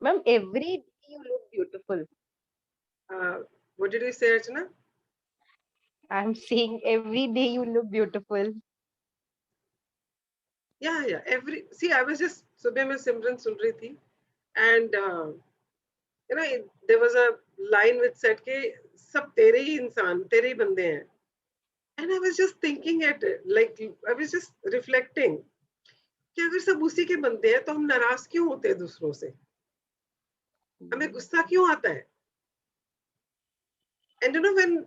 Ma'am, every day you look beautiful. What did you say, Archana? I'm saying every day you look beautiful. Yeah. Every see, I was just सुबह में सिमरन सुन रही थी, and there was a line which said कि सब तेरे ही इंसान, तेरे ही बंदे हैं. And I was just thinking at it, like I was just reflecting कि अगर सब उसी के बंदे हैं तो हम नाराज क्यों होते हैं दूसरों से, हमें गुस्सा क्यों आता है. एंड यू नो व्हेन,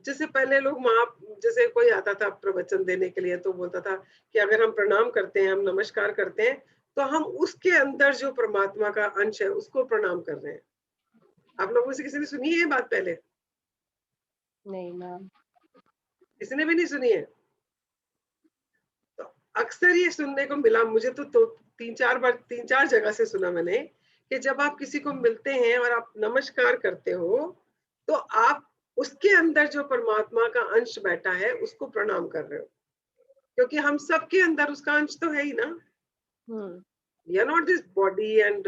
जैसे पहले लोग माँ, जैसे कोई आता था प्रवचन देने के लिए तो बोलता था कि अगर हम प्रणाम करते हैं, हम नमस्कार करते हैं, तो हम उसके अंदर जो परमात्मा का अंश है उसको प्रणाम कर रहे हैं. आप लोगों से किसी ने सुनी है ये बात पहले? नहीं मैम. किसी ने भी नहीं सुनी है. तो अक्सर ये सुनने को मिला मुझे, तो 3-4 बार, 3-4 जगह से सुना मैंने कि जब आप किसी को मिलते हैं और आप नमस्कार करते हो, तो आप उसके अंदर जो परमात्मा का अंश बैठा है उसको प्रणाम कर रहे हो, क्योंकि हम सबके अंदर उसका अंश तो है ही ना. Hmm. We are not this body and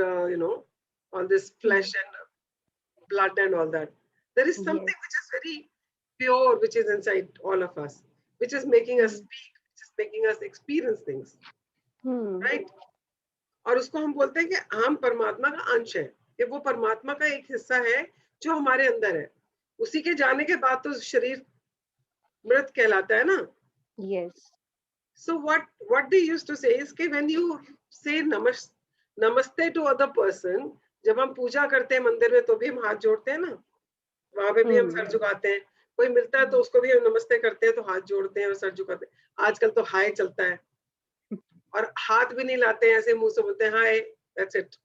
all this flesh and blood and all that. There is Yes. something which is very pure, which is inside all of us, which is making us Hmm. speak, which is making us experience things, Hmm. right? और उसको हम बोलते हैं कि हम परमात्मा का अंश है, कि वो परमात्मा का एक हिस्सा है जो हमारे अंदर है. उसी के जाने के बाद तो शरीर मृत कहलाता है ना. Yes. So what they used to say is कि when you say नमस्ते to other person, जब हम पूजा करते हैं मंदिर में तो भी हम हाथ जोड़ते हैं ना, वहां पे भी हम Hmm. सर झुकाते हैं. कोई मिलता है तो उसको भी हम नमस्ते करते हैं, तो हाथ जोड़ते हैं और सर झुकाते हैं. आजकल तो हाय चलता है और हाथ भी नहीं लाते हैं, ऐसे मुंह से बोलते हैं हाय, दैट्स इट.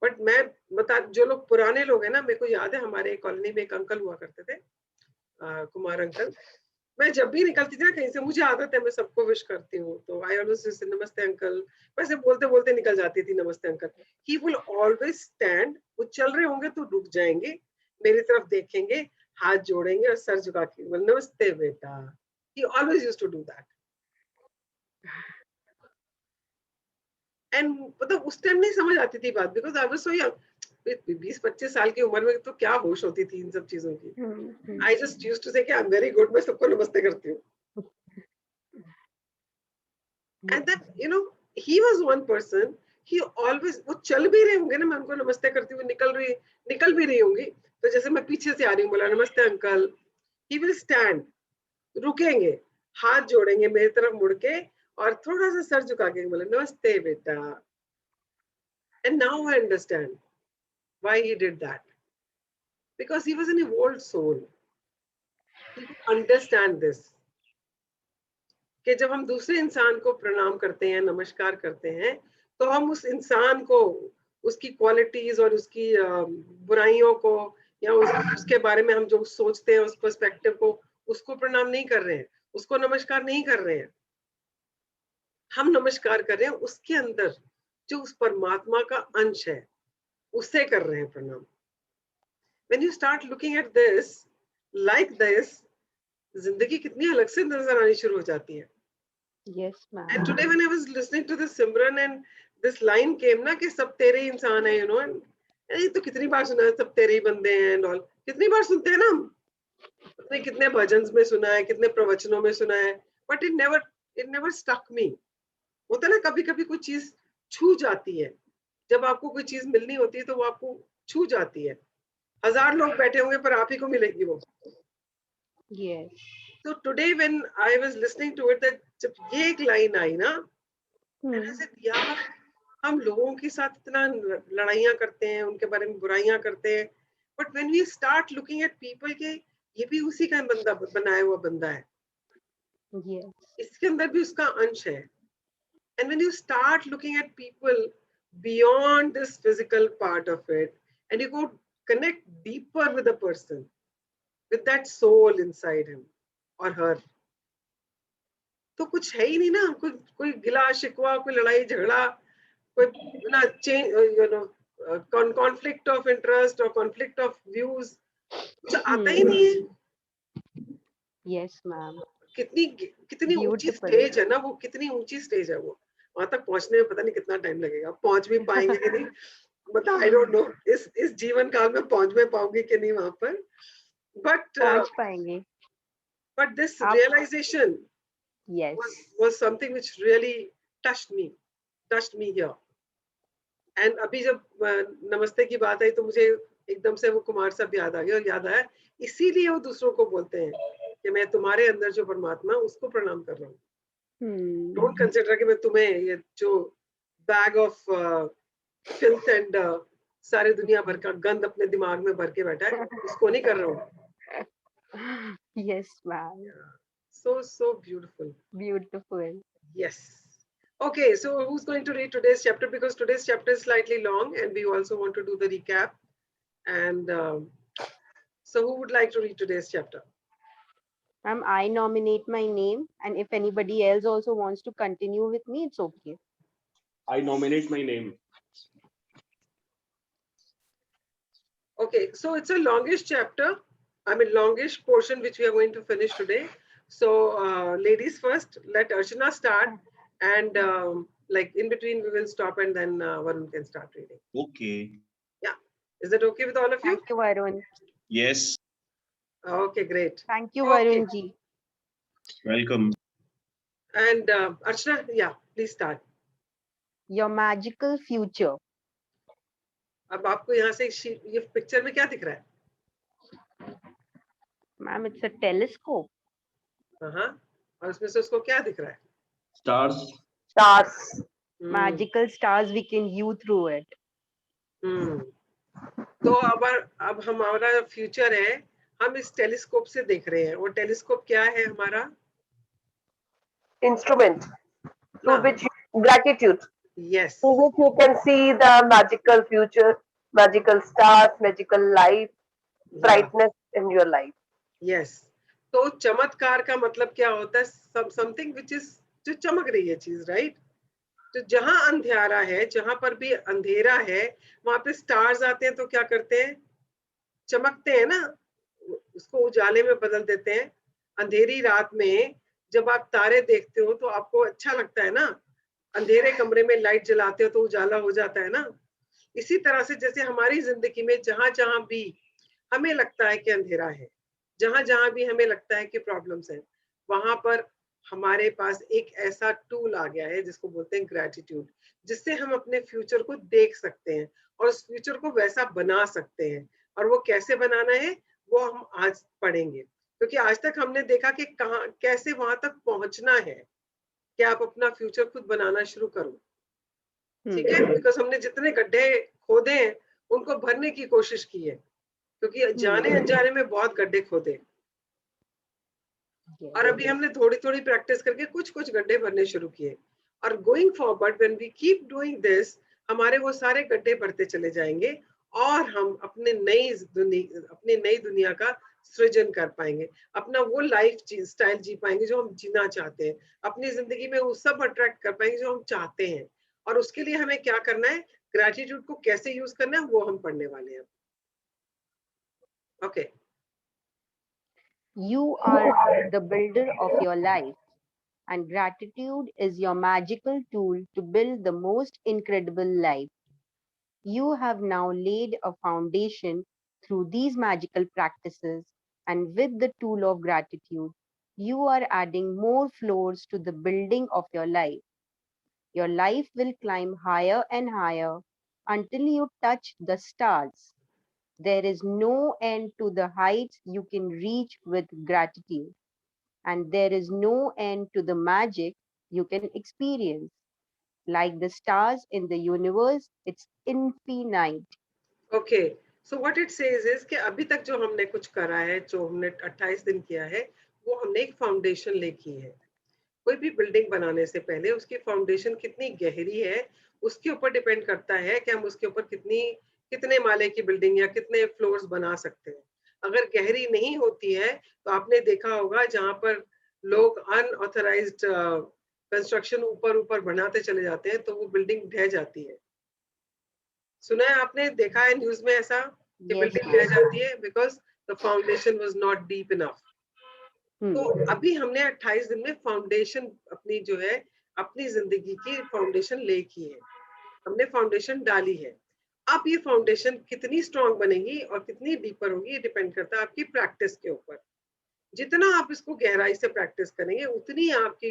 बट मैं बता, जो लोग पुराने लोग हैं ना, मेरे को याद है हमारे कॉलोनी में एक अंकल हुआ करते थे, कुमार अंकल. मैं जब भी निकलती थी ना कहीं से, मुझे आदत है मैं सबको विश करती हूँ, तो आई ऑलवेज से नमस्ते अंकल. वैसे बोलते बोलते निकल जाती थी नमस्ते uncle. He will always stand, वो चल रहे होंगे तो रुक जाएंगे, मेरी तरफ देखेंगे, हाथ जोड़ेंगे और सर झुका के नमस्ते बेटा. He always used to do that. And मतलब उस टाइम नहीं समझ आती थी बात, because I was so young. 20-25 साल की उम्र में तो क्या होश होती थी इन सब चीजों की. Hmm. Hmm. I just used to say कि आई एम वेरी गुड, मैं सबको नमस्ते करती हूँ. Yes. And then he was one person. He always, वो चल भी रहे होंगे ना, मैं उनको नमस्ते करती हुई निकल भी रही होंगी, तो जैसे मैं पीछे से आ रही हूँ, बोला नमस्ते अंकल, ही विल स्टैंड, रुकेंगे, हाथ जोड़ेंगे मेरी तरफ मुड़ के और थोड़ा सा सर झुका के बोला नमस्ते बेटा. And now I understand why he did that, because he was an evolved soul. He could understand this, कि जब हम दूसरे इंसान को प्रणाम करते हैं, नमस्कार करते हैं, तो हम उस इंसान को, उसकी क्वालिटीज और उसकी बुराइयों को, या उसके बारे में हम जो सोचते हैं उस पर्सपेक्टिव को, उसको प्रणाम नहीं कर रहे हैं, उसको नमस्कार नहीं कर रहे हैं. हम नमस्कार कर रहे हैं उसके अंदर जो उस परमात्मा का अंश है, उसे कर रहे हैं प्रणाम. When you start looking at this like this, जिंदगी कितनी अलग से नजर आनी शुरू हो जाती है. Yes, And ma'am. today when I was listening to this Simran and this line came ना कि सब तेरे ही इंसान है, and ये तो कितनी बार सुना है, सब तेरे ही बंदे हैं and all, कितनी बार सुनते हैं ना हम, अपने कितने भजन में सुना है, कितने प्रवचनों में सुना है, but it never stuck me. होता है ना, कभी कभी कोई चीज छू जाती है, जब आपको कोई चीज मिलनी होती है तो वो आपको छू जाती है. 1000 लोग बैठे होंगे पर आप ही को मिलेगी वो. Yes. तो today when I was listening to it, that जब ये एक लाइन आई ना, एंड आई Hmm. सेड यार, हम लोगों के साथ इतना लड़ाइयाँ करते हैं, उनके बारे में बुराइयां करते हैं, but when we start looking at people के ये भी उसी का बंदा, बनाया हुआ बंदा है, Yes. इसके अंदर भी उसका अंश है. And when you start looking at people beyond this physical part of it, and you go connect deeper with a person, with that soul inside him और हर, तो कुछ है ही नहीं ना, कोई कोई गिला शिकवा, कोई लड़ाई झगड़ा, कोई ना चेंज, कॉन्फ्लिक्ट ऑफ इंटरेस्ट और कॉन्फ्लिक्ट ऑफ व्यूज, कुछ आता ही Hmm. नहीं है. Yes, ma'am. कितनी कितनी ऊंची Beautiful. स्टेज है ना वो, कितनी ऊंची स्टेज है वो, वहां तक पहुंचने में पता नहीं कितना टाइम लगेगा, पहुंच भी पाएंगे कि नहीं. मतलब आई डोंट नो इस जीवन काल में पहुंच में पाऊंगी कि नहीं वहां पर, बट पहुंच पाएंगे दिस आप. Realisation Yes. was something which really touched me here. एंड अभी जब नमस्ते की बात आई तो मुझे एकदम से वो कुमार साहब याद आ गया, और याद आया इसीलिए वो दूसरों को बोलते हैं कि मैं तुम्हारे अंदर जो परमात्मा उसको प्रणाम कर रहा हूँ. डोंट कंसिडर कि मैं तुम्हें ये जो बैग ऑफ फिल्थ एंड सारी दुनिया भर का गंद अपने दिमाग में भर के बैठा है, उसको नहीं कर रहा हूँ. Yes, ma'am. So beautiful. Beautiful. Yes. Okay, so who's going to read today's chapter? Because today's chapter is slightly long and we also want to do the recap. And so who would like to read today's chapter? Ma'am, I nominate my name, and if anybody else also wants to continue with me, it's okay. I nominate my name. Okay, so it's a longish chapter. I mean, longish portion which we are going to finish today. So ladies first, let Archana start. And like in between, we will stop and then Varun can start reading. Okay. Yeah. Is that okay with all of you? Thank you, Varun. Yes. Okay, great. Thank you, Okay. Varun ji. Welcome. And Archana, yeah, please start. Your magical future. अब आपको यहाँ से ये picture में क्या दिख रहा है? Ma'am, it's a telescope. हाँ, और उसमें से उसको क्या दिख रहा है? Stars. Stars. Hmm. Magical stars we can view through it. तो अब हमारा फ्यूचर है, हम इस टेलीस्कोप से देख रहे हैं. वो टेलीस्कोप क्या है हमारा? Instrument through which gratitude. Yes. Through which you can see the magical future, magical stars, magical life, brightness in your life. Yes. तो चमत्कार का मतलब क्या होता है? समथिंग विच इज जो चमक रही है चीज, राइट? तो जहां अंधेरा है, जहां पर भी अंधेरा है, वहां पे स्टार्स आते हैं तो क्या करते हैं? चमकते हैं ना, उसको उजाले में बदल देते हैं. अंधेरी रात में जब आप तारे देखते हो तो आपको अच्छा लगता है ना, अंधेरे कमरे में लाइट जलाते हो तो उजाला हो जाता है ना. इसी तरह से जैसे हमारी जिंदगी में जहां जहां भी हमें लगता है कि अंधेरा है, जहां जहां भी हमें लगता है कि प्रॉब्लम्स है, वहां पर हमारे पास एक ऐसा टूल आ गया है जिसको बोलते हैं ग्रेटिट्यूड, जिससे हम अपने फ्यूचर को देख सकते हैं और उस फ्यूचर को वैसा बना सकते हैं. और वो कैसे बनाना है वो हम आज पढ़ेंगे, क्योंकि आज तक हमने देखा कि कहां कैसे वहां तक पहुंचना है कि आप अपना फ्यूचर खुद बनाना शुरू करो. ठीक है, बिकॉज हमने जितने गड्ढे खोदे हैं उनको भरने की कोशिश की है, क्योंकि जाने अनजाने में बहुत गड्ढे खोदे. और अभी हमने थोड़ी थोड़ी प्रैक्टिस करके कुछ कुछ गड्ढे भरने शुरू किए. और going forward when we keep doing this, हमारे वो सारे गड्ढे भरते चले जाएंगे और हम अपने अपनी नई दुनिया का सृजन कर पाएंगे, अपना वो लाइफ स्टाइल जी पाएंगे जो हम जीना चाहते हैं, अपनी जिंदगी में वो सब अट्रैक्ट कर पाएंगे जो हम चाहते हैं. और उसके लिए हमें क्या करना है, ग्रेटिट्यूड को कैसे यूज करना है वो हम पढ़ने वाले हैं. Okay. You are the builder of your life, and gratitude is your magical tool to build the most incredible life. You have now laid a foundation through these magical practices, and with the tool of gratitude, you are adding more floors to the building of your life. Your life will climb higher and higher until you touch the stars. There is no end to the heights you can reach with gratitude, and there is no end to the magic you can experience. Like the stars in the universe, it's infinite. Okay, so what it says is कि अभी तक जो हमने कुछ करा है, जो हमने 28 दिन किया है, वो हमने एक फाउंडेशन ले की है. कोई भी बिल्डिंग बनाने से पहले उसकी फाउंडेशन कितनी गहरी है उसके ऊपर डिपेंड करता है कि हम उसके ऊपर कितने माले की बिल्डिंग या कितने फ्लोर्स बना सकते हैं. अगर गहरी नहीं होती है तो आपने देखा होगा जहां पर लोग अनऑथराइज्ड कंस्ट्रक्शन ऊपर ऊपर बनाते चले जाते हैं तो वो बिल्डिंग ढह जाती है. सुना है आपने, देखा है न्यूज में ऐसा कि Yes, बिल्डिंग ma'am. ढह जाती है because the foundation was not deep enough. तो अभी हमने 28 दिन में फाउंडेशन अपनी जो है, अपनी जिंदगी की फाउंडेशन ले की है, हमने फाउंडेशन डाली है. आप ये फाउंडेशन कितनी स्ट्रांग बनेगी और कितनी डीपर होगी, ये डिपेंड करता है आपकी प्रैक्टिस के ऊपर। जितना आप इसको गहराई से प्रैक्टिस करेंगे उतनी आपकी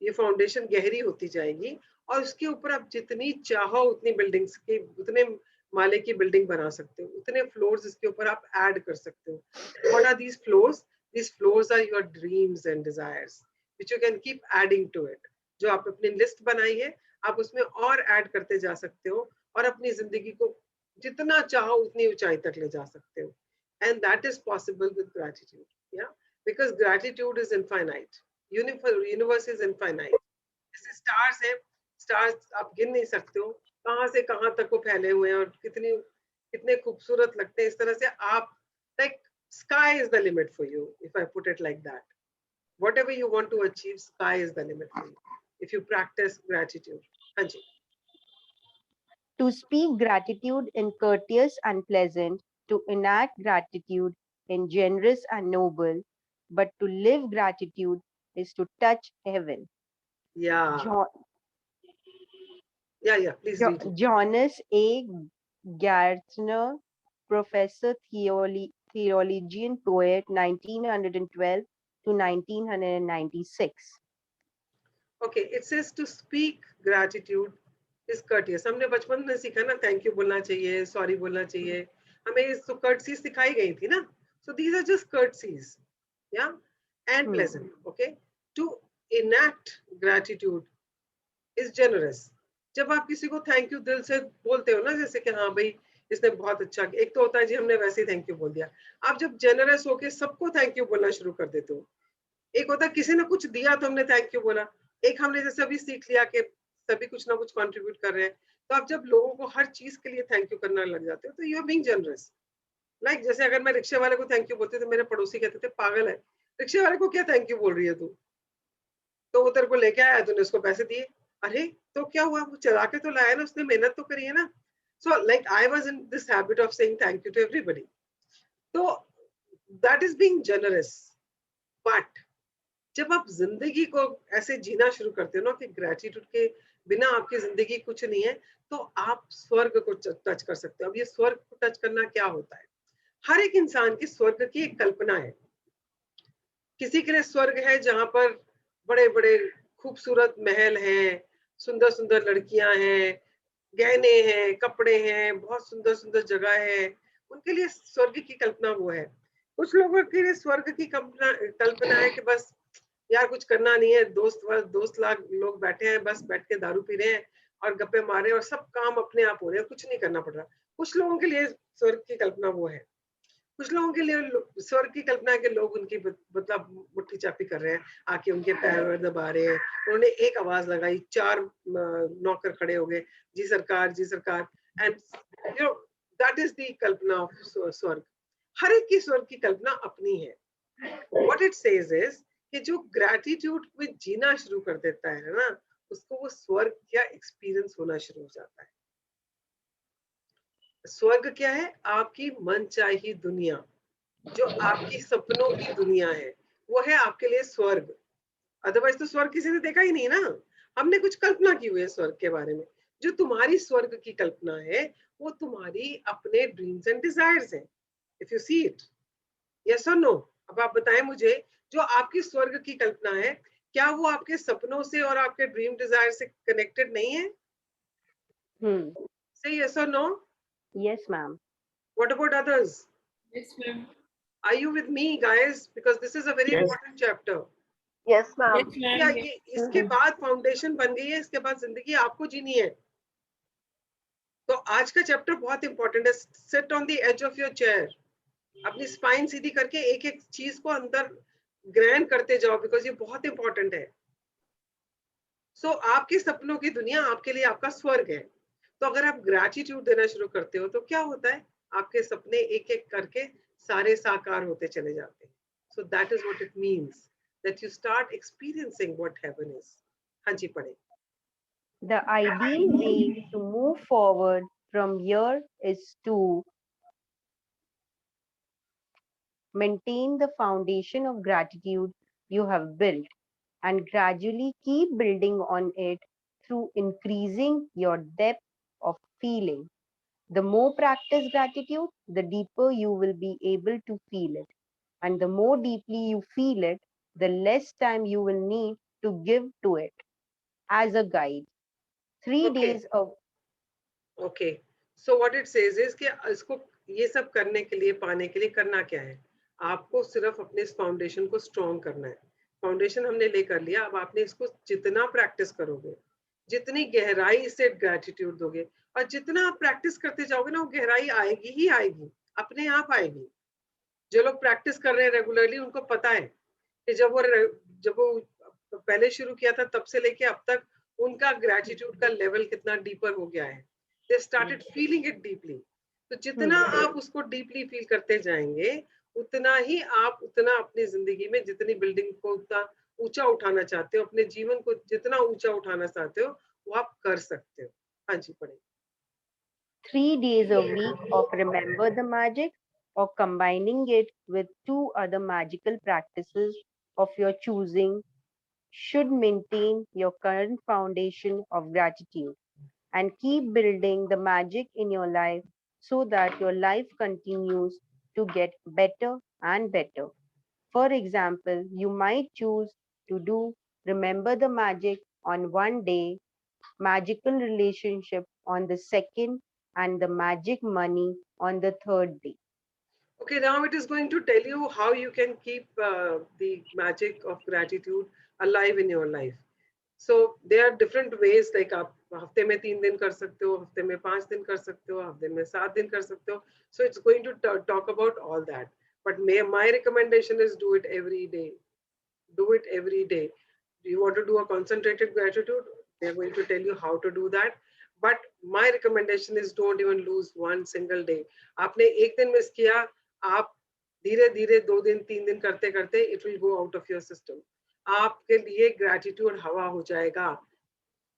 ये फाउंडेशन गहरी होती जाएगी, और उसके ऊपर आप जितनी चाहो उतनी बिल्डिंग्स की, उतने माले की बिल्डिंग बना सकते हो, उतने फ्लोर्स इसके ऊपर आप ऐड कर सकते हो। What are these floors? These floors are your dreams and desires, which you can keep adding to it. जो आप अपनी लिस्ट बनाई है, आप उसमें और ऐड करते जा सकते हो, और अपनी जिंदगी को जितना चाहो उतनी ऊंचाई तक ले जा सकते हो। And that is possible with gratitude. Yeah, because gratitude is infinite. Universe is infinite. जैसे स्टार्स है, स्टार्स आप गिन नहीं सकते हो कहाँ से कहाँ तक वो फैले हुए हैं, और कितनी कितने खूबसूरत लगते हैं। इस तरह से आप like sky is the limit for you, if I put it like that. Whatever you want to achieve, sky is the limit for you if you practice gratitude. Anji. To speak gratitude in courteous and pleasant, to enact gratitude in generous and noble, but to live gratitude is to touch heaven. Yeah. Yeah, please read it. Johannes A. Gartner, professor, theologian, poet, 1912 to 1996. Okay, it says to speak gratitude is courteous. हमने बचपन में सीखा ना, thank you बोलना चाहिए, sorry बोलना चाहिए, हमें तो courtesies सिखाई गई थी ना. So these are just courtesies, yeah, and pleasant. Okay, to enact gratitude is generous. जब आप किसी को थैंक यू दिल से बोलते हो ना, जैसे कि हाँ भाई इसने बहुत अच्छा, एक तो होता है जी हमने वैसे ही थैंक यू बोल दिया, आप जब जेनरस होके सबको थैंक यू बोलना शुरू कर देते हो. एक होता है किसी ने कुछ दिया तो हमने थैंक यू बोला, एक हमने जैसे अभी सीख लिया कि सभी कुछ ना कुछ कंट्रीब्यूट कर रहे हैं, तो आप जब लोगों को हर चीज के लिए थैंक यू करना लग जाते हो तो you are being generous. Like जैसे अगर मैं रिक्शे वाले को थैंक यू बोलती तो मेरे पड़ोसी कहते थे पागल है, रिक्शे वाले को क्या थैंक यू बोल रही है तू, तो वो तेरे को लेके आया, तूने उसको पैसे दिए, अरे तो क्या हुआ, वो चला के तो लाया ना, उसने मेहनत तो करी है ना. So like I was in this habit of saying thank you to everybody. तो that is being generous. But जब आप जिंदगी को ऐसे जीना शुरू करते हो ना कि ग्रेटिट्यूड के बिना आपकी जिंदगी कुछ नहीं है, तो आप स्वर्ग को टच कर सकते हो. अब ये स्वर्ग को टच करना क्या होता है? हर एक इंसान की स्वर्ग की एक कल्पना है. किसी के लिए स्वर्ग है जहां पर बड़े बड़े खूबसूरत महल हैं, सुंदर सुंदर लड़कियां हैं, गहने हैं, कपड़े हैं, बहुत सुंदर सुंदर जगह है, उनके लिए स्वर्ग की कल्पना वो है. कुछ लोगों के लिए स्वर्ग की कल्पना है कि बस यार कुछ करना नहीं है, दोस्त लोग बैठे हैं, बस बैठ के दारू पी रहे हैं और गप्पे मार रहे हैं और सब काम अपने आप हो रहे हैं, कुछ नहीं करना पड़ रहा. कुछ लोगों के लिए स्वर्ग की कल्पना वो है. कुछ लोगों के लिए स्वर्ग की कल्पना है कि लोग उनकी मतलब मुट्ठी चापी कर रहे हैं, आके उनके पैर दबा रहे हैं. उन्होंने एक आवाज लगाई, 4 नौकर खड़े हो गए, जी सरकार जी सरकार. And you know that is the Kalpana of स्वर्ग. हर एक की स्वर्ग की कल्पना अपनी है. व्हाट इट सेज इज कि जो ग्रैटिट्यूड में जीना शुरू कर देता है ना, उसको वो स्वर्ग का एक्सपीरियंस होना शुरू हो जाता है. स्वर्ग क्या है? आपकी मनचाही दुनिया, जो आपकी सपनों की दुनिया है, वो है आपके लिए स्वर्ग. अदरवाइज तो स्वर्ग किसी ने देखा ही नहीं ना, हमने कुछ कल्पना की हुई है स्वर्ग के बारे में. जो तुम्हारी स्वर्ग की कल्पना है वो तुम्हारी अपने ड्रीम्स एंड डिजायर्स हैं. If you see it, yes और नो. अब आप बताएं मुझे, जो आपकी स्वर्ग की कल्पना है, क्या वो आपके सपनों से और आपके ड्रीम डिजायर से कनेक्टेड नहीं है? से यस और no. Yes, ma'am. What about others? Yes, ma'am. Are you with me, guys? Because this is a very important chapter. Yes, ma'am. Yes, ma'am. या Yes. ये इसके बाद फाउंडेशन बन गई है, इसके बाद जिंदगी आपको जीनी है. तो आज का चैप्टर बहुत इंपॉर्टेंट है. Sit on the edge of your chair, अपनी स्पाइन सीधी करके एक एक चीज को अंदर ग्रहण करते जाओ, बिकॉज ये बहुत इंपॉर्टेंट है. सो आपके सपनों की दुनिया आपके लिए आपका स्वर्ग है. तो अगर आप ग्रैटिट्यूड देना शुरू करते हो तो क्या होता है? आपके सपने एक एक करके सारे साकार होते चले जाते हैं. सो that is what it means that you start experiencing what heaven is. हाँ जी, पढ़े. The ideal way to move forward from here is to maintain the foundation of gratitude you have built and gradually keep building on it through increasing your depth of feeling. The more practice gratitude, the deeper you will be able to feel it. And the more deeply you feel it, the less time you will need to give to it. As a guide, 3 days Okay. of okay, so what it says is कि इसको ये सब करने के लिए, पाने के लिए करना क्या है? आपको सिर्फ अपने इस फाउंडेशन को स्ट्रॉन्ग करना है। फाउंडेशन हमने ले कर लिया, अब आपने इसको जितना प्रैक्टिस करोगे, जितनी गहराई से ग्रेटिट्यूड दोगे, और जितना आप प्रैक्टिस करते जाओगे ना, वो गहराई आएगी ही आएगी, अपने आप आएगी। जो लोग प्रैक्टिस कर रहे हैं रेगुलरली, उनको पता है कि जब वो पहले शुरू किया था तब से लेके अब तक उनका ग्रेटिट्यूड का लेवल कितना डीपर हो गया है। They started feeling it deeply. तो जितना hmm, आप उसको डीपली फील करते जाएंगे, उतना ही आप उतना अपनी जिंदगी में जितनी बिल्डिंग को उतना ऊंचा उठाना चाहते हो, अपने जीवन को जितना ऊंचा उठाना चाहते हो, वो आप कर सकते हो। हाँ जी, पढ़े। 3 days a week of Remember the Magic, or combining it with two other magical practices of your choosing, should maintain your current foundation of gratitude and keep building the magic in your life so that your life continues to get better and better. For example, you might choose to do Remember the Magic on one day, magical relationship on the second, and the magic money on the third day. Okay, now it is going to tell you how you can keep the magic of gratitude alive in your life. So there are different ways, like आप हफ्ते में 3 दिन कर सकते हो, हफ्ते में 5 दिन कर सकते हो, हफ्ते में 7 दिन कर सकते हो. So it's going to talk about all that. But my recommendation is do it every day. Do it every day. Do you want to do a concentrated gratitude? They're going to tell you how to do that. But my recommendation is don't even lose one single day. आपने एक दिन miss किया, आप धीरे धीरे 2 दिन 3 दिन करते करते it will go out of your system. आपके लिए gratitude हवा हो जाएगा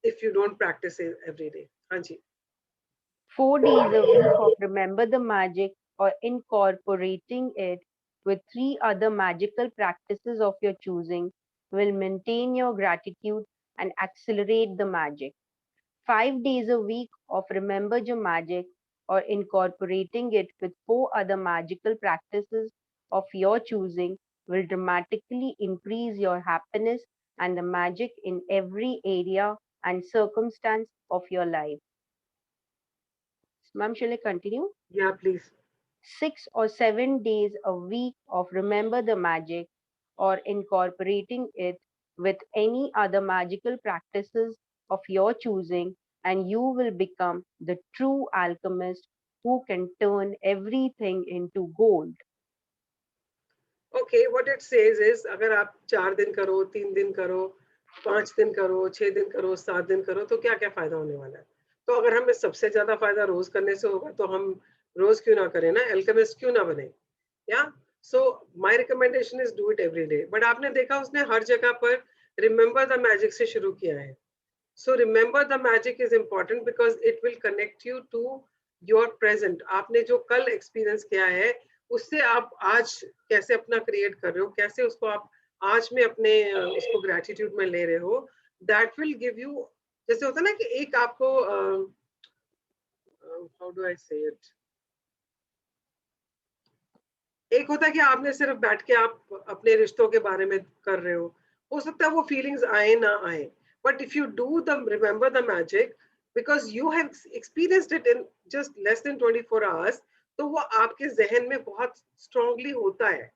if you don't practice it every day. हाँ जी. 4 days a week of Remember the Magic, or incorporating it with three other magical practices of your choosing, will maintain your gratitude and accelerate the magic. 5 days a week of Remember Your Magic, or incorporating it with four other magical practices of your choosing, will dramatically increase your happiness and the magic in every area and circumstance of your life. Ma'am, shall I continue? Yeah, please. 6 or 7 days a week of Remember the Magic, or incorporating it with any other magical practices of your choosing, and you will become the true alchemist who can turn everything into gold. Okay, what it says is अगर आप 4 दिन करो, 3 दिन करो, 5 दिन करो, 6 दिन करो, 7 दिन करो, तो क्या क्या फायदा होने वाला है? तो अगर हमें सबसे ज्यादा फायदा रोज करने से होगा, तो हम रोज क्यों ना करें ना, एल्केमिस्ट क्यों ना बने? या so my recommendation is do it every day. But आपने देखा उसने हर जगह पर रिमेंबर द मैजिक से शुरू किया है. So remember the magic is important because it will connect you to your present. आपने जो कल एक्सपीरियंस किया है, उससे आप आज कैसे अपना क्रिएट कर रहे हो, कैसे उसको आप आज में अपने उसको ग्रेटिट्यूड में ले रहे हो, दैट विल गिव यू. जैसे होता है ना कि एक आपको हाउ डू आई से इट, एक होता है कि आपने सिर्फ बैठ के आप अपने रिश्तों के बारे में कर रहे हो सकता है वो फीलिंग्स आए ना आए, but if you do the remember the magic because you have experienced it in just less than 24 hours, तो वो आपके जहन में बहुत स्ट्रांगली होता है.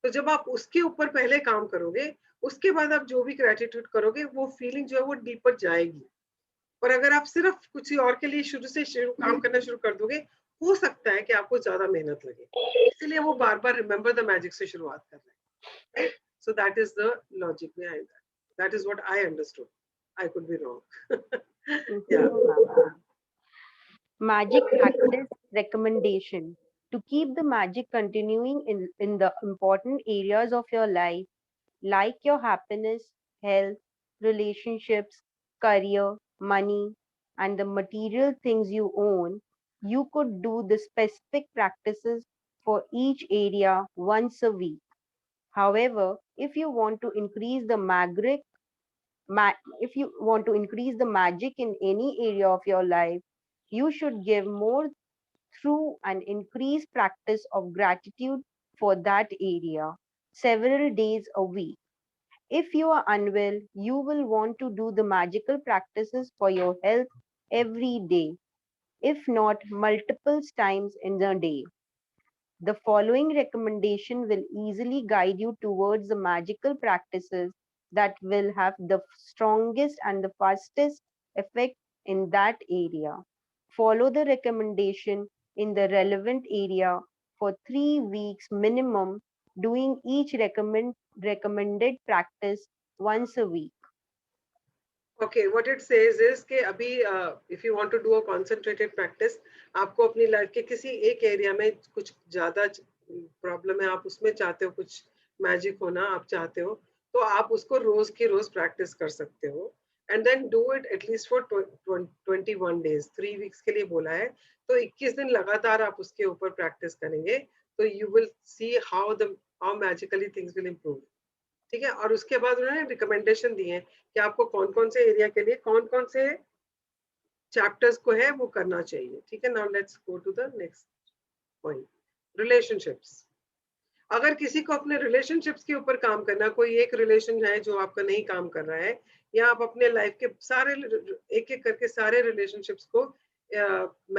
तो जब आप उसके ऊपर पहले काम करोगे, उसके बाद आप जो भी ग्रेटिट्यूड करोगे, वो फीलिंग जो है वो डीपर जाएगी. और अगर आप सिर्फ कुछ और के लिए शुरू काम करना शुरू कर दोगे, हो सकता है कि आपको ज्यादा मेहनत लगे. इसलिए वो बार बार रिमेंबर द मैजिक से शुरुआत कर रहे हैं. सो that is the logic behind that. That is what I understood. I could be wrong. या. No, ma'am. Magic practice recommendation. To keep the magic continuing in the important areas of your life, like your happiness, health, relationships, career, money, and the material things you own, you could do the specific practices for each area once a week. However, if you want to increase the if you want to increase the magic in any area of your life, you should give more through an increased practice of gratitude for that area several days a week. If you are unwell, you will want to do the magical practices for your health every day, if not multiple times in the day. The following recommendation will easily guide you towards the magical practices that will have the strongest and the fastest effect in that area. Follow the recommendation in the relevant area for 3 weeks minimum, doing each recommended practice once a week. Okay, what it says is कि अभी if you want to do a concentrated practice, आपको अपनी life के किसी एक area में कुछ ज्यादा प्रॉब्लम है, आप उसमें चाहते हो कुछ मैजिक होना आप चाहते हो, तो आप उसको रोज की रोज प्रैक्टिस कर सकते हो and then do it at least for 21 days, 3 weeks के लिए बोला है, तो 21 दिन लगातार आप उसके ऊपर प्रैक्टिस करेंगे तो you will see how magically things will improve. ठीक है, और उसके बाद उन्होंने रिकमेंडेशन दिए हैं कि आपको कौन कौन से एरिया के लिए कौन कौन से चैप्टर्स को है वो करना चाहिए. ठीक है, now let's go to the next point, relationships. अगर किसी को अपने रिलेशनशिप्स के ऊपर काम करना, कोई एक रिलेशन है जो आपका नहीं काम कर रहा है, या आप अपने लाइफ के सारे एक एक करके सारे रिलेशनशिप्स को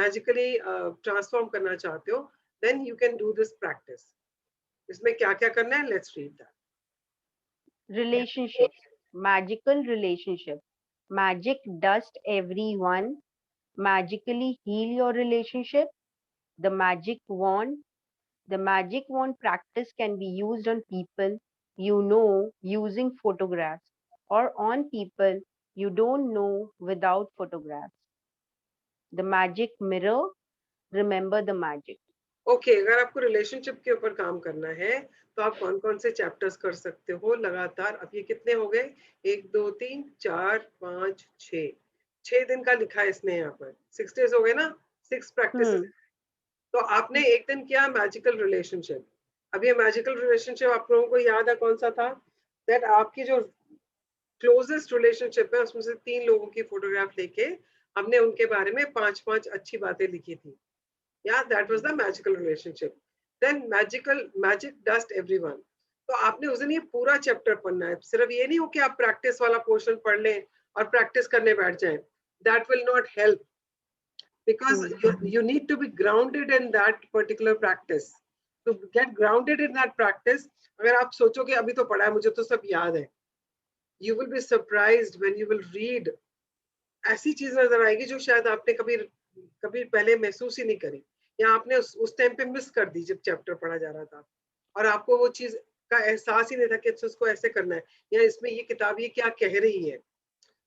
मैजिकली ट्रांसफॉर्म करना चाहते हो, then you can do this practice. इसमें क्या क्या करना है, let's read that. Relationships, magical relationship. Magic dust everyone. Magically heal your relationship. The magic wand. The magic wand practice can be used on people you know using photographs, or on people you don't know without photographs. The magic mirror. Remember the magic. Okay, अगर आपको relationship के ऊपर काम करना है तो आप कौन कौन से चैप्टर्स कर सकते हो लगातार. अब ये कितने हो गए, 1 2 3 4 5 6 दिन का लिखा है इसने यहाँ पर, 6 डेज हो गए ना, 6 प्रैक्टिसेस. तो आपने एक दिन किया मैजिकल रिलेशनशिप. अब ये मैजिकल रिलेशनशिप आप लोगों को याद है कौन सा था, दैट आपकी जो क्लोजेस्ट रिलेशनशिप है उसमें से 3 लोगों की फोटोग्राफ लेके हमने उनके बारे में 5 अच्छी बातें लिखी थी. Yeah, that was the magical relationship. Then magic dust everyone. तो आपने उस दिन ये पूरा चैप्टर पढ़ना है. सिर्फ ये नहीं हो कि आप प्रैक्टिस वाला पोर्शन पढ़ लें और प्रैक्टिस करने बैठ जाएं. That will not help because you need to be grounded in that particular practice. To get grounded in that practice, अगर आप सोचोगे अभी तो पढ़ा है मुझे तो सब याद है, you will be surprised when you will read. ऐसी चीज नजर आएगी जो शायद आपने कभी पहले महसूस ही नहीं करी, या आपने उस टाइम पे मिस कर दी जब चैप्टर पढ़ा जा रहा था और आपको वो चीज का एहसास ही नहीं था कि अच्छा उसको ऐसे करना है या इसमें ये किताब ये क्या कह रही है.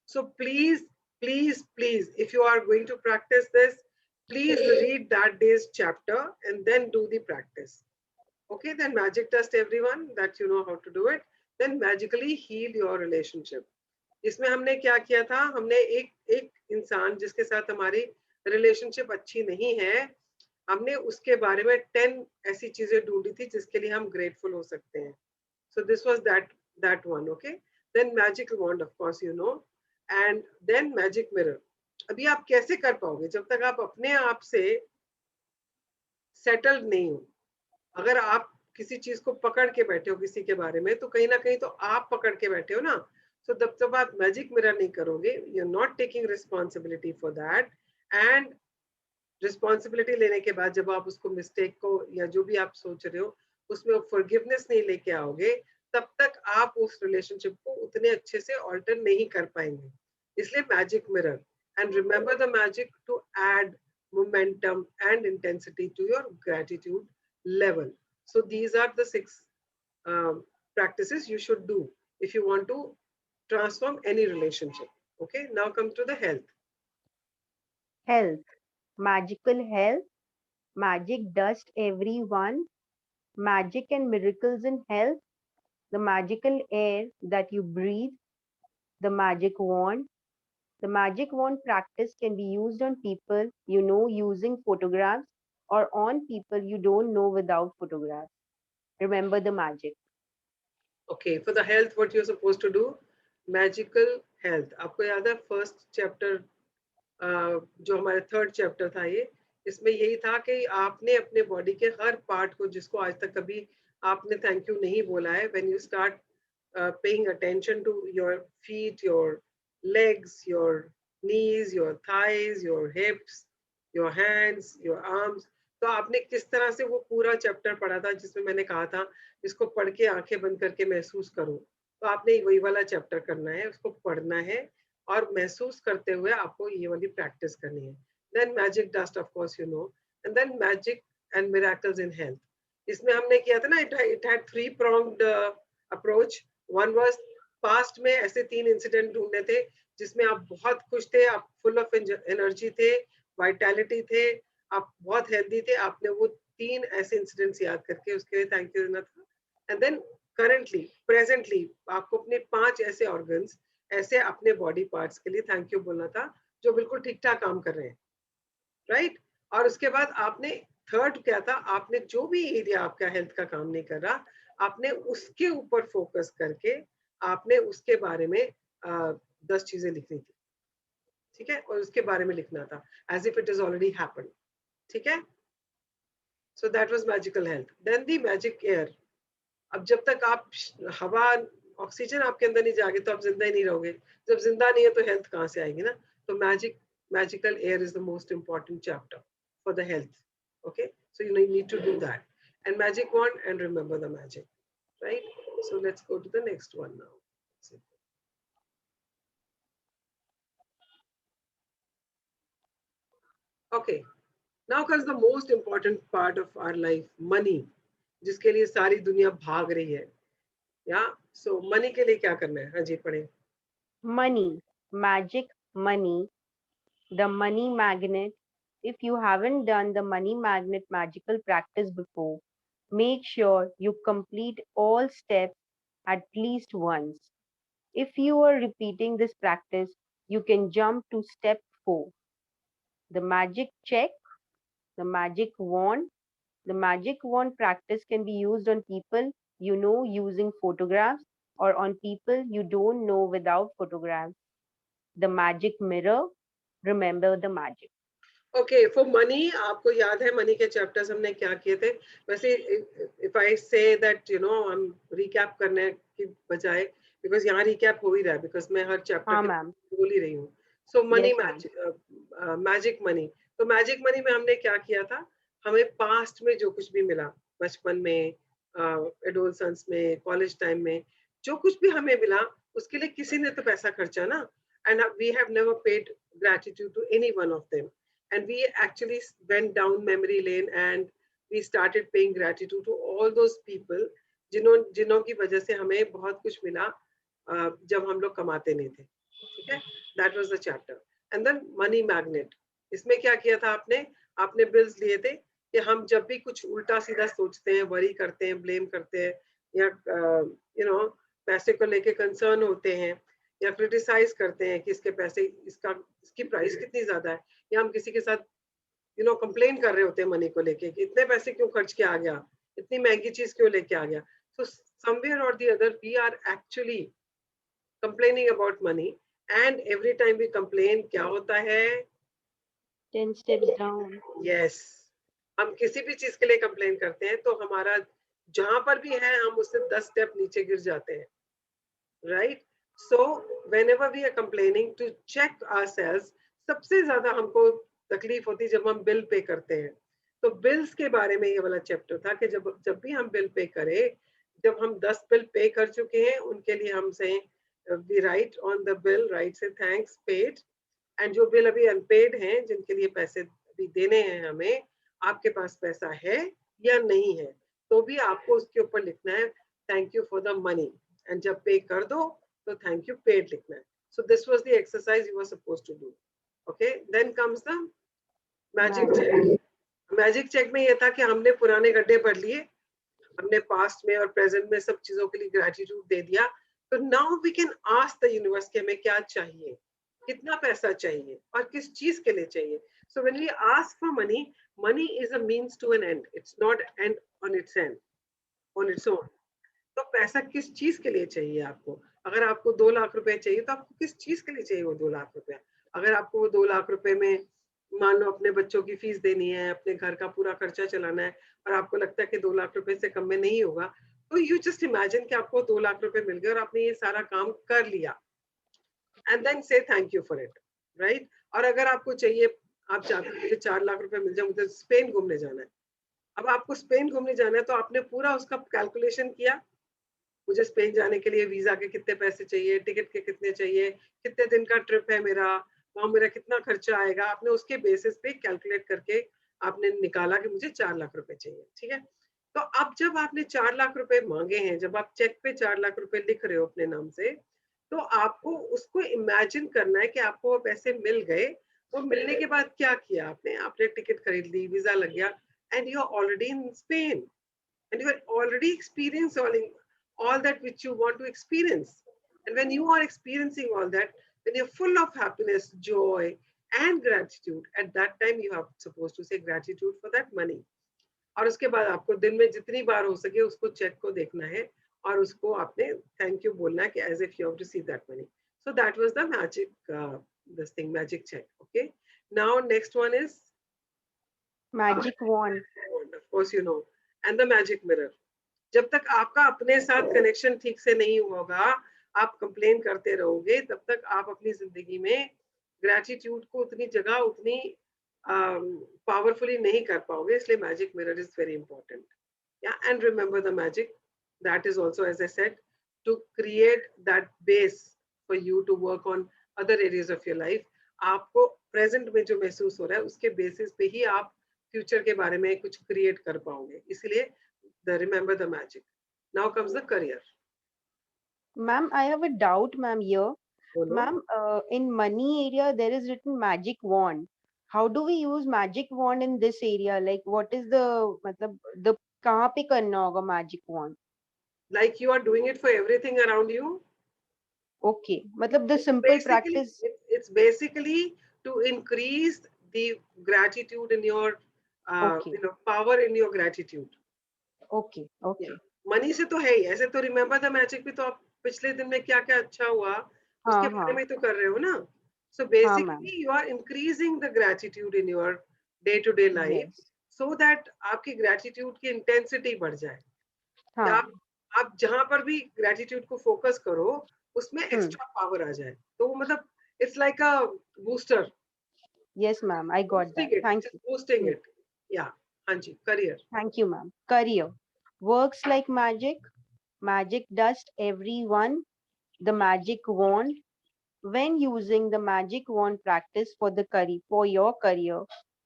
So please please please if you are going to practise this, please read that day's chapter and then do the practice. Okay, then magic test everyone that you know how to do it. Then magically heal your relationship. इसमें हमने क्या किया था, हमने एक इंसान जिसके साथ हमारी रिलेशनशिप अच्छी नहीं है, हमने उसके बारे में 10 ऐसी चीजें ढूंढी थी जिसके लिए हम ग्रेटफुल हो सकते हैं. So this was that one. Okay, then magic wand of course you know, and then magic mirror. अभी आप कैसे कर पाओगे जब तक आप अपने आप से सेटल्ड नहीं हो. अगर आप किसी चीज को पकड़ के बैठे हो किसी के बारे में, तो कहीं ना कहीं तो आप पकड़ के बैठे हो ना. सो जब तक आप मैजिक मिरर नहीं करोगे, you are not taking responsibility for that, and responsibility लेने के बाद जब आप उसको मिस्टेक को या जो भी आप सोच रहे हो उसमें फॉरगिवनेस नहीं लेके आओगे, तब तक आप उस रिलेशनशिप को उतने अच्छे से ऑल्टर नहीं कर पाएंगे. इसलिए magic mirror, and remember the magic to add momentum and intensity to your gratitude level. So these are the 6 practices you should do if you want to transform any relationship. Okay, now come to the health. Health, magical health. Magic dust everyone. Magic and miracles in health. The magical air that you breathe. The magic wand. The magic wand practice can be used on people you know using photographs, or on people you don't know without photographs. Remember the magic. Okay, for the health, what you're supposed to do, magical health. आपको याद है first chapter जो हमारे 3rd chapter था, इसमें यही था कि आपने अपने बॉडी के हर पार्ट को, जिसको आज तक कभी आपने थैंक यू नहीं बोला है, when you start paying attention to your feet, your legs, your knees, your thighs, your hips, your hands, your arms, तो आपने किस तरह से वो पूरा चैप्टर पढ़ा था जिसमें मैंने कहा था इसको पढ़ के आंखें बंद करके महसूस करो, तो आपने वही वाला चैप्टर करना है, उसको पढ़ना है और महसूस करते हुए आपको ये वाली प्रैक्टिस करनी है. Then magic dust, of course you know, and then magic and miracles in health. इसमें हमने किया था ना, it had 3-pronged approach. One was past में ऐसे 3 इंसिडेंट ढूंढने थे जिसमें आप बहुत खुश थे, आप फुल ऑफ एनर्जी थे, वाइटैलिटी थे, आप बहुत हेल्दी थे. आपने वो 3 ऐसे इंसिडेंट्स याद करके उसके लिए थैंक यू देना था. एंड देन करंटली, प्रेजेंटली आपको अपने 5 ऐसे ऑर्गन्स, ऐसे अपने बॉडी पार्ट्स के लिए थैंक यू बोलना था जो बिल्कुल ठीक ठाक काम कर रहे हैं, राइट? और उसके बाद आपने थर्ड क्या था, आपने जो भी एरिया आपका हेल्थ का काम नहीं कर रहा, आपने उसके ऊपर फोकस करके आपने उसके बारे में 10 चीजें लिखनी थी, ठीक है, और उसके बारे में लिखना था as if it is already happened, ठीक है. So that was magical health. Then the magic air. अब जब तक आप हवा, ऑक्सीजन आपके अंदर नहीं जाएगी तो आप जिंदा ही नहीं रहोगे. जब जिंदा नहीं है तो हेल्थ कहाँ से आएगी ना. तो magical air is the most important chapter for the health. Okay, so you need to do that. And magic wand, and remember the magic, right? So let's go to the next one now. Okay, now comes the most important part of our life, money, जिसके लिए सारी दुनिया भाग रही है. Yeah, so money के लिए क्या करना है? हाँ जी, पढ़े. Money, magic money, the money magnet. If you haven't done the money magnet magical practice before, make sure you complete all steps at least once. If you are repeating this practice, you can jump to step 4. The magic check, the magic wand. The magic wand practice can be used on people you know using photographs or on people you don't know without photographs. The magic mirror, remember the magic. Okay, for money, आपको याद है money के chapters हमने क्या किए थे? वैसे if I say that हम recap करने की बजाय, because यहाँ recap हो ही रहा है, because मैं हर chapter हाँ के मैम. बोल ही रही हूँ. So money Yes, ma'am. magic money. तो magic money में हमने क्या किया था? हमें past में जो कुछ भी मिला, बचपन में, adolescence में, college time में, जो कुछ भी हमें मिला, उसके लिए किसी ने तो पैसा खर्चा ना. And we have never paid gratitude to any one of them. And we actually went down memory lane and we started paying gratitude to all those people जिन्हों की वजह से हमें बहुत कुछ मिला जब हम लोग कमाते नहीं थे, ठीक है. That was the chapter. And then money magnet. इसमें क्या किया था आपने bills लिए थे कि हम जब भी कुछ उल्टा सीधा सोचते हैं, वरी करते हैं, ब्लेम करते हैं, या पैसे को लेके कंसर्न होते हैं, या क्रिटिसाइज करते हैं कि इसके पैसे, इसकी प्राइस कितनी ज्यादा है, या हम किसी के साथ कंप्लेन कर रहे होते हैं मनी को लेके कि इतने पैसे क्यों खर्च किया आ गया, इतनी महंगी चीज क्यों लेके आ गया. सो समवेयर और the other we are actually complaining about money. And every time we complain, क्या होता है? 10 steps down. यस, हम किसी भी चीज के लिए कंप्लेन करते हैं तो हमारा जहां पर भी है हम उससे 10 स्टेप नीचे गिर जाते हैं, right? So whenever we are complaining, to check ourselves, सबसे ज्यादा हमको तकलीफ होती है जब हम बिल पे करते हैं. तो बिल्स के बारे में ये वाला चैप्टर था कि जब भी हम बिल पे करें, जब हम 10 बिल पे कर चुके हैं उनके लिए हम से we write on the bill, write से थैंक्स पेड. एंड जो बिल अभी अनपेड हैं, जिनके लिए पैसे अभी देने हैं हमें, आपके पास पैसा है या नहीं है, तो भी आपको उसके ऊपर लिखना है thank you for the money. And जब पे कर दो तो थैंक यू पेड लिखना है. So this was the exercise you were supposed to do. Okay, then comes the magic check. Magic check में ये था कि हमने पुराने गड्ढे भर लिए, हमने पास्ट में और प्रेजेंट में सब चीजों के लिए ग्रेटिट्यूड दे दिया. तो now we can ask the universe कि हमें क्या चाहिए, कितना पैसा चाहिए और किस चीज के लिए चाहिए. So when we ask for money, money is a means to an end, it's not end on its own. तो पैसा किस चीज के लिए चाहिए आपको? अगर आपको 2 लाख रुपए चाहिए तो आपको किस चीज के लिए चाहिए वो 2 लाख रुपया? अगर आपको वो 2 लाख रुपए में मान लो अपने बच्चों की फीस देनी है, अपने घर का पूरा खर्चा चलाना है, और आपको लगता है कि 2 लाख रुपए से कम में नहीं होगा, तो यू जस्ट इमेजिन कि आपको 2 लाख रुपए मिल गए और आपने ये सारा काम कर लिया, एंड देन से thank you for it, right? और अगर आपको चाहिए, आप चाहते हैं मुझे 4 लाख रुपए मिल जाए, मुझे स्पेन घूमने जाना है। अब आपको स्पेन घूमने जाना है, तो आपने पूरा उसका कैलकुलेशन किया, मुझे स्पेन जाने के लिए वीजा के कितने पैसे चाहिए, टिकट के कितने चाहिए, कितने दिन का ट्रिप है मेरा, वहां मेरा कितना खर्चा आएगा, आपने उसके बेसिस पे कैलकुलेट करके आपने निकाला कि मुझे 4 लाख रुपए चाहिए, ठीक है? तो अब जब आपने 4 लाख रुपए मांगे हैं, जब आप चेक पे 4 लाख रुपए लिख रहे हो अपने नाम से, तो आपको उसको इमेजिन करना है कि आपको वो पैसे मिल गए। वो मिलने के बाद क्या किया आपने? आपने टिकट खरीद ली, वीजा लग गया, and you are already in Spain, and you are already experiencing all that which you want to experience. And when you are experiencing all that, when you're full of happiness, joy, and gratitude, at that time you are supposed to say gratitude for that money. और उसके बाद आपको दिन में जितनी बार हो सके उसको चेक को देखना है, और उसको आपने थैंक यू बोलना है कि as if you have received that money. So that was the magic, this thing, magic check. Okay. Now next one is Magic wand. of course you know, and the magic mirror. जब तक आपका अपने साथ connection ठीक से नहीं होगा, आप कंप्लेन करते रहोगे, तब तक आप अपनी जिंदगी में ग्रेटिट्यूड को उतनी जगह, उतनी पावरफुली नहीं कर पाओगे. इसलिए magic mirror is very important. Yeah, and remember the magic. That is also, as I said, to create that base for you to work on other areas of your life. आपको present में जो महसूस हो रहा है उसके basis पे ही आप फ्यूचर के बारे में कुछ क्रिएट कर पाओगे. इसलिए remember the magic. Now comes the career. Ma'am, I have a doubt, ma'am, here. बोलो. Ma'am, in money area, there is written magic wand. How do we use magic wand in this area? Like, what is the, मतलब, the कहाँ पे करना होगा magic wand? Like you are doing it for everything around you. Okay, मतलब the simple practice. It's basically to increase the gratitude in your, Okay. you know, power in your gratitude. Okay, okay. Yeah. Money से तो है ही, ऐसे तो remember the magic भी तो आप पिछले दिन में क्या क्या अच्छा हुआ उसके बारे में तो कर रहे हो ना. So basically you are increasing the gratitude in your day to day life, so that आपकी ग्रेटिट्यूड की इंटेंसिटी बढ़ जाए. आप जहां पर भी ग्रेटिट्यूड को फोकस करो उसमें एक्स्ट्रा पावर आ जाए. तो मतलब it's like a booster. Yes, ma'am, I got that. Thank you. Boosting it. Yeah. हाँ जी. Career. Thank you, ma'am. Career works like magic. Magic dust everyone. The magic wand. When using the magic wand practice for the for your career,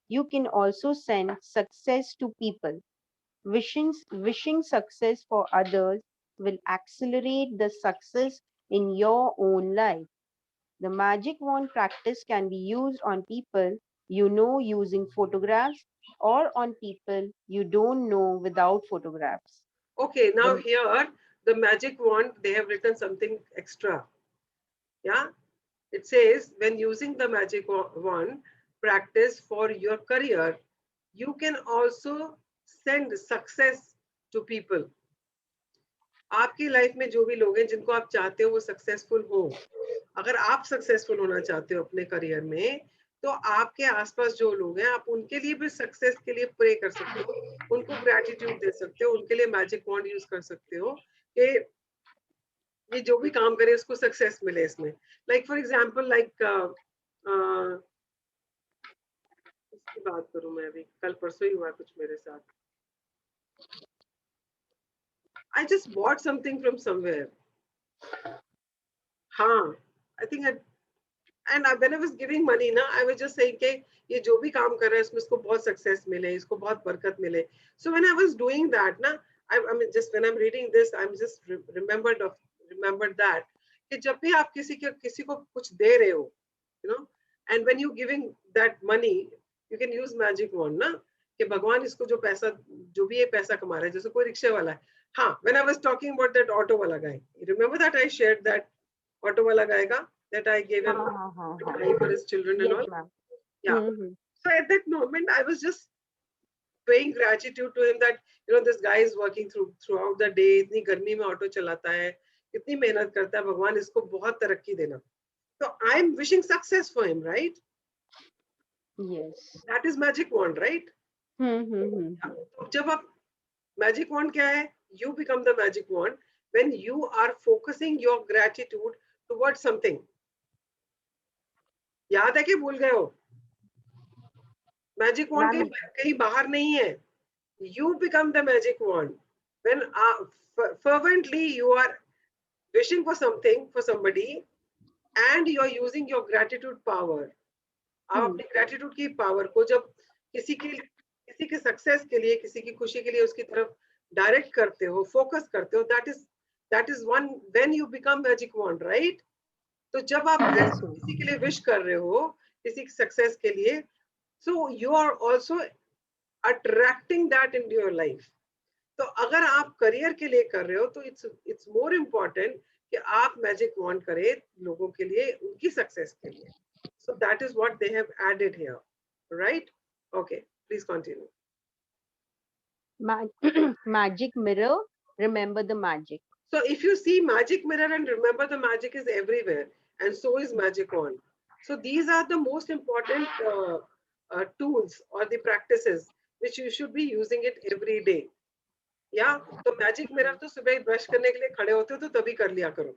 you can also send success to people. Wishing success for others will accelerate the success in your own life. The magic wand practice can be used on people you know using photographs or on people you don't know without photographs. Okay, now here the magic wand, they have written something extra. Yeah, it says when using the magic wand practice for your career, you can also send success to people. आपकी life में जो भी लोग हैं जिनको आप चाहते हो वो सक्सेसफुल हो, अगर आप सक्सेसफुल होना चाहते हो अपने करियर में, तो आपके आसपास जो लोग हैं आप उनके लिए भी सक्सेस के लिए प्रे कर सकते हो, उनको ग्रेटिट्यूड दे सकते हो, उनके लिए मैजिक वॉन्ड यूज कर सकते हो कि ये जो भी काम करे उसको सक्सेस मिले इसमें. लाइक फॉर एग्जांपल, लाइक इसकी बात करूं मैं, अभी कल परसों ही हुआ कुछ मेरे साथ. I just bought something from somewhere. हाँ, I think when I was giving money ना, I was just saying कि ये जो भी काम कर रहा है इसमें इसको बहुत सक्सेस मिले, इसको बहुत बरकत मिले. So when I was doing that ना, I mean just when I'm reading this, I'm just remembered that कि जब भी आप किसी को कुछ दे रहे हो, you know, and when you giving that money, you can use magic wand ना, कि भगवान इसको जो पैसा, जो भी ये पैसा कमा रहा है, जैसे कोई रिक्शे वाला है. हाँ, when I was talking about that auto वाला guy, you remember that I shared that auto वाला guy का, that I gave him money for his children and all. Yeah. So at that moment, I was just paying gratitude to him that, you know, this guy is working throughout the day. इतनी गर्मी में auto चलाता है, इतनी मेहनत करता है, भगवान इसको बहुत तरक्की देना. So I'm wishing success for him, right? Yes. That is magic wand, right? तो जब आप magic wand क्या है? You become the magic wand when you are focusing your gratitude towards something. याद है कि भूल गए हो? Magic wand Ma'am, कहीं बाहर नहीं है. You become the magic wand when fervently you are wishing for something for somebody and you are using your gratitude power. आप अपनी gratitude की power को जब किसी के success के लिए, किसी की खुशी के लिए उसकी तरफ direct करते हो, focus करते हो, that is one when you become magic wand, right? तो जब आप yes, किसी के लिए wish कर रहे हो, किसी की success के लिए, so you are also attracting that into your life. तो अगर आप करियर के लिए कर रहे हो तो it's more important कि आप मैजिक वॉन्ड करें लोगों के लिए उनकी सक्सेस के लिए. So that is what they have added here, right? Okay, please continue. magic mirror, remember the magic. So if you see magic mirror and remember the magic is everywhere, and so is magic wand. So these are the most important tools or the practices which you should be using it every day. या तो magic mirror तो सुबह brush करने के लिए खड़े होते हो तो तभी कर लिया करो.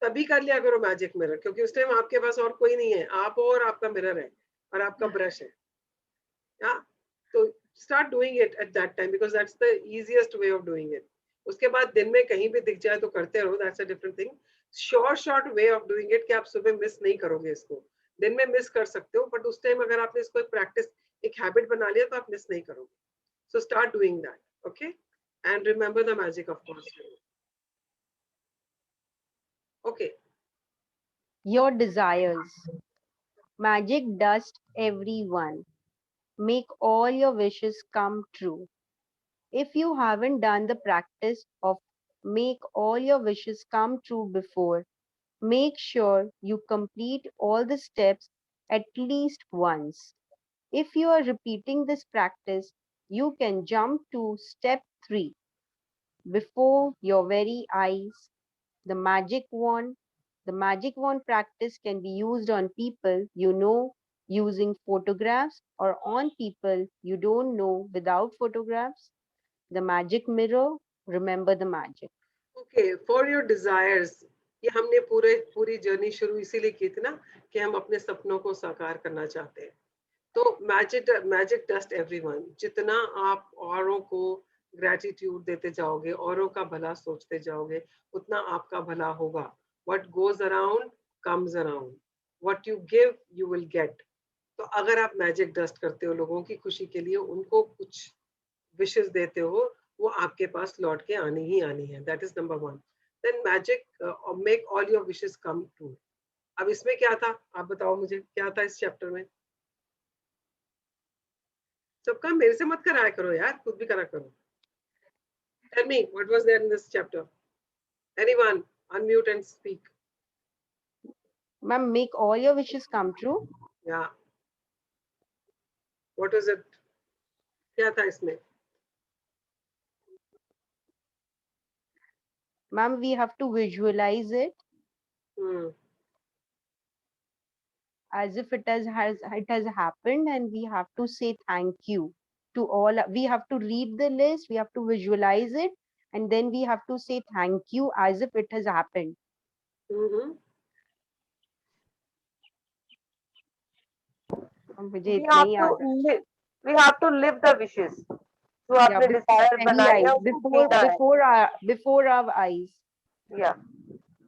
तभी कर लिया करो मैजिक मिरर, क्योंकि उस टाइम आपके पास और कोई नहीं है, आप हो और आपका मिरर है और आपका ब्रश है. या तो start doing it at that time because that's the easiest way of doing it. उसके बाद दिन में कहीं भी दिख जाए तो करते रहो, that's a different thing. short way of doing it कि आप सुबह मिस नहीं करोगे इसको. दिन में मिस कर सकते हो बट उस टाइम अगर आपने इसको एक प्रैक्टिस एक हैबिट बना लिया तो आप मिस नहीं करोगे. So start doing that, okay? And remember the magic, of course. Okay. Your desires. Magic dust everyone. Make all your wishes come true. If you haven't done the practice of make all your wishes come true before, make sure you complete all the steps at least once. If you are repeating this practice, you can jump to step 3. Before your very eyes, the magic wand. The magic wand practice can be used on people you know using photographs or on people you don't know without photographs. The magic mirror, remember the magic. Okay, for your desires. ये हमने पूरी journey शुरू इसीलिए की थी ना कि हम अपने सपनों को साकार करना चाहते हैं. तो मैजिक डस्ट एवरीवन. जितना आप औरों को ग्रेटिट्यूड देते जाओगे, औरों का भला सोचते जाओगे, उतना आपका भला होगा. What goes around comes around. What you give, you will get. तो अगर आप मैजिक डस्ट करते हो लोगों की खुशी के लिए, उनको कुछ विशेस देते हो, वो आपके पास लौट के आनी ही आनी है. That is number 1. Then magic make all your wishes come true. अब इसमें क्या था आप बताओ मुझे, क्या था इस चैप्टर में? सबका मेरे से मत कराया करो यार, खुद भी करा करो. Tell me what was there in this chapter. Anyone unmute and speak. Ma'am, make all your wishes come true. Yeah. What was it? क्या था इसमें? Ma'am, we have to visualize it as if it has happened, and we have to say thank you to all. We have to read the list, we have to visualize it, and then we have to say thank you as if it has happened. We have to live the wishes. जो आपने desire बनाई है before our eyes. Yeah.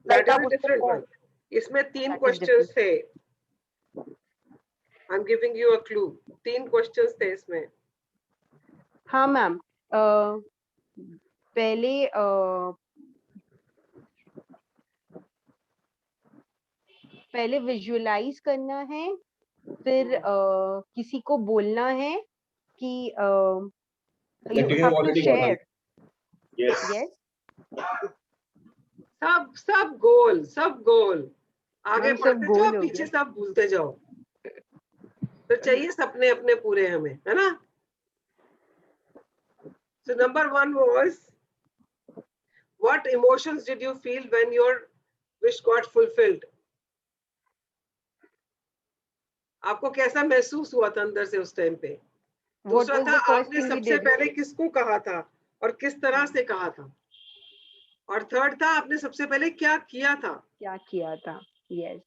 That is a different one. इसमें 3 questions थे. I'm giving you a clue. 3 questions थे इसमें. हाँ ma'am. पहले विजुअलाइज करना है, फिर किसी को बोलना है कि you have to share. Yes. सब गोल आगे बढ़ते जाओ, पीछे सब भूलते जाओ. तो चाहिए सपने अपने पूरे हमें, है ना? So number 1 was, what emotions did you feel when your wish got fulfilled? आपको कैसा महसूस हुआ था अंदर से उस टाइम पे? What दूसरा was था, the first आपने thing we सबसे did? पहले किसको कहा था और किस तरह से कहा था? और थर्ड था, आपने सबसे पहले क्या किया था? क्या किया था? Yes.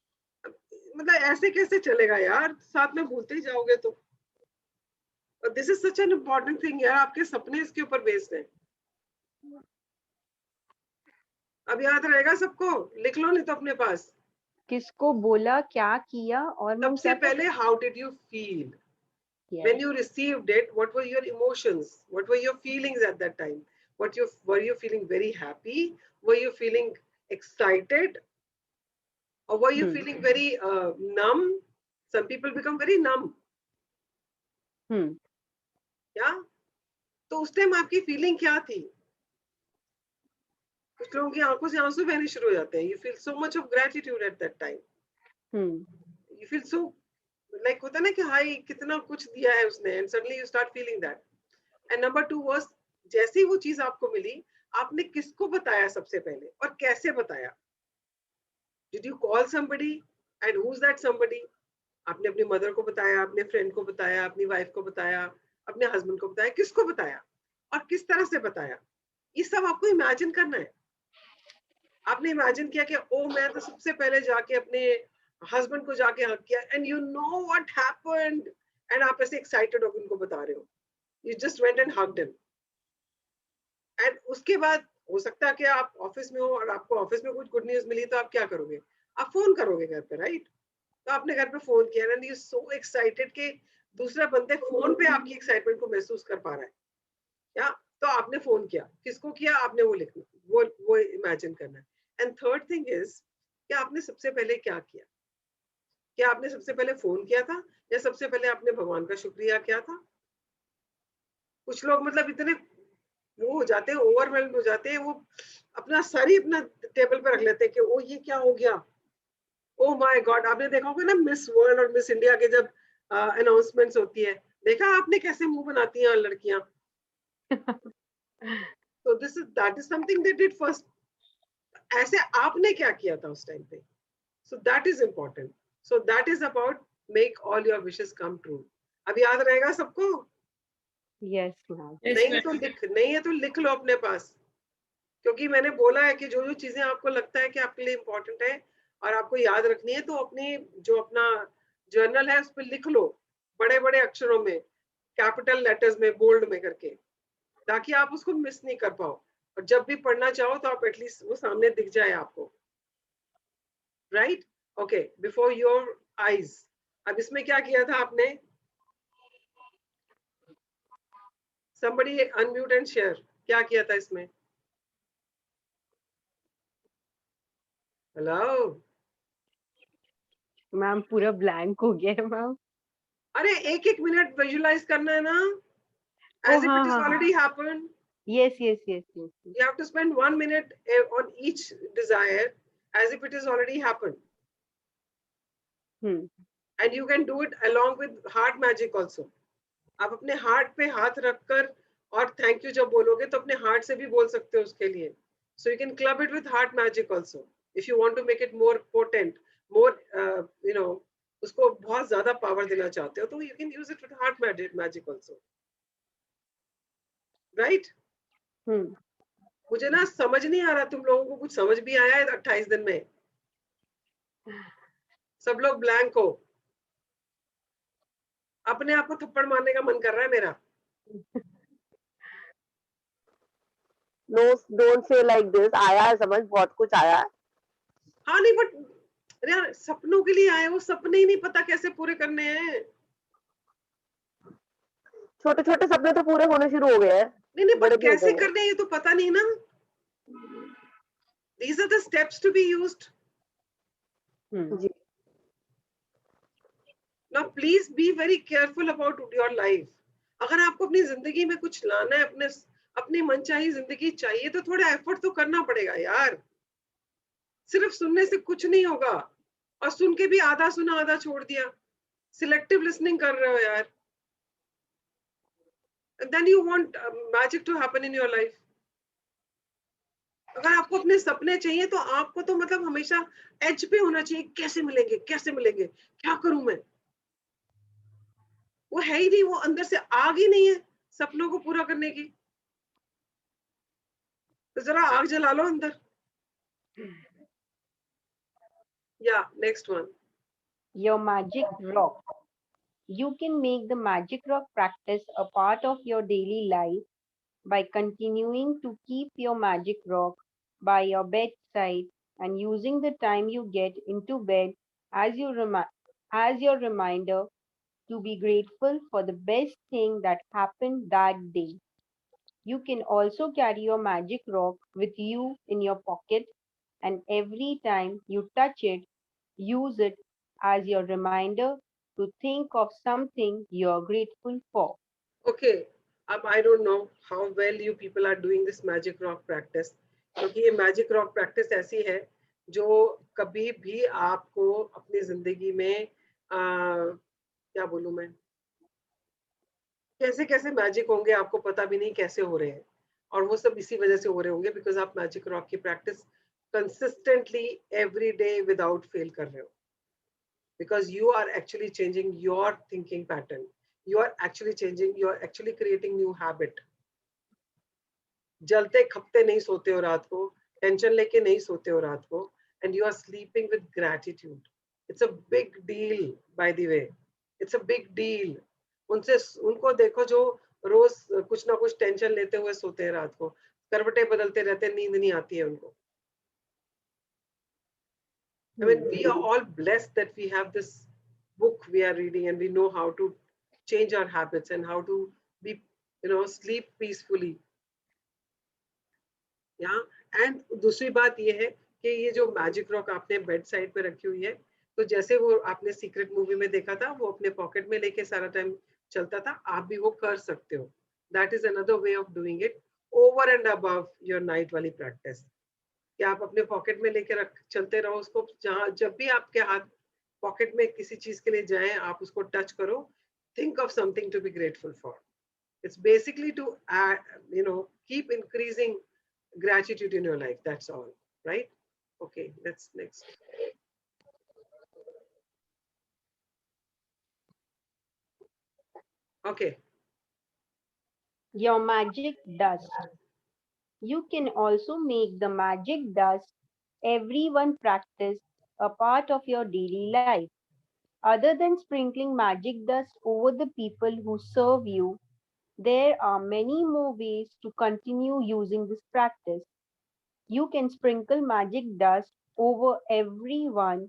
मतलब ऐसे कैसे चलेगा यार, साथ में भूलते ही जाओगे तो। This is such an important thing यार, आपके सपने इसके ऊपर बेस्ड हैं। अब याद रहेगा सबको, लिख लो नहीं तो अपने पास। किसको बोला, क्या किया, और मैम सबसे क्या था? पहले, how did you feel Yes. when you received it? What were your emotions? What were your feelings at that time? Were you feeling very happy? Were you feeling excited? Or were you feeling very numb? Some people become very numb. क्या? तो उस time आपकी feeling क्या थी? कुछ लोगों की आंखों से आंसू बहने शुरू हो जाते हैं। You feel so much of gratitude at that time. You feel so like, होता है ना कि हाय कितना कुछ दिया है उसने, and suddenly you start feeling that. And number 2 was, जैसे ही वो चीज आपको मिली, आपने किसको बताया सबसे पहले और कैसे बताया? Did you call somebody? And who's that somebody? आपने अपनी मदर को बताया, अपने फ्रेंड को बताया, अपनी वाइफ को बताया, अपने हस्बैंड को बताया, किसको बताया और किस तरह से बताया? ये सब आपको इमेजिन करना है। आपने इमेजिन किया कि ओ मैं तो सबसे पहले जाके अपने हस्बैंड को जाके हग किया, and you know what happened, and आप ऐसे एक्साइटेड होकर उनको बता रहे हो। You just went and hugged him. And उसके बाद हो सकता है कि आप ऑफिस में हो और आपको ऑफिस में कुछ गुड न्यूज मिली, तो आप क्या करोगे? आप फोन करोगे घर पे, राइट? तो आपने घर पे फोन किया, एंड यू सो एक्साइटेड कि दूसरा बंदे फोन पे आपकी एक्साइटमेंट को महसूस कर पा रहा है। या तो आपने फोन किया, किसको किया? आपने वो लिखना, वो इमेजिन करना है। एंड थर्ड थिंग इज कि आपने सबसे पहले क्या किया? क्या आपने सबसे पहले फोन किया था या सबसे पहले आपने भगवान का शुक्रिया किया था? कुछ लोग मतलब इतने वो हो जाते हैं, ओवरवेल्ड हो जाते हैं, वो अपना सर ही अपना टेबल पे रख लेते हैं कि ओ ये क्या हो गया, ओ माय गॉड। आपने देखा होगा ना मिस वर्ल्ड और मिस इंडिया के जब अनाउंसमेंट्स होती है, देखा आपने कैसे मुंह बनाती हैं लड़कियां? तो that is something they did first. ऐसे आपने क्या किया था उस टाइम पे? सो that is important. So that is about make all your wishes come true. अब याद रहेगा सबको? Yes, ma'am. नहीं है तो लिख लो अपने पास, क्योंकि मैंने बोला है कि जो जो चीजें आपको लगता है कि आपके लिए इंपॉर्टेंट है और आपको याद रखनी है, तो अपनी जो अपना जर्नल है उस पर लिख लो, बड़े बड़े अक्षरों में, कैपिटल लेटर्स में, बोल्ड में करके, ताकि आप उसको मिस नहीं कर पाओ, और जब भी पढ़ना चाहो तो आप एटलीस्ट वो सामने दिख जाए आपको, right? Okay, before your eyes. अब इसमें क्या किया था आपने? somebody unmute and share, क्या किया था इसमें? हेलो मैम पूरा ब्लैंक हो गया है मैम। अरे एक एक मिनट विजुअलाइज करना है ना, ओ as if हाँ it is हाँ हाँ। already happened. Yes, yes, yes, yes, yes. You have to spend 1 minute on each desire as if it is already happened. And you can do it along with heart magic also. आप अपने heart पे हाथ रखकर और thank you जब बोलोगे तो अपने हार्ट से भी बोल सकते हो उसके लिए. So you can club it with heart magic also. If you want to make it more potent, more उसको बहुत ज्यादा पावर देना चाहते हो, तो you can use it with heart magic also. Right? मुझे ना समझ नहीं आ रहा, तुम लोगों को कुछ समझ भी आया है 28 दिन में? सब लोग ब्लैंक हो. अपने आप को थप्पड़ मारने का मन कर रहा है मेरा. No, don't say like this. आया है समझ, बहुत कुछ आया है. हाँ नहीं, बट यार सपनों के लिए आए हो, सपने ही नहीं पता कैसे पूरे करने हैं. छोटे छोटे सपने तो पूरे होने शुरू हो गए हैं. नहीं बड़े बट भी हो कैसे गए. करने हैं ये तो पता नहीं ना. These are the steps to be used. Ji. Now please be very careful about your life. अगर आपको अपनी जिंदगी में कुछ लाना है, अपनी मनचाही जिंदगी चाहिए, तो थोड़ा एफर्ट तो करना पड़ेगा यार. सिर्फ सुनने से कुछ नहीं होगा, और सुन के भी आधा सुना आधा छोड़ दिया. सिलेक्टिव लिसनिंग कर रहे हो यार. And then you want magic to happen in your life. अगर आपको अपने सपने चाहिए तो आपको तो मतलब हमेशा एज पे होना चाहिए. कैसे मिलेंगे, कैसे मिलेंगे, क्या करूं मैं. वो है ही नहीं, वो अंदर से आग ही नहीं है सपनों को पूरा करने की। तो जरा आग जला लो अंदर। या next one. Your magic rock. You can make the magic rock practice a part of your daily life by continuing to keep your magic rock by your bedside and using the time you get into bed as, as your reminder to be grateful for the best thing that happened that day. You can also carry your magic rock with you in your pocket, and every time you touch it, use it as your reminder to think of something you're grateful for. Okay, अब I don't know how well you people are doing this magic rock practice, क्योंकि ये magic rock practice ऐसी है जो कभी भी आपको अपनी जिंदगी में क्या बोलूं मैं, कैसे कैसे मैजिक होंगे आपको पता भी नहीं कैसे हो रहे हैं, और वो सब इसी वजह से हो रहे होंगे बिकॉज आप मैजिक रॉक की practice consistently every day without fail कर रहे हो, because you are actually changing your thinking pattern, you are actually changing, you are actually creating new habit. जलते खपते नहीं सोते हो रात को, टेंशन लेके नहीं सोते हो रात को, and you are sleeping with gratitude. It's a big deal, by the way. It's a big deal. उनसे उनको देखो जो रोज कुछ ना कुछ टेंशन लेते हुए सोते हैं रात को, करवटें बदलते रहते हैं, नींद नहीं आती है उनको. I mean, we are all blessed that we have this book we are reading and we know how to change our habits and how to be, sleep peacefully. Yeah. And दूसरी बात ये है कि ये जो मैजिक रॉक आपने bed side पे रखी हुई है, तो जैसे वो आपने सीक्रेट मूवी में देखा था, वो अपने पॉकेट में लेके सारा टाइम चलता था, आप भी वो कर सकते हो. That is another way of doing it over and above your night वाली प्रैक्टिस, कि आप अपने पॉकेट में लेके रख चलते रहो उसको, जहां जब भी आपके हाथ पॉकेट में किसी चीज के लिए जाए आप उसको टच करो, think of something to be grateful for. It's basically to keep increasing gratitude in your life. That's all, right? Okay, let's next. Okay. Your magic dust. You can also make the magic dust everyone practice a part of your daily life. Other than sprinkling magic dust over the people who serve you, there are many more ways to continue using this practice. You can sprinkle magic dust over everyone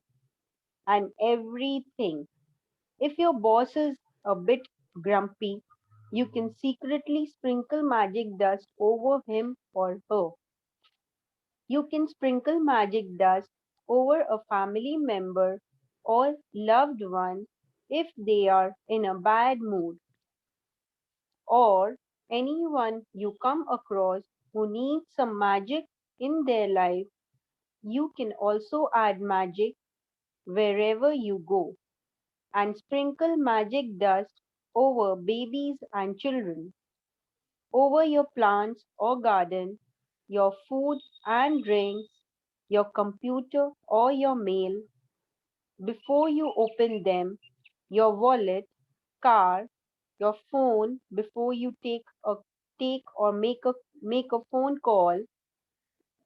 and everything. If your boss is a bit grumpy, you can secretly sprinkle magic dust over him or her. You can sprinkle magic dust over a family member or loved one if they are in a bad mood, or anyone you come across who needs some magic in their life. You can also add magic wherever you go and sprinkle magic dust over babies and children, over your plants or garden, your food and drinks, your computer or your mail, before you open them, your wallet, car, your phone before you take or make a phone call,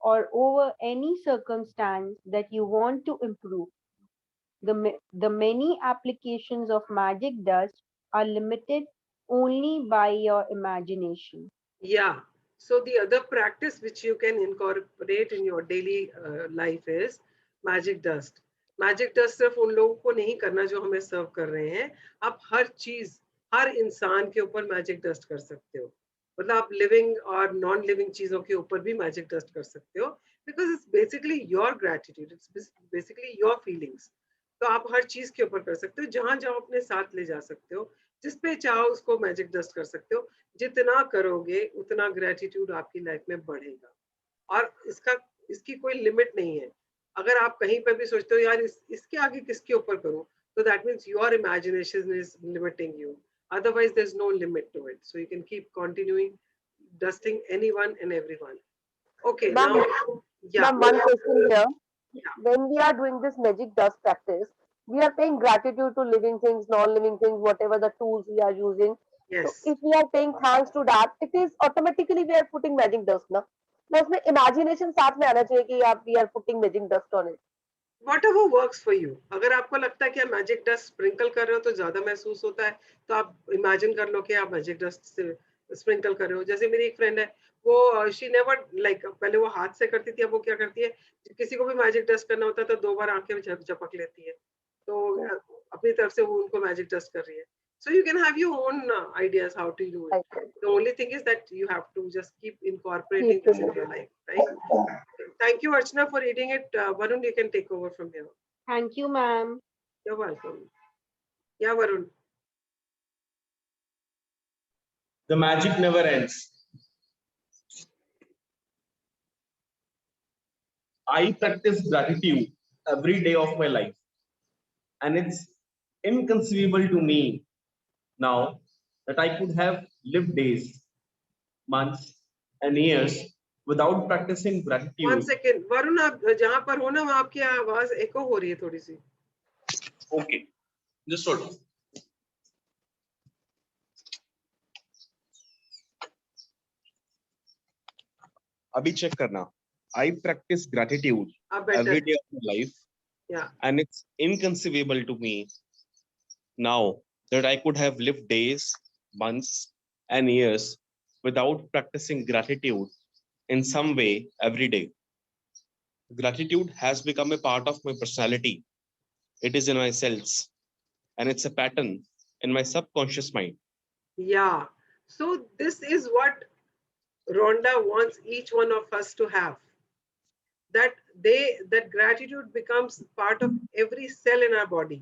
or over any circumstance that you want to improve. The many applications of magic dust are limited only by your imagination. Yeah. So the other practice which you can incorporate in your daily life is magic dust. Magic dust सिर्फ उन लोगों को नहीं करना जो हमें सर्व कर रहे हैं, आप हर चीज, हर इंसान के ऊपर मैजिक डस्ट कर सकते हो. मतलब आप लिविंग और नॉन लिविंग चीजों के ऊपर भी मैजिक डस्ट कर सकते हो, because it's basically your gratitude, it's basically your feelings. तो आप हर चीज के ऊपर कर सकते हो, जहां जहां अपने साथ ले जा सकते हो, जिस पे चाहो उसको मैजिक डस्ट कर सकते हो. जितना करोगे उतना ग्रेटिट्यूड आपकी लाइफ में बढ़ेगा, और इसकी कोई लिमिट नहीं है. अगर आप कहीं पर भी सोचते हो यार इसके आगे किसके ऊपर करूं, तो that means your imagination is limiting you. Otherwise, there's no limit to it. So you can keep continuing dusting anyone and everyone. Okay, Ma'am, now, yeah. ma'am, one question here. Yeah. When we are doing this magic dust practice, we are paying gratitude to living things, non-living things, whatever the tools we are using. So Yes. if we are paying thanks to that, it is automatically we are putting magic dust ना. ना उसमें imagination साथ में आना चाहिए कि आप we are putting magic dust on it. Whatever works for you. अगर आपको लगता है कि आप मैजिक डस्ट स्प्रिंकल कर रहे हो तो ज्यादा महसूस होता है, तो आप इमेजिन कर लो कि आप मैजिक डस्ट से स्प्रिंकल कर रहे हो. जैसे मेरी एक फ्रेंड है, वो शी नेवर लाइक, पहले वो हाथ से करती थी, अब वो क्या करती है, किसी को भी मैजिक डस्ट करना होता है तो 2 बार आंखें झपक लेती है. तो अपनी तरफ से वो उनको मैजिक डस्ट कर रही है. So you can have your own ideas how to do it. Right. The only thing is that you have to just keep incorporating Keep this in in your life, right? Thank you, Archana, for reading it. Varun, you can take over from here. Thank you, ma'am. You're welcome. Yeah, Varun. The magic never ends. I practice gratitude every day of my life, and it's inconceivable to me now that I could have lived days, months, and years without practicing One gratitude. second. Varun, आप जहाँ पर हो ना, वहाँ आपकी आवाज एको हो रही है थोड़ी सी. Okay, just hold on. Abhi check karna. I practice gratitude Better. every day of my life, Yeah. and it's inconceivable to me now that I could have lived days, months, and years without practicing gratitude in some way every day. Gratitude has become a part of my personality. It is in my cells, and it's a pattern in my subconscious mind. Yeah. So this is what Rhonda wants each one of us to have. That gratitude becomes part of every cell in our body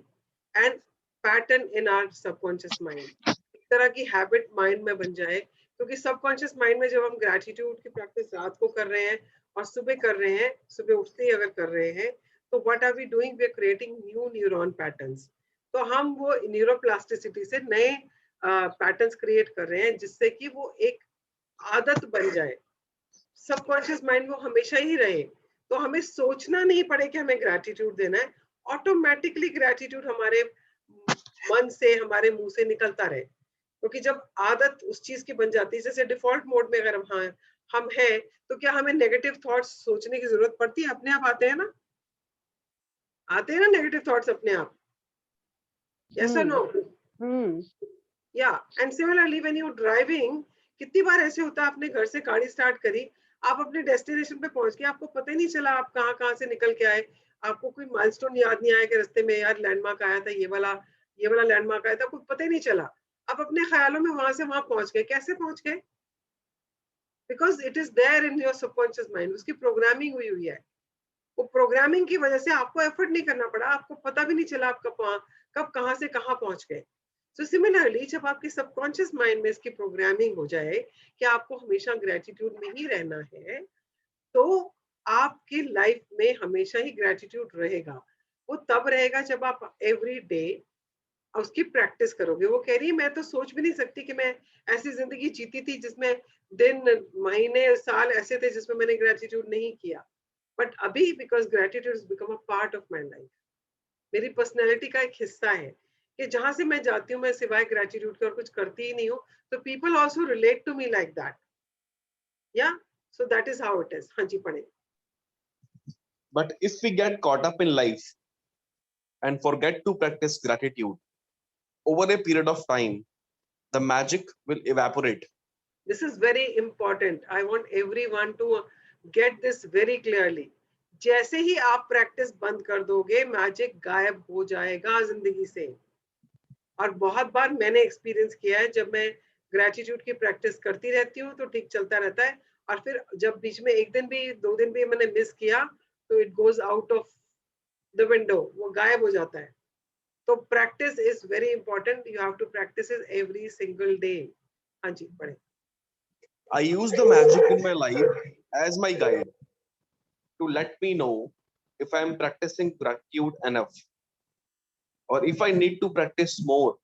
and pattern in our subconscious mind. एक तरह की habit mind में बन जाए, क्योंकि subconscious mind में जब हम ग्रैटिट्यूड की प्रैक्टिस रात को कर रहे हैं और सुबह कर रहे हैं, सुबह उठते ही अगर कर रहे हैं, तो what are we doing, we are creating new neuron patterns. तो हम वो न्यूरोप्लास्टिसिटी से नए पैटर्न्स क्रिएट कर रहे हैं, जिससे कि वो एक आदत बन जाए, सबकॉन्शियस माइंड वो हमेशा ही रहे. तो हमें सोचना नहीं पड़े कि हमें ग्रैटिट्यूड देना है, ऑटोमेटिकली ग्रैटिट्यूड हमारे मन से, हमारे मुंह से निकलता रहे. क्योंकि जब आदत उस चीज की बन जाती है, जैसे डिफॉल्ट मोड में अगर हम हैं, तो क्या हमें नेगेटिव थॉट्स सोचने की जरूरत पड़ती है? अपने आप आते हैं ना, आते हैं ना नेगेटिव थॉट्स अपने आप. यस और नो? या. And similarly when you driving, कितनी बार ऐसे होता है, आपने घर से गाड़ी स्टार्ट करी, आप अपने डेस्टिनेशन पे पहुंच गए, आपको पता ही नहीं चला आप कहाँ से निकल के आए, आपको कोई माइलस्टोन याद नहीं आया कि रास्ते में यार लैंडमार्क आया था, ये वाला लैंडमार्क आया था, कुछ पता ही नहीं चला. आप अपने ख्यालों में वहां से वहां पहुंच गए. कैसे पहुंच गए? Because it is there in your subconscious mind. उसकी प्रोग्रामिंग हुई है. वो प्रोग्रामिंग की वजह से आपको एफर्ट नहीं करना पड़ा, आपको पता भी नहीं चला आप कब कहाँ से कहाँ पहुंच गए. सो सिमिलरली जब आपके सबकॉन्शियस माइंड में इसकी प्रोग्रामिंग हो जाए कि आपको हमेशा ग्रेटिट्यूड में ही रहना है, तो आपकी लाइफ में हमेशा ही ग्रेटिट्यूड रहेगा. वो तब रहेगा जब आप एवरी डे उसकी प्रैक्टिस करोगे. वो कह रही है मैं तो सोच भी नहीं सकती कि मैं ऐसी जिंदगी जीती थी जिसमें दिन, महीने, साल ऐसे थे जिसमें मैंने ग्रेटिट्यूड नहीं किया. बट अभी because gratitude has become a part of my life, मेरी पर्सनैलिटी का एक हिस्सा है कि जहां से मैं जाती हूँ, मैं सिवाय ग्रेटिट्यूड के और कुछ करती ही नहीं हूँ. तो people also relate to me like that. Yeah, so that is how it is. हाँ जी, पढ़े. But if we get caught up in life and forget to practice gratitude, over a period of time, the magic will evaporate. This is very important. I want everyone to get this very clearly. जैसे ही आप practice बंद कर दोगे, magic गायब हो जाएगा जिंदगी से. और बहुत बार मैंने एक्सपीरियंस किया है, जब मैं ग्रेटिट्यूड की प्रैक्टिस करती रहती हूँ तो ठीक चलता रहता है, और फिर जब बीच में एक दिन भी 2 दिन भी मैंने मिस किया, तो it goes out of the window, वो गायब हो जाता है. तो practice is very important. You have to practice it every single day. हाँ जी, पढ़े. I use the magic in my life as my guide to let me know if I am practicing gratitude enough or if I need to practice more.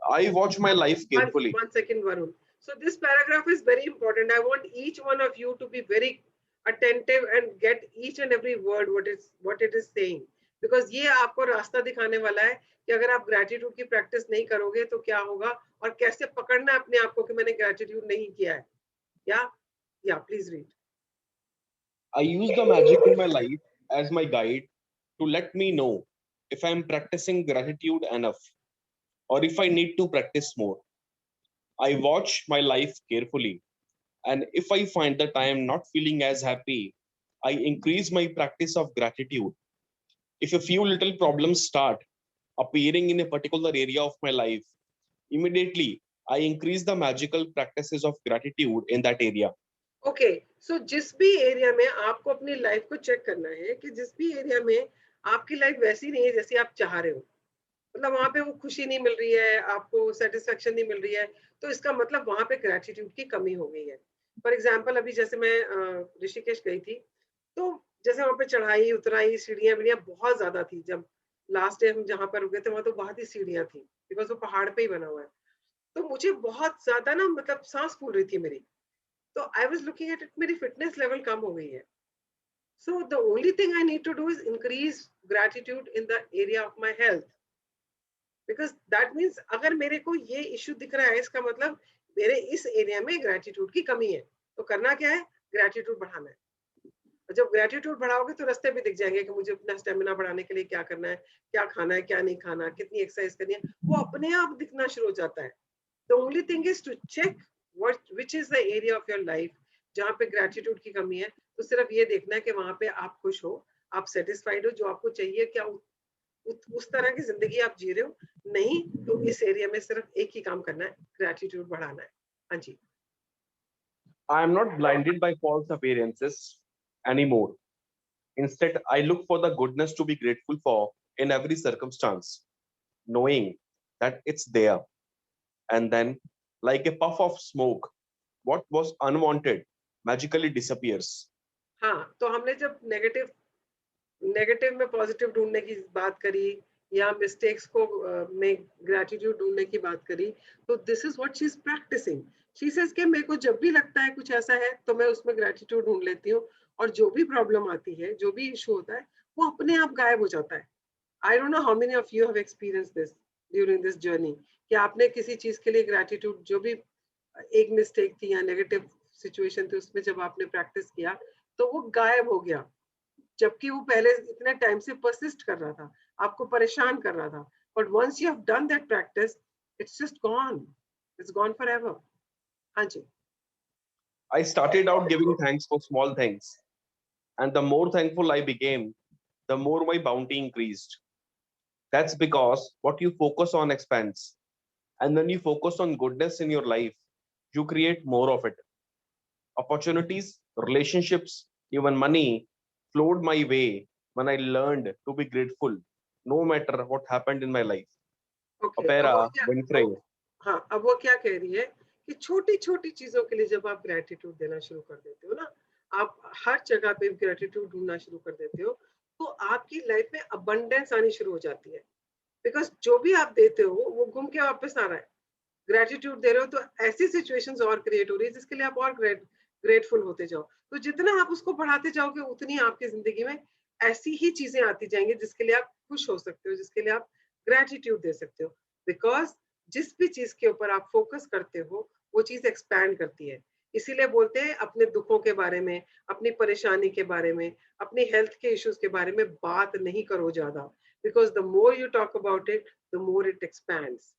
I watch my life carefully. One second, Varun. So this paragraph is very important. I want each one of you to be very attentive and get each and every word what it is saying. Because ये आपको रास्ता दिखाने वाला है कि अगर आप gratitude की प्रैक्टिस नहीं करोगे तो क्या होगा, और कैसे पकड़ना है अपने आप को कि मैंने ग्रेटिट्यूड नहीं किया है. या please read. I use the magic in my life as my guide to let me know if I am practicing gratitude enough or if I need to practice more. I watch my life carefully, and if I find that I am not feeling as happy, I increase my practice of gratitude. If a few little problems start appearing in a particular area of my life, immediately I increase the magical practices of gratitude in that area. Okay, so जिस भी area में आपको अपनी life को check करना है कि जिस भी एरिया में आपकी लाइफ वैसी नहीं है जैसी आप चाह रहे हो, मतलब वहां पे वो खुशी नहीं मिल रही है, आपको सेटिस्फेक्शन नहीं मिल रही है, तो इसका मतलब वहां पे ग्रेटिट्यूड की कमी हो गई है. फॉर एग्जाम्पल अभी जैसे मैं ऋषिकेश गई थी, तो जैसे वहां पे चढ़ाई उतराई सीढ़ियां बीढ़ियां बहुत ज्यादा थी. जब लास्ट डे हम जहाँ पर रुके थे वहां तो बहुत ही सीढ़ियां थी, बिकॉज वो पहाड़ पे ही बना हुआ है. तो मुझे बहुत ज्यादा ना, मतलब सांस फूल रही थी मेरी. तो I was looking at it, मेरी फिटनेस लेवल कम हो गई है. So the only thing I need to do is increase gratitude in the area of my health, because that means अगर मेरे को ये इश्यू दिख रहा है इसका मतलब मेरे इस एरिया में ग्रेटिट्यूड की कमी है. तो करना क्या है, ग्रेटिट्यूड बढ़ाना है. और जब ग्रेटिट्यूड बढ़ाओगे तो रास्ते भी दिख जाएंगे कि मुझे अपना स्टेमिना बढ़ाने के लिए क्या करना है, क्या खाना है, क्या नहीं खाना, कितनी एक्सरसाइज करनी है, वो अपने आप दिखना शुरू हो जाता है. The only thing is to check what which is the area of your life जहाँ पे ग्रेटिट्यूड की कमी है. तो सिर्फ ये देखना है कि वहां पे आप खुश हो, आप सेटिस्फाइड हो, जो आपको चाहिए, क्या उस तरह की जिंदगी आप जी रहे हो. नहीं तो इस एरिया में सिर्फ एक ही काम करना है, ग्रेटिट्यूड बढ़ाना है. हाँ जी. I am not blinded by false appearances anymore. Instead, I look for the goodness to be grateful for in every circumstance, knowing that it's there. And then, like a puff of smoke, what was unwanted magically disappears. हाँ, तो हमने जब negative negative में positive ढूंढने की बात करी, या मिस्टेक्स को में ग्रेटिट्यूड ढूंढने की बात करी, तो this is what she is practicing. She says कि मेरे को जब भी लगता है कुछ ऐसा है तो मैं उसमें ग्रेटिट्यूड ढूंढ लेती हूँ, और जो भी प्रॉब्लम आती है, जो भी इशू होता है, वो अपने आप गायब हो जाता है. आई don't know how many of you have experience this during this journey, कि आपने किसी चीज के लिए ग्रेटिट्यूड, जो भी एक मिस्टेक थी या नेगेटिव सिचुएशन थी, उसमें जब आपने प्रैक्टिस किया तो वो गायब हो गया, जबकि वो पहले इतने टाइम से परसिस्ट कर रहा था, आपको परेशान कर रहा था. But once you have done that practice, it's just gone, it's gone forever. हाँ जी. I started out giving thanks for small things, and the more thankful I became, the more my bounty increased. That's because what you focus on expands. And when you focus on goodness in your life, you create more of it. Opportunities, relationships, even money flowed my way when I learned to be grateful no matter what happened in my life. Okay, अब वो Opera क्या, Winfrey. हाँ, अब वो क्या कह रही है कि छोटी छोटी चीजों के लिए जब आप ग्रेटिट्यूड देना शुरू कर देते हो ना, आप हर जगह पे ग्रेटिट्यूड ढूंढना शुरू कर देते हो, तो आपकी लाइफ में अबंडेंस आनी शुरू हो जाती है. बिकॉज जो भी आप देते हो वो घूम के वापस आ रहा है. ग्रेटिट्यूड दे रहे हो तो ऐसी सिचुएशंस और क्रिएट हो रही है जिसके लिए आप और ग्रेटफुल होते जाओ. तो जितना आप उसको बढ़ाते जाओगे उतनी आपकी जिंदगी में ऐसी ही चीजें आती जाएंगी जिसके लिए आप खुश हो सकते हो, जिसके लिए आप ग्रेटिट्यूड दे सकते हो. बिकॉज जिस भी चीज के ऊपर आप फोकस करते हो वो चीज एक्सपैंड करती है. इसीलिए बोलते हैं अपने दुखों के बारे में, अपनी परेशानी के बारे में, अपनी हेल्थ के इश्यूज के बारे में बात नहीं करो ज्यादा. Because the more you talk about it, the more it expands.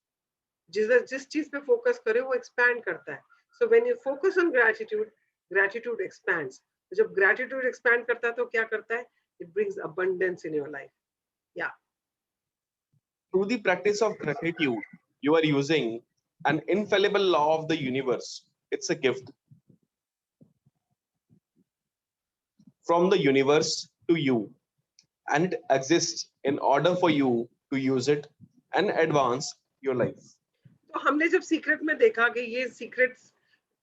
जिस चीज पे फोकस करे वो एक्सपैंड करता है. So when you focus on gratitude, gratitude expands. जब ग्रेटिट्यूड एक्सपैंड करता है तो क्या करता है, it brings abundance in your life. या Through the practice of gratitude, you are using an infallible law of the universe. It's a gift from the universe to you, and it exists in order for you to use it and advance your life. तो हमने जब secret में देखा कि ये secret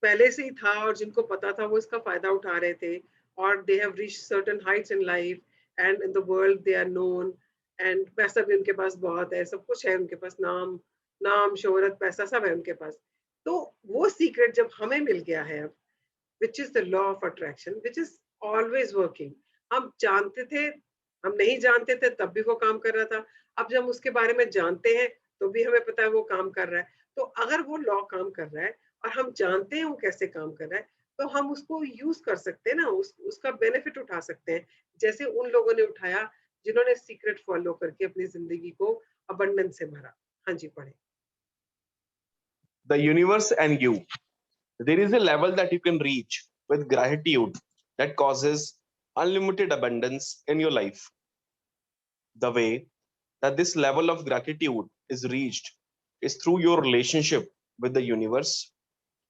पहले से ही था और जिनको पता था वो इसका फायदा उठा रहे थे, और they have reached certain heights in life and in the world they are known, and पैसा भी उनके पास बहुत है, सब कुछ है उनके पास, नाम नाम शोहरत पैसा सब है उनके पास. तो वो सीक्रेट जब हमें मिल गया है अब, विच is the law of attraction which is always working. हम जानते थे, हम नहीं जानते थे तब भी वो काम कर रहा था, अब जब हम उसके बारे में जानते हैं तो भी हमें पता है वो काम कर रहा है। तो अगर वो लॉ काम कर रहा है और हम जानते हैं वो कैसे काम कर रहा है, तो हम उसको यूज कर सकते हैं ना, उसका बेनिफिट उठा सकते हैं, जैसे उन लोगों ने उठाया जिन्होंने सीक्रेट फॉलो करके अपनी जिंदगी को अबंडेंस से भरा। हाँ जी, पढ़े। The universe and you. There is a level that you can reach with gratitude that causes unlimited abundance in your life. The way that this level of gratitude is reached is through your relationship with the universe,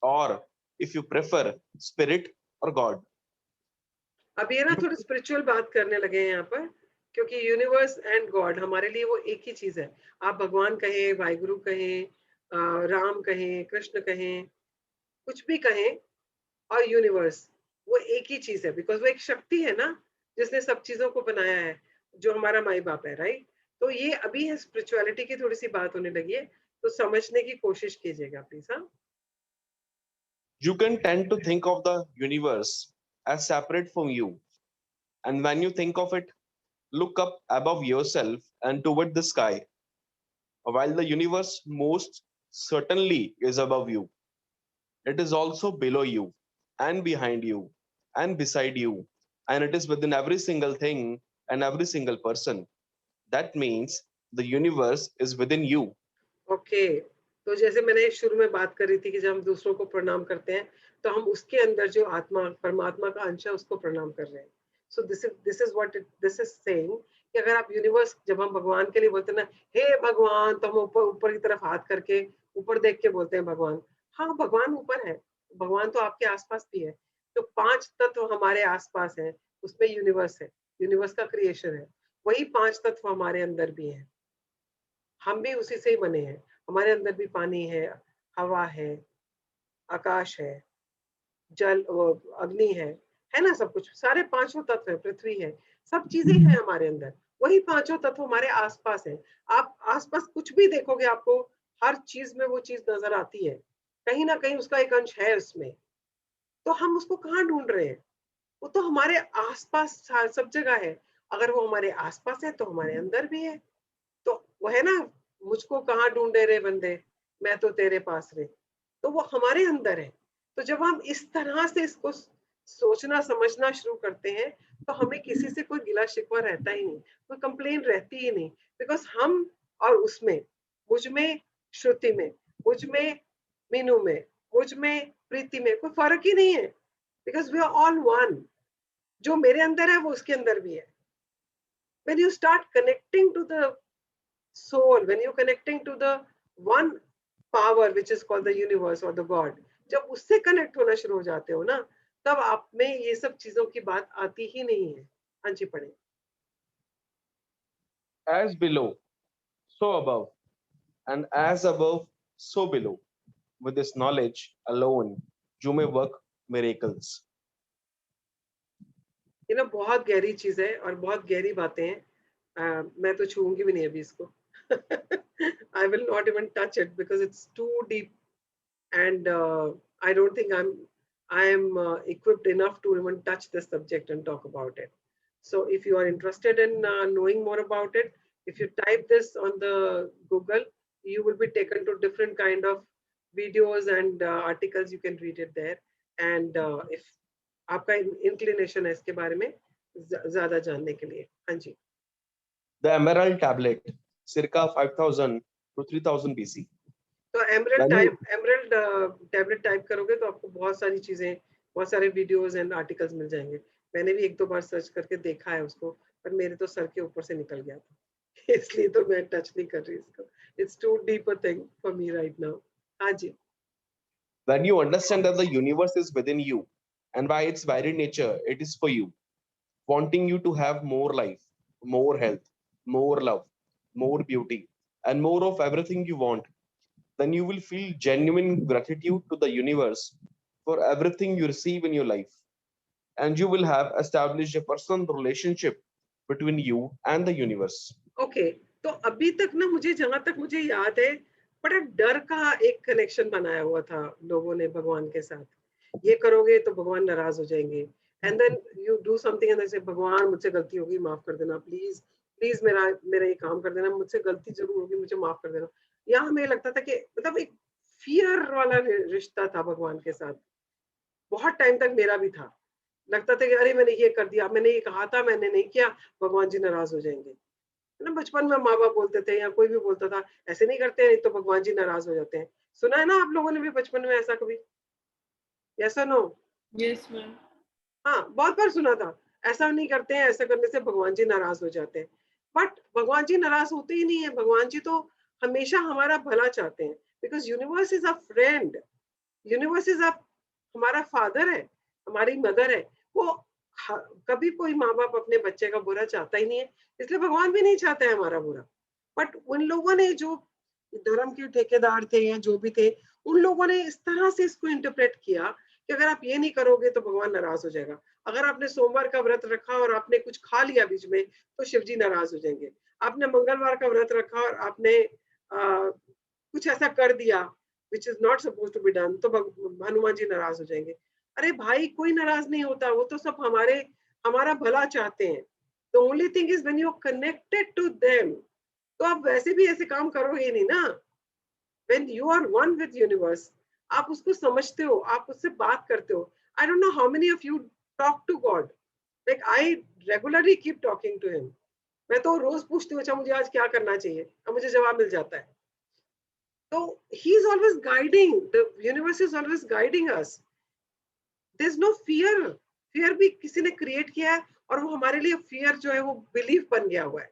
or if you prefer, spirit or God. अब ये ना You, थोड़ी spiritual बात करने लगे हैं यहाँ पर, क्योंकि यूनिवर्स एंड गॉड हमारे लिए वो एक ही चीज है। आप भगवान कहें, वाहिगुरु कहें, राम कहें, कृष्ण कहें, कुछ भी कहें, और यूनिवर्स वो एक ही चीज है, बिकॉज वो एक शक्ति है ना जिसने सब चीजों को बनाया है, जो हमारा माई बाप है, राइट। तो ये अभी है स्पिरिचुअलिटी की थोड़ी सी बात होने लगी है, तो समझने की कोशिश कीजिएगा प्लीज। हाँ, you can tend to think of the universe as separate from you. And when you think of it, look up above yourself and toward the sky. While the universe most certainly is above you, it is also below you and behind you and beside you, and it is within every single thing and every single person. That means the universe is within you. Okay. तो जैसे मैंने शुरू में बात करी थी कि जब हम दूसरों को प्रणाम करते हैं तो हम उसके अंदर जो आत्मा परमात्मा का अंश है उसको प्रणाम कर रहे हैं। So this is what this is saying कि अगर आप यूनिवर्स, जब हम भगवान के लिए बोलते हैं ना, हे भगवान, तो हम ऊपर ऊपर की तरफ हाथ करके ऊपर देख के बोलते हैं भगवान। हाँ, भगवान ऊपर है, भगवान तो आपके आसपास भी है। तो 5 तत्व हमारे आसपास है, उसमें यूनिवर्स है, यूनिवर्स का क्रिएशन है, वही 5 तत्व हमारे अंदर भी है। हम भी उसी से ही बने हैं, हमारे अंदर भी पानी है, हवा है, आकाश है, जल, अग्नि है ना, सब कुछ, सारे 5 तत्व है, पृथ्वी है, सब चीजें हैं हमारे अंदर। वही 5 तत्व हमारे आसपास है। आप आसपास कुछ भी देखोगे, आपको हर चीज में वो चीज नजर आती है, कहीं ना कहीं उसका एक अंश है उसमें। तो हम उसको कहाँ ढूंढ रहे हैं? वो तो हमारे आसपास सब जगह है। अगर वो हमारे आसपास है तो हमारे अंदर भी है। तो वो है ना, मुझको कहाँ ढूंढे रे बंदे, मैं तो तेरे पास रे। तो वो हमारे अंदर है। तो जब हम इस तरह से इसको सोचना समझना शुरू करते हैं, तो हमें किसी से कोई गिला शिकवा रहता ही नहीं, कोई कंप्लेन रहती ही नहीं। बिकॉज हम और उसमें, मुझ में, श्रुति में, मुझ में, मीनू में, मुझ में, प्रीति में कोई फर्क ही नहीं है। Because we are all one. जो मेरे अंदर है वो उसके अंदर भी है। when you start connecting to the soul, when you're connecting to the one power which is called the universe or the God, जब उससे कनेक्ट होना शुरू हो जाते हो ना, तब आप में ये सब चीजों की बात आती ही नहीं है। हाँ जी, पढ़े। As below, so above, and as above, so below. With this knowledge alone, you may work miracles. ये ना बहुत गहरी चीज है और बहुत गहरी बातें हैं। मैं तो छूंगी भी नहीं अभी इसको। I will not even touch it because it's too deep, and I don't think I am equipped enough to even touch this subject and talk about it. So if you are interested in knowing more about it, if you type this on the Google, you will be taken to different kind of videos and articles. You can read it there. And if आपका inclination है इसके बारे में ज्यादा जानने के लिए, हाँ जी। The Emerald Tablet, circa 5000 to 3000 BC. तो emerald When you, tablet type करोगे तो आपको बहुत सारी चीजें, बहुत सारे वीडियोस एंड आर्टिकल्स मिल जाएंगे। मैंने भी 1-2 बार सर्च करके देखा है उसको, पर मेरे तो सर के ऊपर से निकल गया था। इसलिए तो मैं टच नहीं कर रही इसको। It's too deep a thing for me right now. हाँ जी। when you understand that the universe is within you, and by its very nature, it is for you, wanting you to have more life, more health, more love, more beauty, and more of everything you want, then you will feel genuine gratitude to the universe for everything you receive in your life. And you will have established a personal relationship between you and the universe. Okay, तो अभी तक ना मुझे, जहां तक मुझे याद है, बड़ा डर का एक कनेक्शन बनाया हुआ था लोगों ने भगवान के साथ। ये करोगे तो भगवान नाराज हो जाएंगे, and then you do something and then say भगवान मुझसे गलती होगी माफ कर देना प्लीज प्लीज मेरा मेरा ये काम कर देना मुझसे गलती जरूर होगी मुझे माफ कर देना। यहाँ हमें लगता था कि मतलब एक फियर वाला रिश्ता था भगवान के साथ, बहुत टाइम तक मेरा भी था। लगता था कि अरे मैंने ये कर दिया, मैंने ये कहा था, मैंने नहीं किया, भगवान जी नाराज हो जाएंगे। है ना, बचपन में माँ बाप बोलते थे या कोई भी बोलता था ऐसे नहीं करते हैं तो भगवान जी नाराज हो जाते हैं। सुना है ना आप लोगों ने भी बचपन में ऐसा कभी? यस और नो? Yes, ma'am. हाँ, बहुत बार सुना था ऐसा नहीं करते हैं, ऐसा करने से भगवान जी नाराज हो जाते हैं। बट भगवान जी नाराज होते ही नहीं है, भगवान जी तो हमेशा हमारा भला चाहते हैं, because universe is a friend, universe is a हमारा फादर है, हमारी मदर है। वो कभी कोई माँ बाप अपने बच्चे का बुरा चाहता ही नहीं है, इसलिए भगवान भी नहीं चाहता है हमारा बुरा। बट उन लोगों ने जो धर्म के ठेकेदार थे या जो भी थे, उन लोगों ने इस तरह से इसको इंटरप्रेट किया कि अगर आप ये नहीं करोगे तो भगवान नाराज हो जाएगा। अगर आपने सोमवार का व्रत रखा और आपने कुछ खा लिया बीच में तो शिव जी नाराज हो जाएंगे। आपने मंगलवार का व्रत रखा और आपने कुछ ऐसा कर दिया which is not supposed to be done तो हनुमान जी नाराज हो जाएंगे। अरे भाई कोई नाराज नहीं होता, वो तो सब हमारा भला चाहते हैं। The only thing is when you're connected to them, तो आप वैसे भी ऐसे काम करोगे नहीं ना। When you are one with universe, आप उसको समझते हो, आप उससे बात करते हो। I don't know how many of you talk to God. Like I regularly keep talking to him. मैं तो रोज पूछती हूँ अच्छा मुझे आज क्या करना चाहिए, और मुझे जवाब मिल जाता है। तो he is always guiding, the universe is always guiding us. There's no fear. Fear भी किसी ने create किया है और वो हमारे लिए fear जो है वो belief बन गया हुआ है।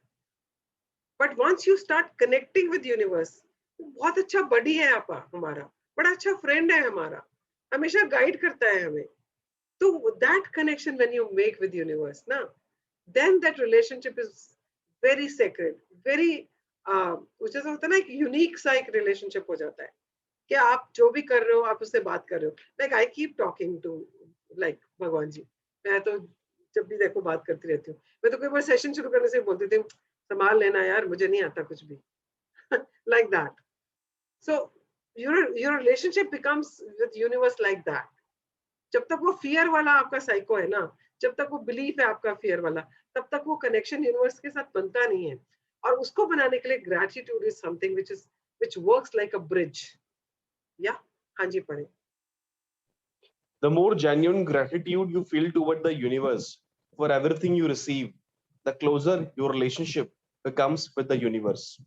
But once you start connecting with universe, बहुत अच्छा बडी है आपका, हमारा बड़ा अच्छा फ्रेंड है हमारा, हमेशा गाइड करता है हमें। तो that connection when you make with universe ना, then that relationship is very sacred, very जैसा होता है ना, एक यूनिक सा एक रिलेशनशिप हो जाता है कि आप जो भी कर रहे हो आप उससे बात कर रहे हो। Like I keep talking to like भगवान जी, मैं तो जब भी देखो बात करती रहती हूँ। मैं तो कोई बार सेशन शुरू करने से बोलती थी संभाल लेना यार, मुझे नहीं आता कुछ भी like that. So your relationship becomes with universe like that. जब तक वो फियर वाला आपका साइको है ना, जब तक वो बिलीफ है आपका फियर वाला, तब तक वो कनेक्शन यूनिवर्स के साथ बनता नहीं है। और उसको बनाने के लिए gratitude is something which works like a bridge. Yeah, हाँ जी पढ़े। The more genuine gratitude you feel toward the universe for everything you receive, the closer your relationship becomes with the universe.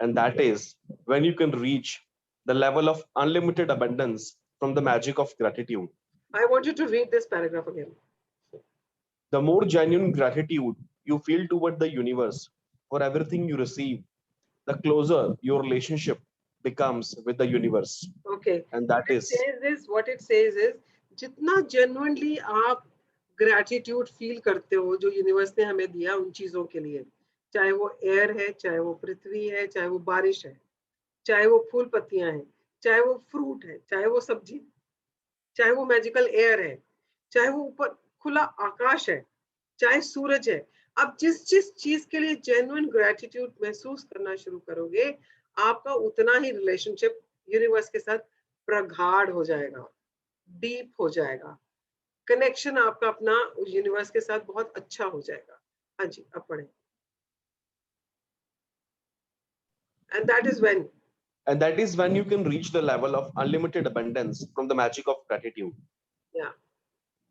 And that is when you can reach the level of unlimited abundance from the magic of gratitude. I want you to read this paragraph again. The more genuine gratitude you feel toward the universe for everything you receive, the closer your relationship becomes with the universe. Okay. And that is what it says is जितना genuinely आप gratitude feel करते हो जो universe ने हमें दिया उन चीजों के लिए, चाहे वो एयर है, चाहे वो पृथ्वी है, चाहे वो बारिश है, चाहे वो फूल पत्तियां हैं, चाहे वो फ्रूट है, चाहे वो सब्जी, चाहे वो मैजिकल एयर है, चाहे वो ऊपर खुला आकाश है, चाहे सूरज है। आप जिस जिस चीज के लिए जेन्युइन ग्रेटिट्यूड महसूस करना शुरू करोगे, आपका उतना ही रिलेशनशिप यूनिवर्स के साथ प्रगाढ़ हो जाएगा, डीप हो जाएगा, कनेक्शन आपका अपना यूनिवर्स के साथ बहुत अच्छा हो जाएगा। हाँ जी, अब पढ़ें। And that is when you can reach the level of unlimited abundance from the magic of gratitude. Yeah.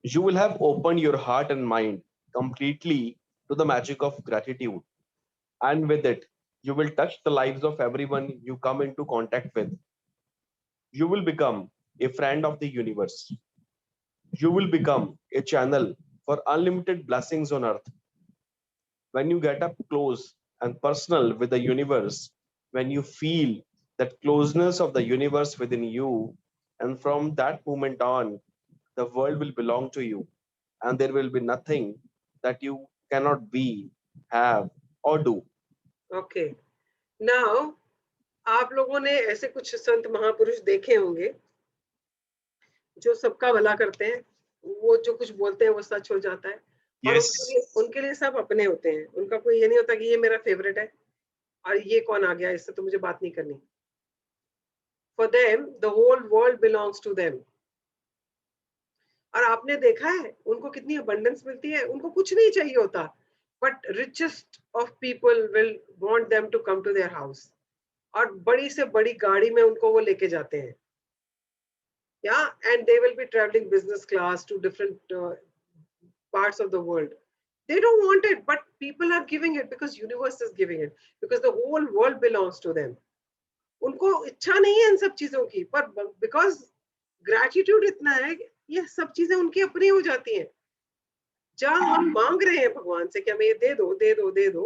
You will have opened your heart and mind completely to the magic of gratitude. And with it, you will touch the lives of everyone you come into contact with. You will become a friend of the universe. You will become a channel for unlimited blessings on earth. When you get up close and personal with the universe, when you feel that closeness of the universe within you, and from that moment on, the world will belong to you, and there will be nothing that you cannot be, have, or do. Okay. Now, आप लोगों ने ऐसे कुछ संत महापुरुष देखे होंगे जो सबका भला करते हैं, वो जो कुछ बोलते हैं वो सच हो जाता है। Yes. और उनके लिए सब अपने होते हैं, उनका कोई ये नहीं होता कि ये मेरा फेवरेट है और ये कौन आ गया, इससे तो मुझे बात नहीं करनी। For them, the whole world belongs to them. और आपने देखा है उनको कितनी अबंडेंस मिलती है, उनको कुछ नहीं चाहिए होता, but richest of people will want them to come to their house, और बड़ी से बड़ी गाड़ी में उनको वो लेके जाते हैं, yeah, and they will be traveling business class to different parts of the world. They don't want it, but people are giving it because universe is giving it, because the whole world belongs to them. उनको इच्छा नहीं है इन सब चीजों की, पर because gratitude इतना है, ये सब चीजें उनकी अपनी हो जाती हैं। जहां हम मांग रहे हैं भगवान से कि हमें ये दे दो दे दो दे दो,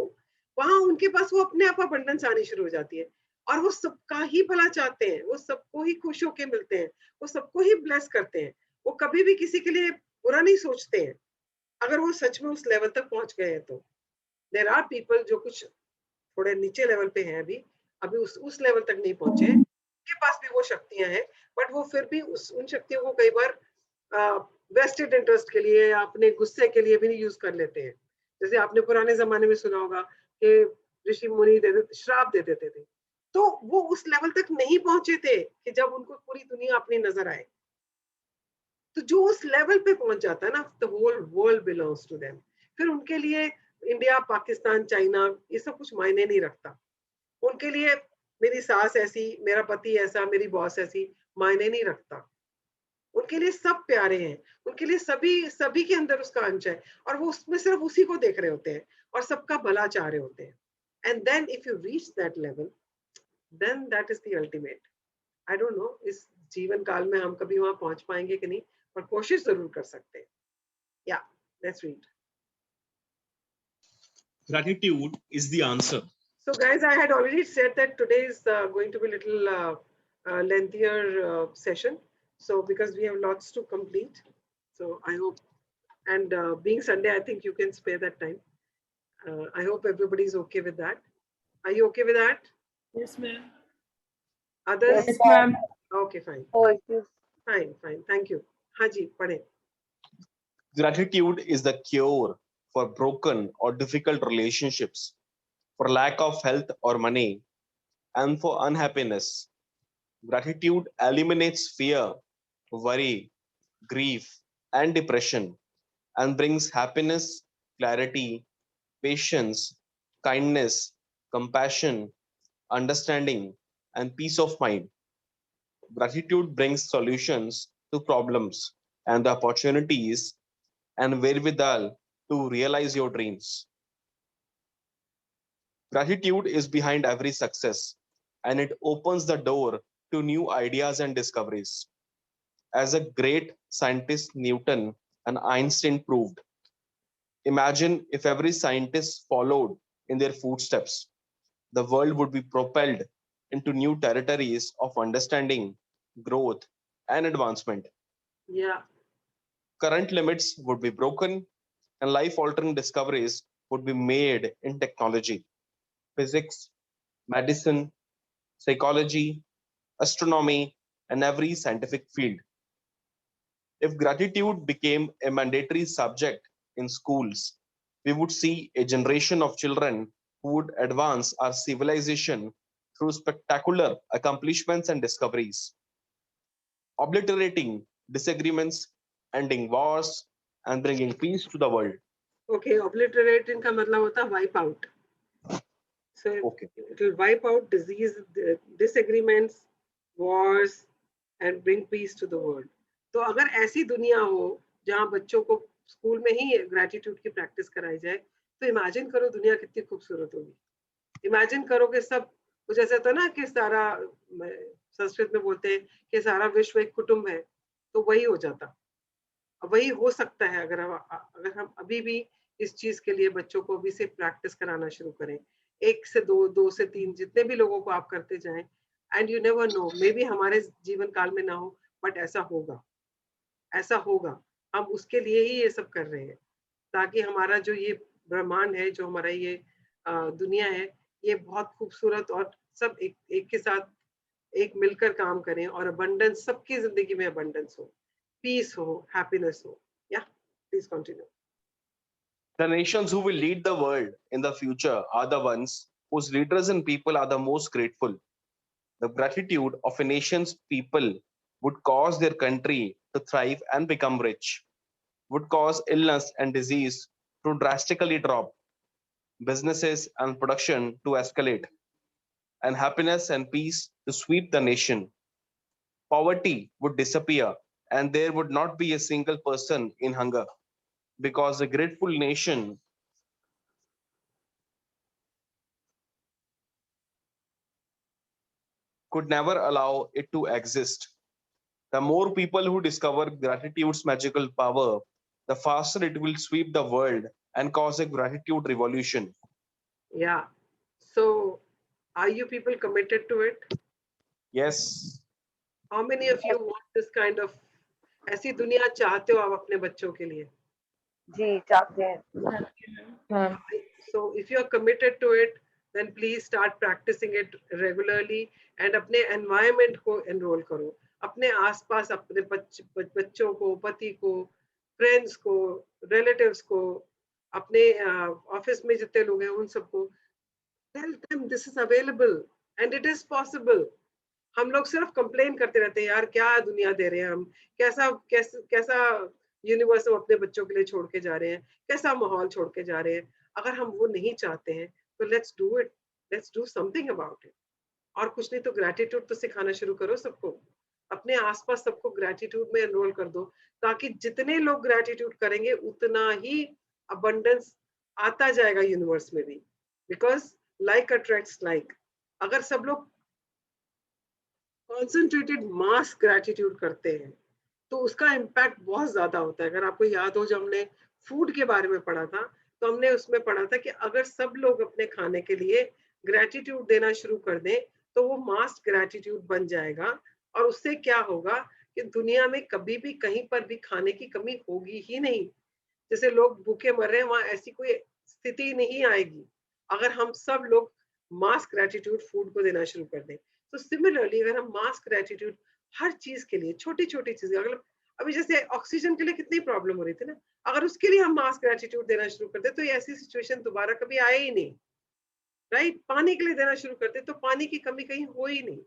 वहां उनके पास वो अपने आप अबंडेंस आनी शुरू हो जाती है, और वो सबका ही भला चाहते हैं, वो सबको ही खुश होके मिलते हैं, वो सबको ही ब्लेस करते हैं, वो कभी भी किसी के लिए बुरा नहीं सोचते हैं, अगर वो सच में उस लेवल तक पहुंच गए हैं तो। देयर आर पीपल जो कुछ थोड़े नीचे लेवल पे हैं, अभी उस लेवल तक नहीं पहुंचे, उनके पास भी वो शक्तियां हैं, बट वो फिर भी उन शक्तियों को कई बार वेस्टेड इंटरेस्ट के लिए या अपने गुस्से के लिए भी नहीं यूज कर लेते हैं। जैसे आपने पुराने जमाने में सुना होगा कि ऋषि मुनि श्राप दे देते थे, तो वो उस लेवल तक नहीं पहुंचे थे कि जब उनको पूरी दुनिया अपनी नजर आए। तो जो उस लेवल पे पहुंच जाता है ना, the whole world belongs to them, फिर उनके लिए इंडिया, पाकिस्तान, चाइना, ये सब कुछ मायने नहीं रखता। उनके लिए मेरी सास ऐसी, मेरा पति ऐसा, मेरी बॉस ऐसी, मायने नहीं रखता। उनके लिए सब प्यारे हैं, उनके लिए सभी के अंदर उसका अंश है, और वो उसमें सिर्फ उसी को देख रहे होते हैं और सबका भला चाह रहे होते हैं। And then if you reach that level, then that is the ultimate. I don't know इस जीवन काल में हम कभी वहां पहुंच पाएंगे कि नहीं, पर कोशिश जरूर कर सकते हैं। या let's read. Gratitude is the answer. So guys, I had already said that today is going to be a little lengthier session, so because we have lots to complete, so I hope, and being Sunday, I think you can spare that time. I hope everybody is okay with that. Are you okay with that? Yes, ma'am. Others? Yes, ma'am. Okay, fine. No issues. Fine. Thank you. Haji, padhe. Gratitude is the cure for broken or difficult relationships, for lack of health or money, and for unhappiness. Gratitude eliminates fear, worry, grief, and depression, and brings happiness, clarity, patience, kindness, compassion, understanding, and peace of mind. Gratitude brings solutions to problems and the opportunities and wherewithal to realize your dreams. Gratitude is behind every success, and it opens the door to new ideas and discoveries. As a great scientist Newton and Einstein proved, imagine if every scientist followed in their footsteps, the world would be propelled into new territories of understanding, growth, and advancement. Yeah. Current limits would be broken, and life altering discoveries would be made in technology, physics, medicine, psychology, astronomy, and every scientific field. If gratitude became a mandatory subject in schools, we would see a generation of children who would advance our civilization through spectacular accomplishments and discoveries, obliterating disagreements, ending wars, and bringing peace to the world. Okay, obliterating का मतलब होता है wipe out. So Okay. it will wipe out disease, disagreements, wars, and bring peace to the world. तो अगर ऐसी दुनिया हो जहाँ बच्चों को स्कूल में ही ग्रेटिट्यूड की प्रैक्टिस कराई जाए, तो इमेजिन करो दुनिया कितनी खूबसूरत होगी। इमेजिन करो कि सब कुछ ऐसा था ना कि सारा, संस्कृत में बोलते हैं कि सारा विश्व एक कुटुंब है, तो वही हो जाता। वही हो सकता है अगर हम अभी भी इस चीज के लिए बच्चों को अभी से प्रैक्टिस कराना शुरू करें। 1 से 2, 2 से 3, जितने भी लोगों को आप करते जाएं, and you never know, may be हमारे जीवन काल में ना हो, बट ऐसा होगा। हम उसके लिए ही ये सब कर रहे हैं, ताकि हमारा जो ये ब्रह्मांड है, जो हमारा ये दुनिया है, ये बहुत खूबसूरत और सब एक के साथ एक मिलकर काम करें, और अबंडेंस, सबकी जिंदगी में अबंडेंस हो, peace ho, happiness ho. Yeah, please continue. The nations who will lead the world in the future are the ones whose leaders and people are the most grateful. The gratitude of a nation's people would cause their country to thrive and become rich, would cause illness and disease to drastically drop, businesses and production to escalate, and happiness and peace to sweep the nation. Poverty would disappear, and there would not be a single person in hunger, because a grateful nation could never allow it to exist. The more people who discover gratitude's magical power, the faster it will sweep the world and cause a gratitude revolution. Yeah. So, are you people committed to it? Yes, How many of you want this kind of ऐसी दुनिया चाहते हो आप अपने बच्चों के लिए? जी चाहते हैं. So if you are committed to it, then please start practicing it regularly and अपने environment को enroll करो. अपने आसपास अपने बच्चों को, पति को, friends को, relatives को, अपने office में जितने लोग हैं उन सबको tell them this is available and it is possible. हम लोग सिर्फ कंप्लेन करते रहते हैं यार क्या दुनिया दे रहे हैं हम, कैसा यूनिवर्स हम अपने बच्चों के लिए छोड़ के जा रहे हैं, कैसा माहौल छोड़ के जा रहे हैं. अगर हम वो नहीं चाहते हैं तो let's do it, let's do something about it. और कुछ नहीं तो ग्रेटिट्यूड तो सिखाना शुरू करो सबको, अपने आसपास सबको ग्रेटिट्यूड में एनरोल कर दो, ताकि जितने लोग ग्रेटिट्यूड करेंगे उतना ही अबंडेंस आता जाएगा यूनिवर्स में भी. Because like attracts like. अगर सब लोग कॉन्सेंट्रेटेड मास ग्रेटिट्यूड करते हैं तो उसका इम्पैक्ट बहुत ज्यादा होता है. अगर आपको याद हो जब हमने फूड के बारे में पढ़ा था तो हमने उसमें पढ़ा था कि अगर सब लोग अपने खाने के लिए ग्रेटिट्यूड देना शुरू कर दें तो वो मास ग्रेटिट्यूड बन जाएगा. और उससे क्या होगा कि दुनिया में कभी भी कहीं पर भी खाने की कमी होगी ही नहीं. जैसे लोग भूखे मर रहे हैं वहां ऐसी कोई स्थिति नहीं आएगी अगर हम सब लोग मास ग्रेटिट्यूड फूड को देना शुरू कर दें. तो सिमिलरली अगर हम मास ग्रेटिट्यूड हर चीज के लिए, छोटी छोटी चीजें, अगर अभी जैसे ऑक्सीजन के लिए कितनी प्रॉब्लम हो रही थी ना, अगर उसके लिए हम मास ग्रेटिट्यूड देना शुरू कर दे तो ये ऐसी सिचुएशन दोबारा कभी आए ही नहीं. राइट. पानी के लिए देना शुरू कर दे तो पानी की कमी कहीं हो ही नहीं.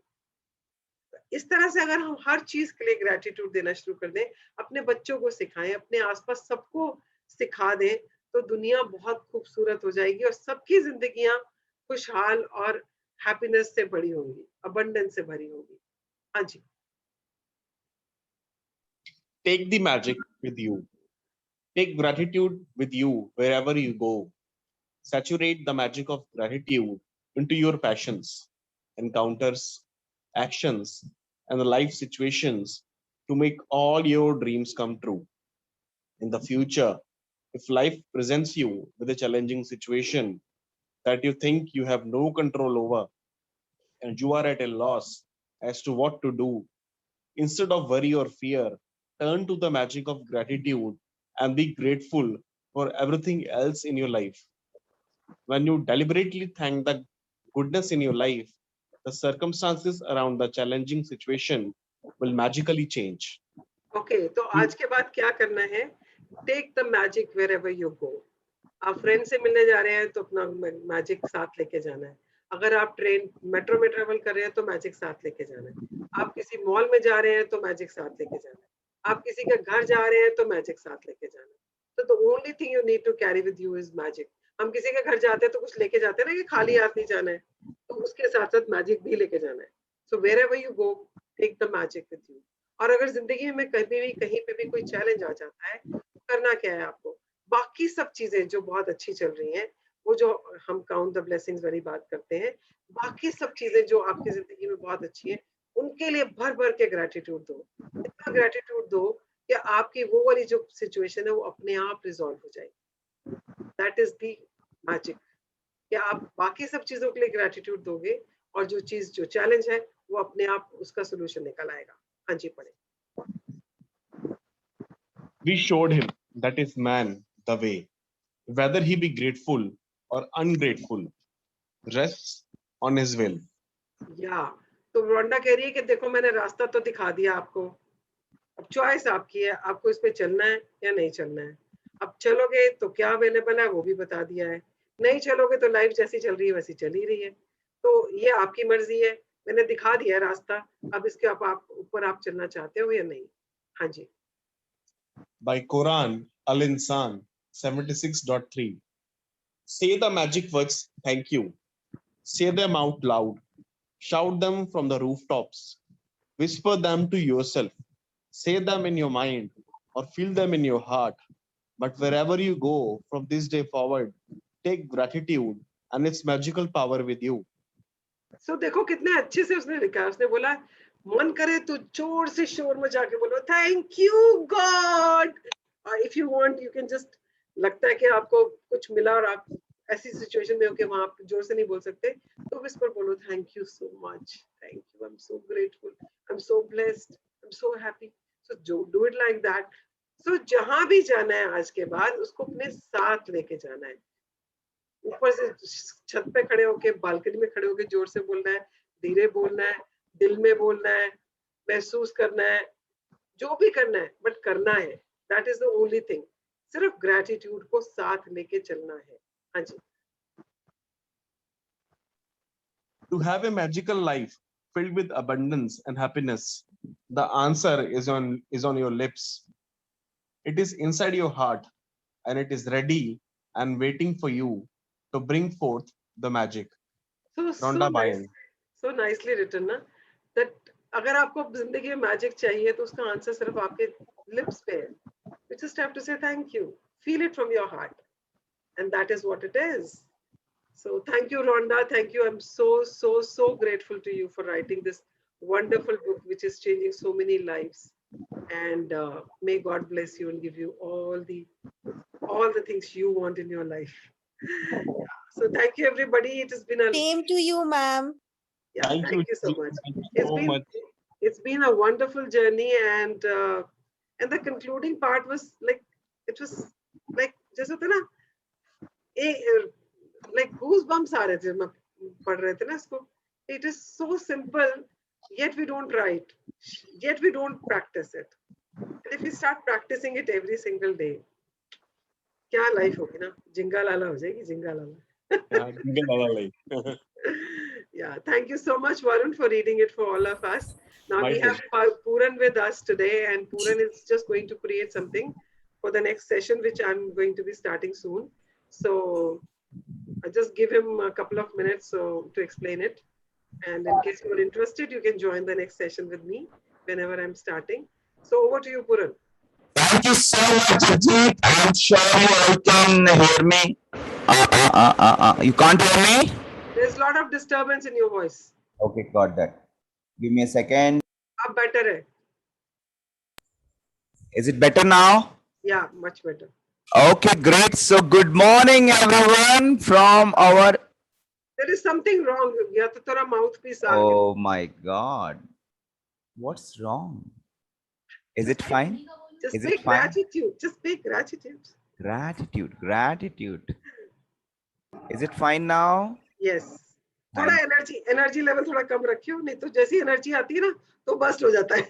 इस तरह से अगर हम हर चीज के लिए ग्रेटिट्यूड देना शुरू कर दें, अपने बच्चों को सिखाएं, अपने आसपास सबको सिखा दें, तो दुनिया बहुत खूबसूरत हो जाएगी और सबकी जिंदगियां खुशहाल और हैप्पीनेस से भरी होंगी, अबंडेंस से भरी होंगी. हाँ जी. take the magic with you. Take gratitude with you wherever you go. Saturate the magic of gratitude into your passions, encounters, actions, and the life situations to make all your dreams come true. In the future, if life presents you with a challenging situation that you think you have no control over and you are at a loss as to what to do, instead of worry or fear, turn to the magic of gratitude and be grateful for everything else in your life. When you deliberately thank the goodness in your life, the circumstances around the challenging situation will magically change. Okay. तो आज के बाद क्या करना है? Take the magic wherever you go. आप friend से मिलने जा रहे हैं तो अपना मैजिक साथ लेके जाना है. अगर आप ट्रेन मेट्रो में ट्रेवल कर रहे हैं तो मैजिक साथ लेके जाना है. आप किसी मॉल में जा रहे हैं तो मैजिक साथ लेके जाना है. आप किसी के घर जा रहे हैं तो मैजिक साथ लेके जाना है. तो the only thing you need to carry with you is magic. हम किसी के घर जाते हैं तो कुछ लेके जाते हैं ना कि खाली हाथ नहीं जाना है, तो उसके साथ साथ मैजिक भी लेके जाना है. So wherever you go take the magic with you. और अगर जिंदगी में कभी भी कहीं पे भी कोई चैलेंज आ जाता है तो करना क्या है आपको? बाकी सब चीजें जो बहुत अच्छी चल रही हैं, वो जो हम काउंट द ब्लेसिंग्स वाली बात करते हैं, बाकी सब चीजें जो आपकी जिंदगी में बहुत अच्छी है उनके लिए भर भर के ग्रेटिट्यूड दो. इतना ग्रेटिट्यूड दो कि आपकी वो वाली जो सिचुएशन है वो अपने आप रिजॉल्व हो जाएगी. That is the magic. कि आप बाकी सब चीजों के लिए ग्रेटिट्यूड दोगे और जो चीज जो चैलेंज है वो अपने आप उसका सोल्यूशन निकल आएगा. हाँ जी पढ़े. We showed him that is man the way, whether he be grateful or ungrateful, rests on his will. या तो रोंडा कह रही है कि देखो मैंने रास्ता तो दिखा दिया आपको, अब चॉइस आपकी है, आपको इस पे चलना है या नहीं चलना है. अब चलोगे तो क्या अवेलेबल है वो भी बता दिया है, नहीं चलोगे तो लाइफ जैसी चल रही है वैसी चल ही रही है. तो ये आपकी मर्जी है, मैंने दिखा दिया है रास्ता, अब इसके आप ऊपर आप चलना चाहते हो या नहीं. हाँ जी. by Quran Al Insan 76.3. Say the magic words thank you. Say them out loud. Shout them from the rooftops. Whisper them to yourself. Say them in your mind or feel them in your heart. But wherever you go from this day forward, take gratitude and its magical power with you. So देखो कितने अच्छे से उसने लिखा, उसने बोला मन करे तो जोर से शोर में जाके बोलो थैंक यू गॉड, और if you want you can just, लगता है कि आपको कुछ मिला और आप ऐसी सिचुएशन में हो कि वहां आप जोर से नहीं बोल सकते, तो विस्पर बोलो thank you so much, thank you, I am so grateful, I am so blessed, I am so happy. So do it like that. So जहां भी जाना है आज के बाद उसको अपने साथ लेके जाना है. ऊपर से छत पे खड़े होके, बालकनी में खड़े होके जोर से बोलना है, धीरे बोलना है, दिल में बोलना है, महसूस करना है, जो भी करना है, बट करना है. That is the only thing. सिर्फ ग्रेटिट्यूड को साथ लेके चलना है. हाँ जी. To have a magical life filled with abundance and happiness, the answer is on your lips. It is inside your heart and it is ready and waiting for you to bring forth the magic. So Rhonda nice, Byrne. so nicely written ना, that अगर आपको जिंदगी में magic चाहिए तो उसका answer सिर्फ आपके लिप्स पे है. You just have to say thank you, feel it from your heart, and that is what it is. So thank you, Rhonda. Thank you. I'm so grateful to you for writing this wonderful book, which is changing so many lives. And may God bless you and give you all the things you want in your life. So thank you, everybody. It has been a Same to you, ma'am. yeah. Thank you so much. Thank you It's so been much. it's been a wonderful journey, and the concluding part was like, it was like जैसे होता है ना, like goosebumps आ रहे थे मैं पढ़ रहे थे ना इसको. It is so simple, yet we don't write, yet we don't practice it. And if we start practicing it every single day, क्या लाइफ होगी ना, जिंगा लाला हो जाएगी, जिंगा लाला. Yeah, thank you so much, Varun, for reading it for all of us. Now My we have Puran with us today, and Puran is just going to create something for the next session, which I'm going to be starting soon. So I just give him a couple of minutes to explain it. And in case you're interested, you can join the next session with me whenever I'm starting. So over to you, Puran. Thank you so much, Ajit. I'm sure you all can hear me. You can't hear me? There's a lot of disturbance in your voice. Okay, got that. Give me a second. Ab better hai. Is it better now? Yeah, much better. Okay, great. So good morning, everyone, from our... There is something wrong. Ya to tora mouthpiece aa gaya. Oh my God. What's wrong? Is it fine? Just Is say it fine? gratitude. Just say gratitude. Gratitude. Is it fine now? Yes. थोड़ा energy level थोड़ा कम रखियो, नहीं तो जैसी energy आती है ना तो बस्ट हो जाता है.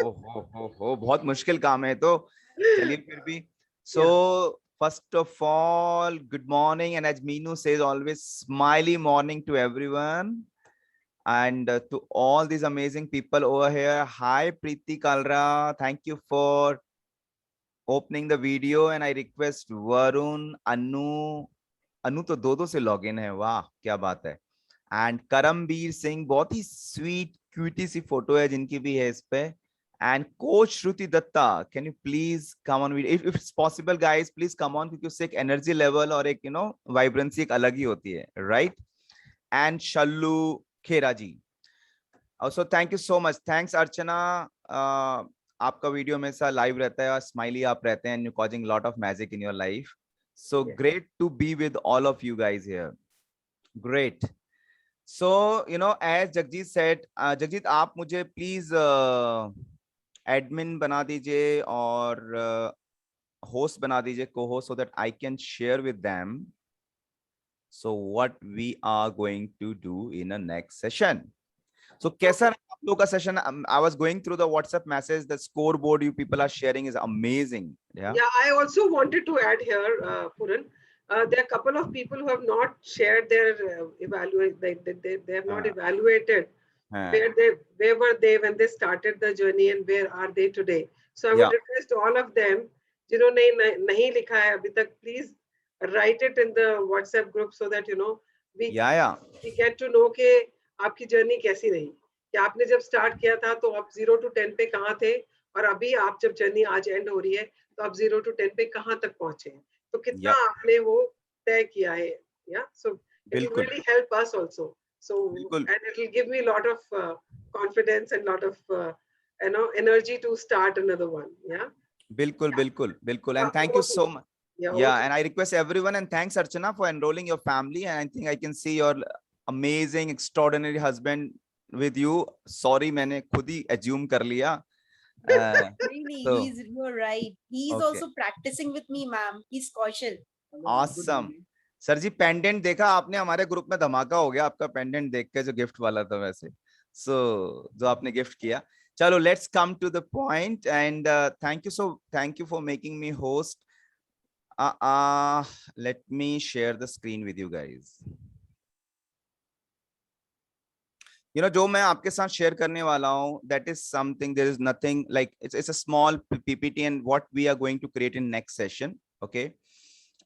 हो बहुत मुश्किल काम है. तो चलिए फिर भी. So first of all, good morning, and as Meenu says, always smiley morning to everyone, and to all these amazing people over here. Hi Preeti Kalra, thank you for opening the video, and I request Varun, अनु तो दो से login है. वाह क्या बात है. And Karambir Singh, बहुत ही स्वीट क्यूटी सी फोटो है जिनकी भी है इस पे. And coach Shruti Dutta, can you please come on video if it's possible guys, please come on, क्योंकि उससे एक एनर्जी लेवल और एक वाइब्रेंसी एक अलग ही होती है, right. And Shallu Khera ji also, thank you so much. Thanks Archana, आपका वीडियो हमेशा लाइव रहता है और स्माइली आप रहते हैं, and you causing lot of magic in your life. So great to be with all of you guys here. Great. So, as Jagjit said, Jagjit, आप मुझे please admin बना दीजिए और host बना दीजिए, co-host, so that I can share with them. So what we are going to do in the next session. So कैसा आप लोगों का session? I was going through the WhatsApp message. The scoreboard you people are sharing is amazing. Yeah, I also wanted to add here, Puran. There are a couple of people who have not shared their they have not evaluated where were they when they started the journey and where are they today. So I would Yeah. request all of them, जिन्होंने नहीं लिखा है अभी तक, please write it in the WhatsApp group so that we Yeah. we get to know कि आपकी journey कैसी रही, कि आपने जब स्टार्ट किया था तो आप 0 to 10 पे कहाँ थे, और अभी आप जब जर्नी आज एंड हो रही है तो आप 0 to 10 पे कहाँ तक पहुंचे हैं, तो कितना Yeah. आपने वो तय किया है. Yeah, so it will बिल्कुल really help us also. So बिल्कुल and it will give me a lot of confidence and lot of energy to start another one. Yeah. बिल्कुल बिल्कुल बिल्कुल. Yeah, And thank you over to so you. much. Yeah, over Yeah, to and I request everyone, and thanks Archana for enrolling your family. And I think I can see your amazing, extraordinary husband with you. Sorry, मैंने खुद ही assume कर लिया. Really, So, you're right. He's okay. also practicing with me, ma'am. He's cautious. Awesome. Sir ji pendant देखा आपने, हमारे group में धमाका हो गया आपका पेंडेंट देख के, जो गिफ्ट वाला था वैसे. सो जो आपने गिफ्ट किया. चलो let's come to the point. And thank you for making me host. Let me share the screen with you guys. जो मैं आपके साथ शेयर करने वाला हूं, that is something, there is nothing like, it's a small PPT and what we are going to create in next session. Okay.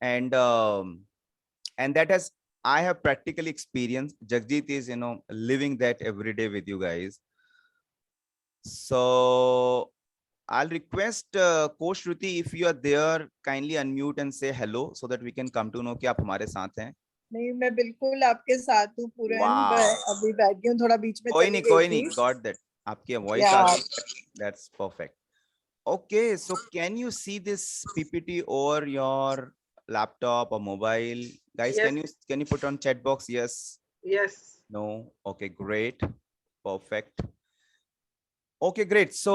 And that has, I have practically experienced. Jagjit is, living that every day with you guys. So I'll request Coach Shruti, if you are there, kindly unmute and say hello so that we can come to know कि आप हमारे साथ हैं. नहीं, मैं बिल्कुल आपके साथ हूँ पूरन. Wow. मैं अभी बैठ गई हूँ, थोड़ा बीच में कोई चली नहीं, गई थी. got that. आपकी voice Yeah. आ गई. That's perfect. Okay, so can you see this PPT over your laptop or mobile? Guys, Yes. can you put on chat box? Yes. Yes. No. Okay, great. Perfect. Okay, great. So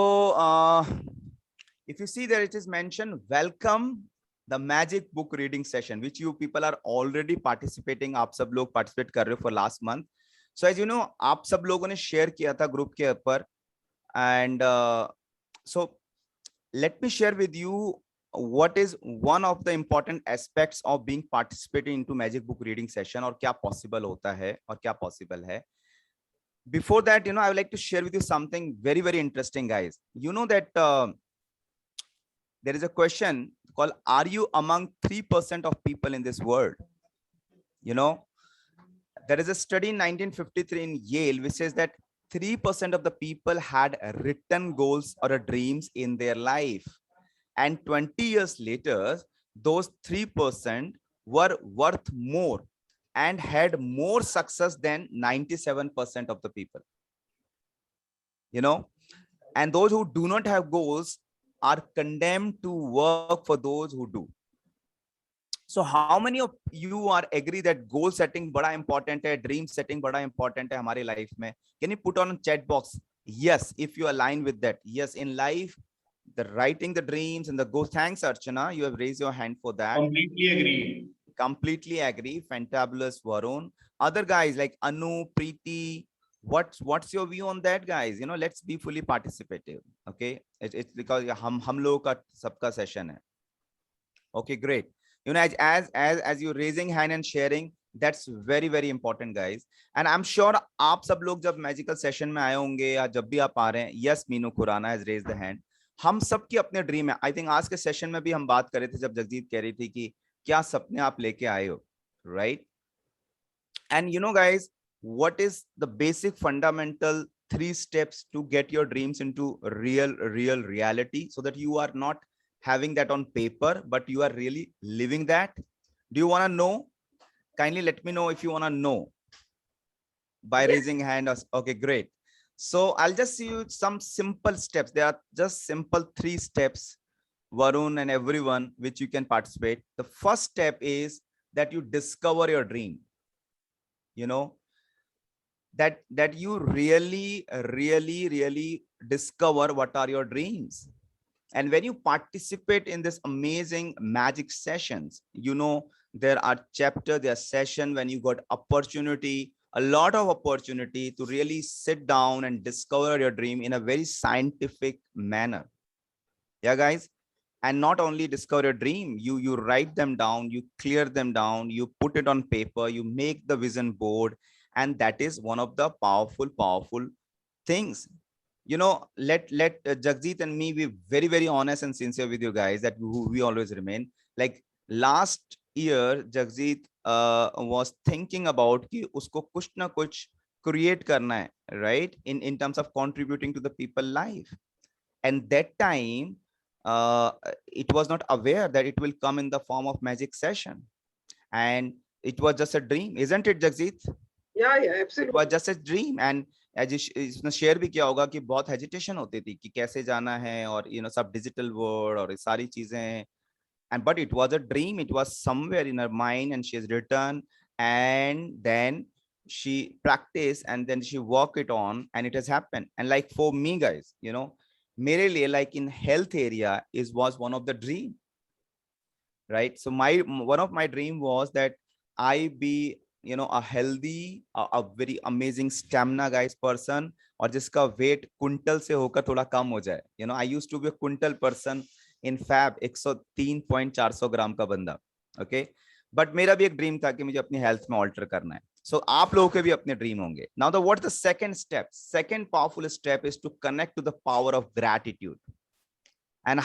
if you see there, it is mentioned, welcome the magic book reading session, which you people are already participating. आप सब लोग participate कर रहे हो for last month. So as you know, आप सब लोगों ने share किया था group के ऊपर. And so let me share with you what is one of the important aspects of being participating into magic book reading session, और क्या possible होता है और क्या possible है. Before that, I would like to share with you something very, very interesting, guys. You know that there is a question called, are you among 3% of people in this world? There is a study in 1953 in Yale which says that 3% of the people had written goals or dreams in their life. And 20 years later, those 3% were worth more and had more success than 97% of the people. And those who do not have goals are condemned to work for those who do. So how many of you are agree that goal setting bada important hai, dream setting bada important hai hamare life mein? Can you put on chat box? Yes, if you align with that. Yes, in life, the writing the dreams and the goals. Thanks, Archana. You have raised your hand for that. Completely agree. Completely agree. Fantabulous, Varun. Other guys like Anu, Preeti, what's your view on that, guys? Let's be fully participative. Okay, it's because hum logo ka sabka session hai. Okay, great. As you raising hand and sharing, that's very, very important, guys. And I'm sure आप सब लोग जब magical session में आए होंगे या जब भी आप आ रहे हैं, yes, Meenu Khurana has raised the hand. हम सब की अपने ड्रीम है. I think आज के सेशन में भी हम बात कर रहे थे जब जगजीत कह रही थी कि क्या सपने आप लेके आए हो, right? And guys, what is the basic fundamental 3 steps to get your dreams into real reality, so that you are not having that on paper, but you are really living that? Do you want to know? Kindly let me know if you want to know by raising hand. Okay, great. So I'll just see you some simple steps. There are just simple 3 steps, Varun and everyone, which you can participate. The first step is that you discover your dream. That you really discover what are your dreams. And when you participate in this amazing magic sessions, there are chapters, there are sessions when you got opportunity, a lot of opportunity to really sit down and discover your dream in a very scientific manner. Yeah, guys. And not only discover your dream, you write them down, you clear them down, you put it on paper, you make the vision board. And that is one of the powerful things. you know, let Jagjit and me be very, very honest and sincere with you guys, that we always remain. Like last year, Jagjit was thinking about कि उसको कुछ ना कुछ create करना है, right? In terms of contributing to the people life. And that time, it was not aware that it will come in the form of magic session. And it was just a dream, isn't it, Jagjit? Yeah, It was absolutely. just a dream. And इसने share भी किया होगा कि बहुत hesitation होती थी कि कैसे जाना है, और सब डिजिटल वर्ड और सारी चीजें. And but it was a dream, it was somewhere in her mind, and she has returned, and then she practiced, and then she worked it on, and it has happened. And like for me, guys, mere liye, like in health area was one of the dream, right? So one of my dream was that I be a healthy, a very amazing stamina guys person, और जिसका weight quintal से होकर थोड़ा कम हो जाए. I used to be a quintal person in fab, 103.400 ग्राम का बंदा. Okay, but मेरा भी एक ड्रीम था कि मुझे अपनी हेल्थ में ऑल्टर करना है. So आप लोगों के भी अपने ड्रीम होंगे. Now what's the second step? Second powerful step is to connect to the power of gratitude. And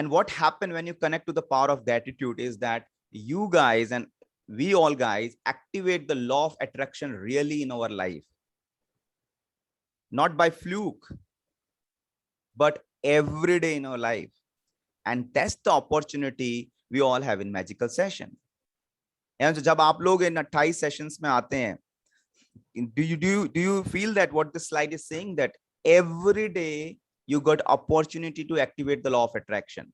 what happened when you connect to the power of gratitude is that you guys and we all guys activate the law of attraction really in our life. Not by fluke, but every day in our life. And that's the opportunity we all have in magical session. And so जब आप लोग इन 28 sessions में आते हैं, do you feel that what the slide is saying, that every day you got opportunity to activate the law of attraction?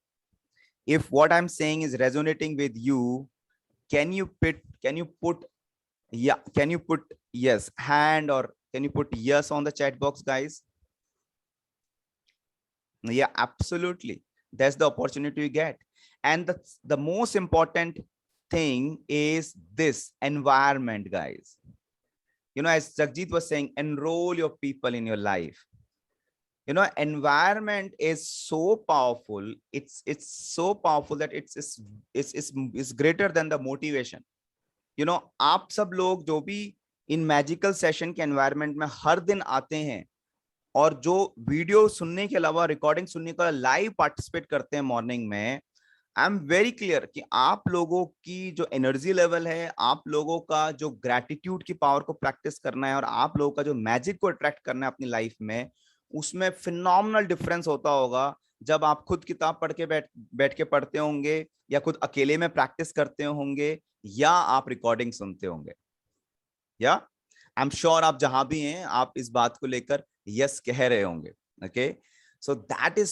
If what I'm saying is resonating with you, can you put yes hand, or can you put yes on the chat box, guys? Yeah, absolutely. That's the opportunity you get. And the most important thing is this environment, guys. As Jagjit was saying, enroll your people in your life. Environment is so powerful. It's so powerful that it's greater than the motivation. आप सब लोग जो भी इन magical session के environment में हर दिन आते हैं, और जो वीडियो सुनने के अलावा रिकॉर्डिंग सुनने का लाइव पार्टिसिपेट करते हैं मॉर्निंग में, आई एम वेरी क्लियर कि आप लोगों की जो एनर्जी लेवल है, आप लोगों का जो ग्रेटिट्यूड की पावर को प्रैक्टिस करना है, और आप लोगों का जो मैजिक को अट्रैक्ट करना है अपनी लाइफ में, उसमें फिनोमिनल डिफरेंस होता होगा जब आप खुद किताब पढ़ के बैठ के पढ़ते होंगे, या खुद अकेले में प्रैक्टिस करते होंगे, या आप रिकॉर्डिंग सुनते होंगे. या आई एम श्योर आप जहां भी हैं, आप इस बात को लेकर यस कह रहे होंगे. Okay, so that is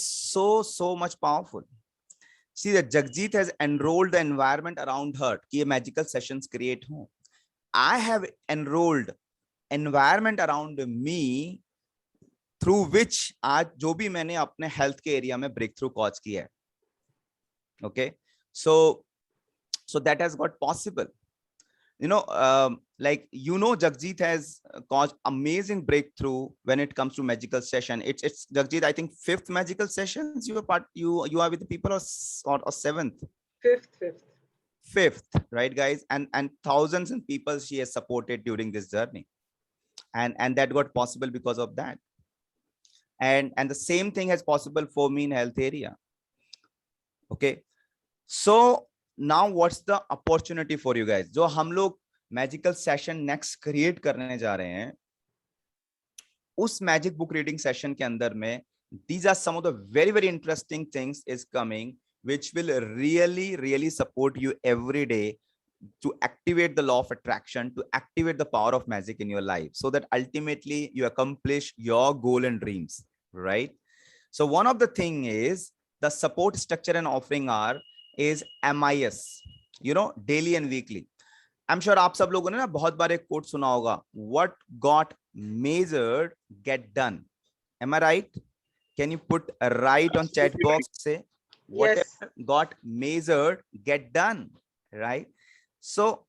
so much powerful. See that Jagjit has enrolled the environment around her कि ये magical sessions create हों. I have enrolled environment around me through which आज जो भी मैंने अपने health के area में breakthrough cause किया है. Okay, so that has got possible. Jagjit has caused amazing breakthrough when it comes to magical session. It's Jagjit, I think 5th magical sessions you are with the people, or 7th? 5th, right, guys? And thousands of people she has supported during this journey, and that got possible because of that. And the same thing has possible for me in health area. Okay, so now what's the opportunity for you guys? जो हम लोग magical session next create करने जा रहे हैं, उस magic book reading session के अंदर में these are some of the very, very interesting things is coming, which will really support you every day to activate the law of attraction, to activate the power of magic in your life, so that ultimately you accomplish your goal and dreams, right? So one of the thing is the support structure and offering is MIS, daily and weekly. I'm sure आप सब लोगों ने ना बहुत बार एक coat सुना होगा, what got measured get done. Am I right? Can you put a right on chat box? Say whatever got measured get done, right? So,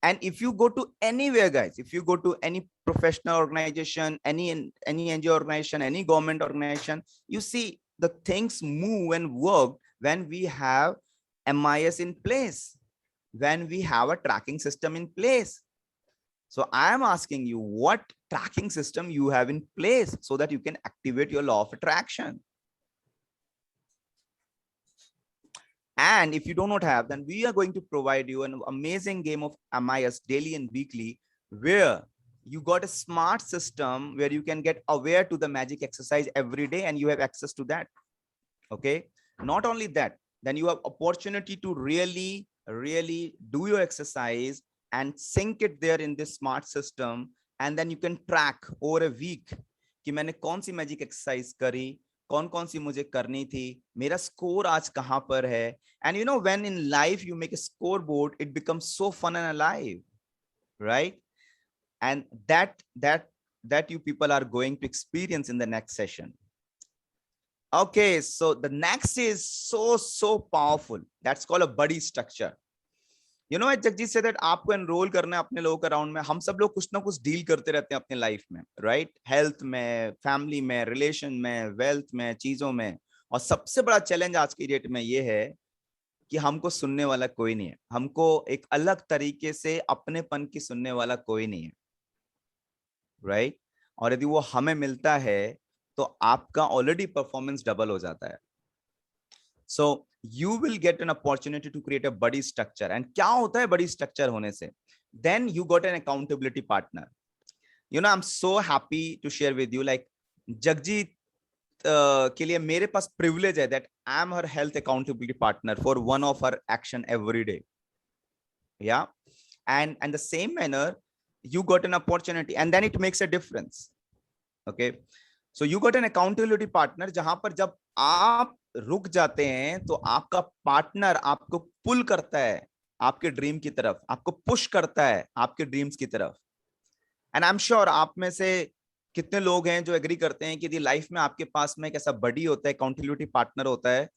and if you go to anywhere, guys, if you go to any professional organization, any NGO organization, any government organization, you see the things move and work when we have MIS in place, when we have a tracking system in place. So I am asking you, what tracking system you have in place so that you can activate your law of attraction? And if you do not have, then we are going to provide you an amazing game of MIS daily and weekly, where you got a smart system where you can get aware to the magic exercise every day and you have access to that. Okay. Not only that, then you have opportunity to really do your exercise and sync it there in this smart system. And then you can track over a week कि मैंने कौन सी magic exercise करी, कौन सी मुझे करनी थी, मेरा score आज कहां पर है. And you know, when in life you make a scoreboard, it becomes so fun and alive, right? And that you people are going to experience in the next session. Okay, so the next is so powerful. That's called a buddy structure. You know, Jagjeet said that आपको enrol करना है अपने लोगों के around में. हम सब लोग कुछ ना कुछ डील करते रहते हैं अपने लाइफ में, राइट? हेल्थ में, फैमिली में, रिलेशन में, वेल्थ में, चीजों में. और सबसे बड़ा चैलेंज आज की डेट में ये है कि हमको सुनने वाला कोई नहीं है. हमको एक अलग तरीके से अपनेपन की सुनने वाला कोई नहीं है, राइट? और यदि वो हमें मिलता है तो आपका ऑलरेडी परफॉर्मेंस डबल हो जाता है. So you will get an opportunity to create a buddy structure. And क्या होता है buddy structure होने से? Then you got an accountability partner. You know, I'm so happy to share with you, like Jagjit के लिए मेरे पास privilege है that I am her health accountability partner for one of her action every day. Yeah. And the same manner, you got an opportunity and then it makes a difference. Okay. So you got an accountability partner जहां पर जब आप रुक जाते हैं तो आपका partner आपको पुल करता है आपके ड्रीम की तरफ, आपको पुश करता है आपके ड्रीम्स की तरफ. एंड आई एम श्योर आप में से कितने लोग हैं जो एग्री करते हैं कि यदि लाइफ में आपके पास में एक ऐसा बडी होता है, अकाउंटेबिलिटी पार्टनर होता है,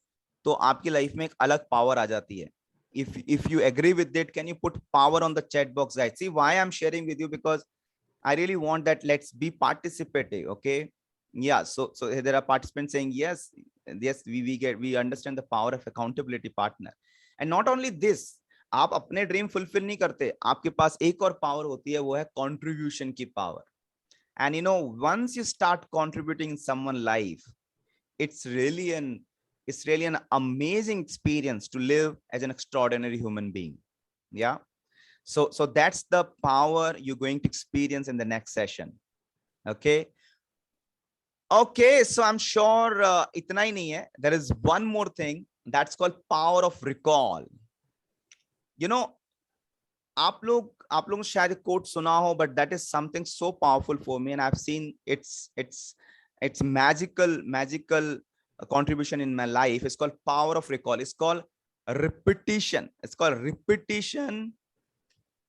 तो आपकी लाइफ में एक अलग पावर आ जाती है. if you agree with it, can you put power on the chat box, guys? See why I'm sharing with you, because I really want that let's be participative. Okay. Yeah, so there are participants saying yes, we understand the power of accountability partner. And not only this, आप अपने dream fulfil नहीं करते, आपके पास एक और power होती है, वो है कंट्रीब्यूशन की power. And you know, once you start contributing in someone's life, it's really an amazing experience to live as an extraordinary human being. Yeah. So that's the power you're going to experience in the next session. Okay. Okay, so I'm sure itna hi nahi hai. There is one more thing that's called power of recall. You know, आप लोगों ने शायद quote सुना हो, but that is something so powerful for me, and I've seen its magical contribution in my life. It's called power of recall. It's called repetition. It's called repetition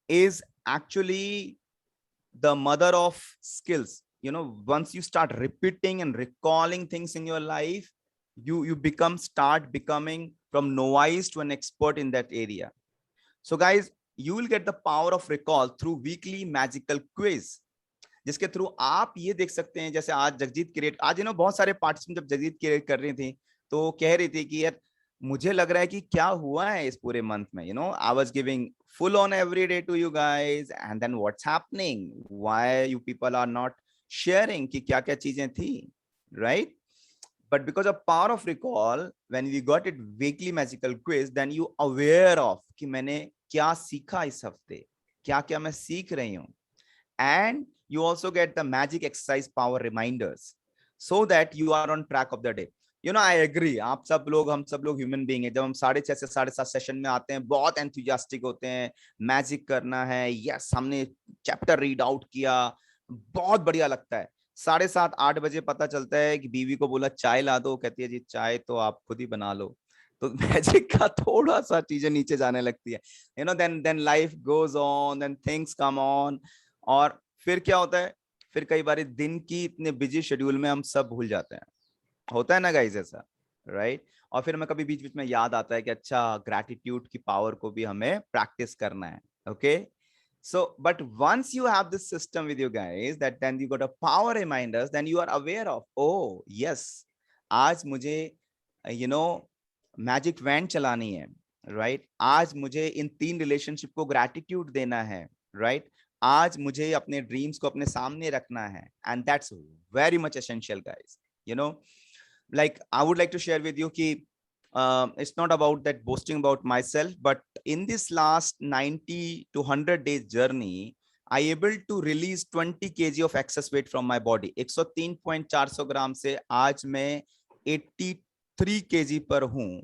is actually the mother of skills. You know, once you start repeating and recalling things in your life, you start becoming from novice to an expert in that area. So guys, you will get the power of recall through weekly magical quiz, जिसके through आप ये देख सकते हैं. जैसे आज Jagjit create, आज बहुत सारे पार्टिसिपेंट जब जगजीत क्रिएट कर रही थी तो कह रही थी कि यार मुझे लग रहा है कि क्या हुआ है इस पूरे मंथ में. You know, I was giving full on every day to you guys, and then what's happening? Why you people are not sharing कि क्या क्या चीजें थी, right? But because of power of recall, when we got it weekly magical quiz, then you aware of कि मैंने क्या सीखा इस हफ्ते, क्या क्या मैं सीख रही हूँ. And you also get the magic exercise power reminders so that you are on track of the day. You know, I agree. आप सब लोग, हम सब लोग ह्यूमन बीइंग है. जब हम 6:30 से 7:30 सेशन में आते हैं, बहुत एंथुसियास्टिक होते हैं, मैजिक करना है, यस हमने चैप्टर रीड आउट किया, बहुत बढ़िया लगता है. 7:30 8 बजे पता चलता है कि बीवी को बोला चाय ला दो, कहती है जी चाय तो आप खुद ही बना लो. तो मैजिक का थोड़ा सा चीजें नीचे जाने लगती है. You know, then life goes on, then things come on. और फिर क्या होता है, फिर कई बार दिन की इतने बिजी शेड्यूल में हम सब भूल जाते हैं. होता है ना गाइस ऐसा, राइट? और फिर हमें कभी बीच बीच में याद आता है कि अच्छा ग्रैटिट्यूड की पावर को भी हमें प्रैक्टिस करना है. Okay, so but once you have this system with you guys, that then you got a power reminders, then you are aware of, oh yes, आज मुझे you know मैजिक वैन चलानी है, right? आज मुझे इन 3 relationship को gratitude देना है, right? आज मुझे अपने ड्रीम्स को अपने सामने रखना है, and that's very much essential, guys. You know, like I would like to share with you कि it's not about that boasting about myself, but in this last 90 to 100 days journey, I able to release 20 kg of excess weight from my body. 103.400 ग्राम से आज मैं 83 kg पर हूँ.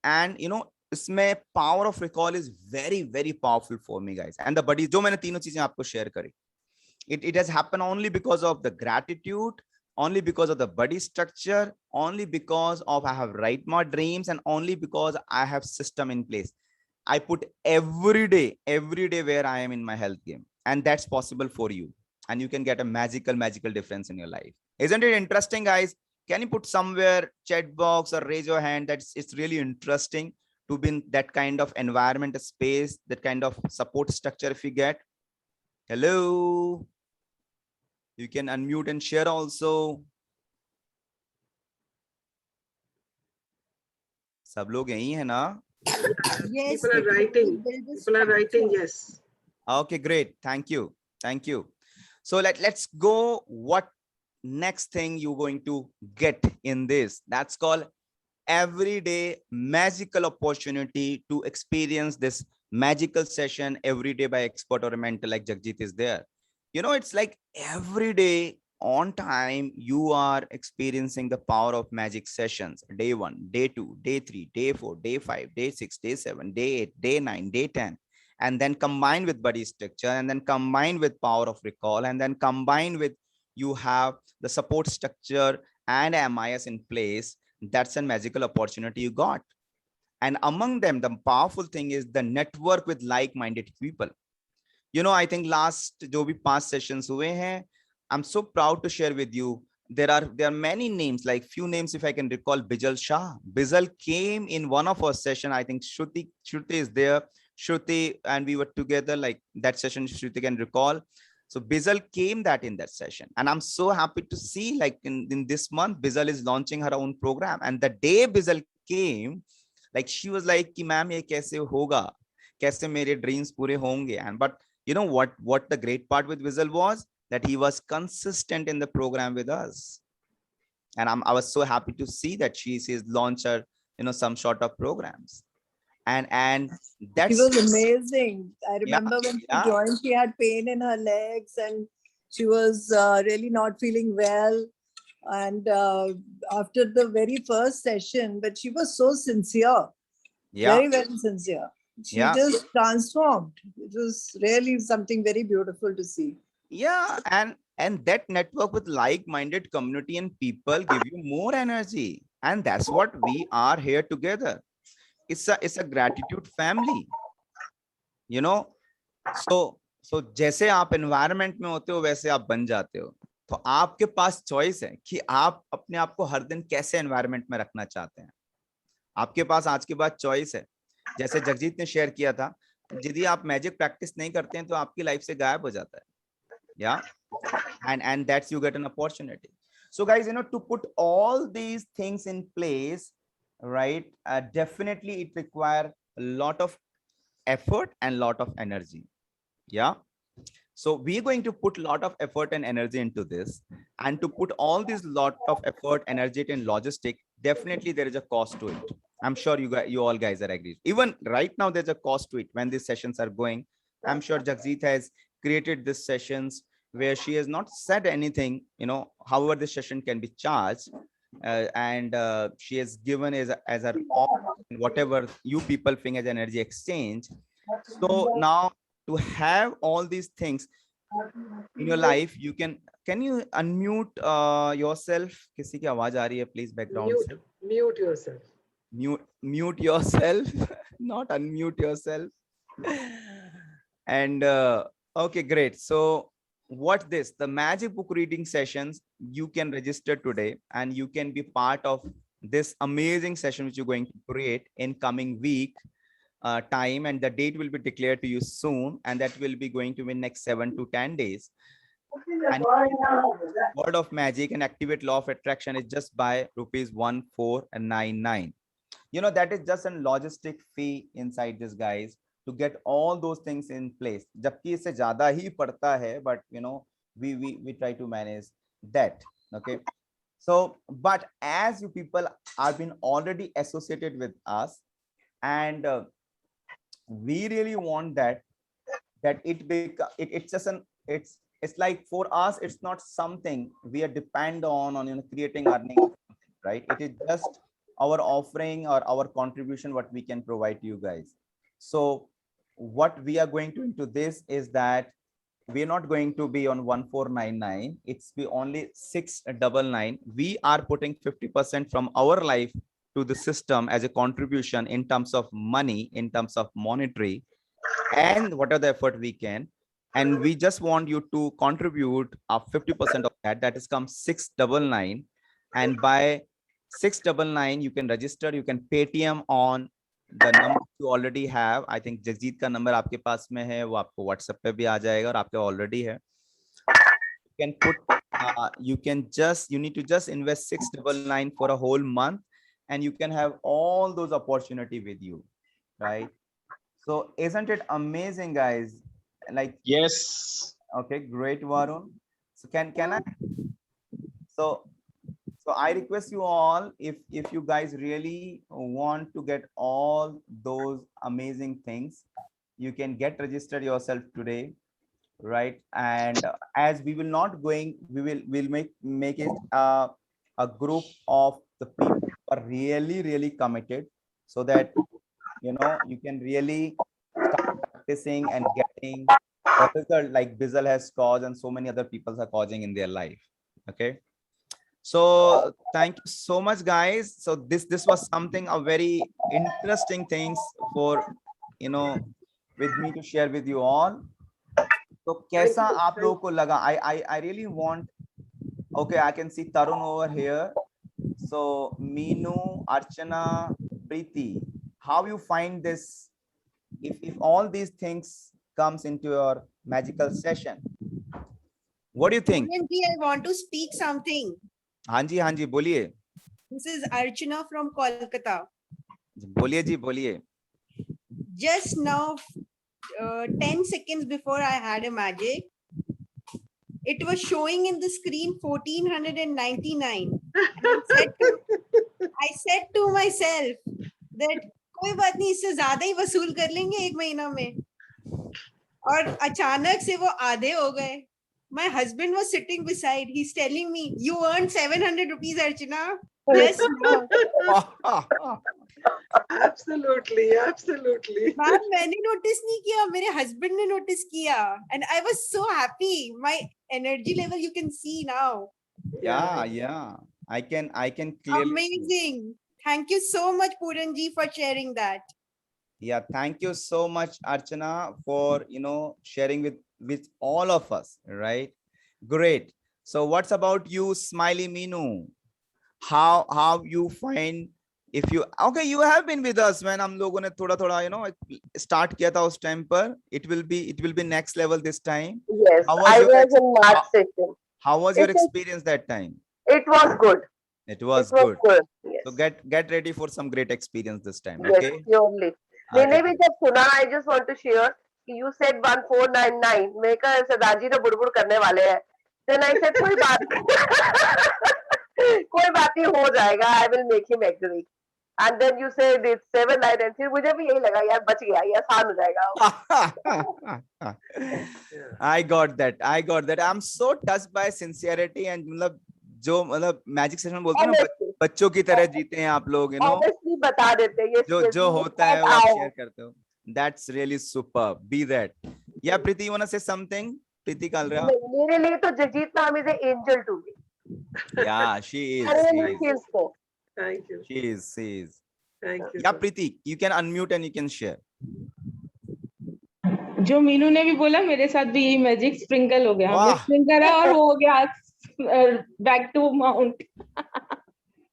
And you know, इसमें power of recall is very very powerful for me, guys. And the buddies, जो मैंने तीनों चीजें आपको share करी, it has happened only because of the gratitude, only because of the body structure, only because of I have write my dreams, and only because I have system in place. I put every day where I am in my health game, and that's possible for you. And you can get a magical difference in your life. Isn't it interesting, guys? Can you put somewhere chat box or raise your hand? It's really interesting to be in that kind of environment, space, that kind of support structure. If you get, hello, you can unmute and share also. सब लोग यही है ना? Yes, People are it will writing. build this People are writing structure. yes. Okay, great. Thank you. Thank you. So let's go. What next thing you're going to get in this? That's called everyday magical opportunity to experience this magical session every day by expert or a mentor like Jagjit is there. You know, it's like every day on time you are experiencing the power of magic sessions. Day 1, day 2, day 3, day 4, day 5, day 6, day 7, day 8, day 9, day 10, and then combined with body structure, and then combined with power of recall, and then combined with you have the support structure and MIS in place. That's a magical opportunity you got. And among them, the powerful thing is the network with like-minded people. You know, I think last जो भी 5 sessions हुए हैं, I'm so proud to share with you. There are many names, like few names if I can recall. Bijal Shah. Bijal came in one of our session. I think Shruti is there. Shruti and we were together like that session. Shruti can recall. So Bijal came that in that session, and I'm so happy to see like in this month Bijal is launching her own program. And the day Bijal came, like she was like कि ma'am ये कैसे होगा, कैसे मेरे dreams पूरे होंगे. And but you know what the great part with Bijal was that he was consistent in the program with us. And I was so happy to see that she's launched her, you know, some sort of programs. And She that's was amazing. I yeah, remember when she yeah. joined, she had pain in her legs and she was really not feeling well. And after the very first session, but she was so sincere, Yeah, very, very sincere. She yeah, just transformed. It was really something very beautiful to see. yeah. And that network with like-minded community and people give you more energy. And that's what we are here together. It's a gratitude family, you know. So जैसे आप environment में होते हो वैसे आप बन जाते हो. तो आपके पास choice है कि आप अपने आप को हर दिन कैसे environment में रखना चाहते हैं. आपके पास आज के बाद choice है. जैसे जगजीत ने शेयर किया था, यदि आप मैजिक प्रैक्टिस नहीं करते हैं तो आपकी लाइफ से गायब हो जाता है. Yeah, and that's you get an opportunity. So guys, you know, to put all these things in place, right, definitely it require a lot of effort and lot of energy. Yeah, so we're going to put a lot of effort and energy into this, and to put all this lot of effort, energy and logistic, definitely there is a cost to it. I'm sure you all guys are agreed. Even right now there's a cost to it when these sessions are going. I'm sure Jagjit has created these sessions where she has not said anything, you know, however the session can be charged, and she has given as her all, whatever you people think as energy exchange. So now to have all these things in your life, you can you unmute yourself? किसी की आवाज आ रही है please background से. Mute yourself. Mute yourself, not unmute yourself. And okay, great. So what this, the magic book reading sessions, you can register today and you can be part of this amazing session which you're going to create in coming week time, and the date will be declared to you soon, and that will be going to be next 7 to 10 days. And word of magic and activate law of attraction is just by ₹1499. You know, that is just a logistic fee inside this, guys. to get all those things in place. जबकि इससे ज़्यादा ही पड़ता है, but you know, we try to manage that. Okay. So, but as you people are been already associated with us, and we really want that it's just it's like for us, it's not something we are depend on you know, creating earning, right? It is just our offering or our contribution what we can provide to you guys. So what we are going to into this is that we're not going to be on 1499, it's be only 699. We are putting 50% from our life to the system as a contribution in terms of money, in terms of monetary, and what are the effort we can. And we just want you to contribute 50% of that, that is come 699. And by 699 you can register, you can Paytm on the number you already have. I think Jagjit का number आपके पास में है, वो आपको WhatsApp पे भी आ जाएगा और आपके already है. You can put you need to just invest 699 for a whole month, and you can have all those opportunity with you, right? So isn't it amazing, guys? Like, Yes. okay, great, Varun. So can I? So I request you all, if you guys really want to get all those amazing things, you can get registered yourself today, right? And as we will not going, we'll make it a group of the people who are really committed, so that you know you can really start practicing and getting the result like Bizzle has caused and so many other people are causing in their life. Okay. So thank you so much, guys. So this was something a very interesting things for you know with me to share with you all. So कैसा आप लोगों को लगा? I really want. Okay, I can see Tarun over here. So Meenu, Archana, Preeti, how you find this? If all these things comes into your magical session, what do you think? Puran ji, I want to speak something. हाँ जी बोलिए. This is Archana from Kolkata. बोलिए जी बोलिए. Just now, 10 seconds before I had a magic, it was showing in the screen 1499. I said to myself that कोई बात नहीं, इससे ज्यादा ही वसूल कर लेंगे एक महीना में. और अचानक से वो आधे हो गए. My husband was sitting beside. He's telling me, "You earned 700 rupees, Archana." Yes, ma'am. Absolutely. Ma'am मैंने नोटिस नहीं किया, मेरे हस्बैंड ने नोटिस किया, and I was so happy. My energy level you can see now. Yeah. I can clearly. Amazing. Thank you so much, Puran ji, for sharing that. Yeah, thank you so much, Archana, for sharing with all of us, right? Great. So what's about you, Smiley Meenu? How you find, if you you have been with us when हम लोगों ने थोड़ा start किया था उस time पर. It will be next level this time. Yes, I was in March session. How was your experience that time? It was good. It was good. Yes. So get ready for some great experience this time. Yes, Okay. surely. मैंने भी जब सुना, I just want to share, you said 1499. मैं कहा सरदार जी तो बुड़बुड़ करने वाले हैं. Then I said कोई बात नहीं हो जाएगा. I will make him agree. And then you said it's 799. फिर मुझे भी यही लगा यार बच गया, ये आसान हो जाएगा. I got that. I'm so touched by sincerity and जो मैजिक सेशन बोलते हैं ना, बच्चों की तरह जीते हैं आप लोग, Honestly बता देते हैं ये जो होता है वो आप शेयर करते हो. That's really super. Be that. Yeah, Preeti, you wanna say something? Preeti Kalra. मेरे लिए तो Jagjit ma'am is an angel to me. Yeah, she is. Thank you. She is. Thank you. Yeah, Preeti, you can unmute and you can share. जो मीनू ने भी बोला, मेरे साथ भी यही मैजिक स्प्रिंकल हो गया. हमने स्प्रिंग करा और वो हो गया back to mount.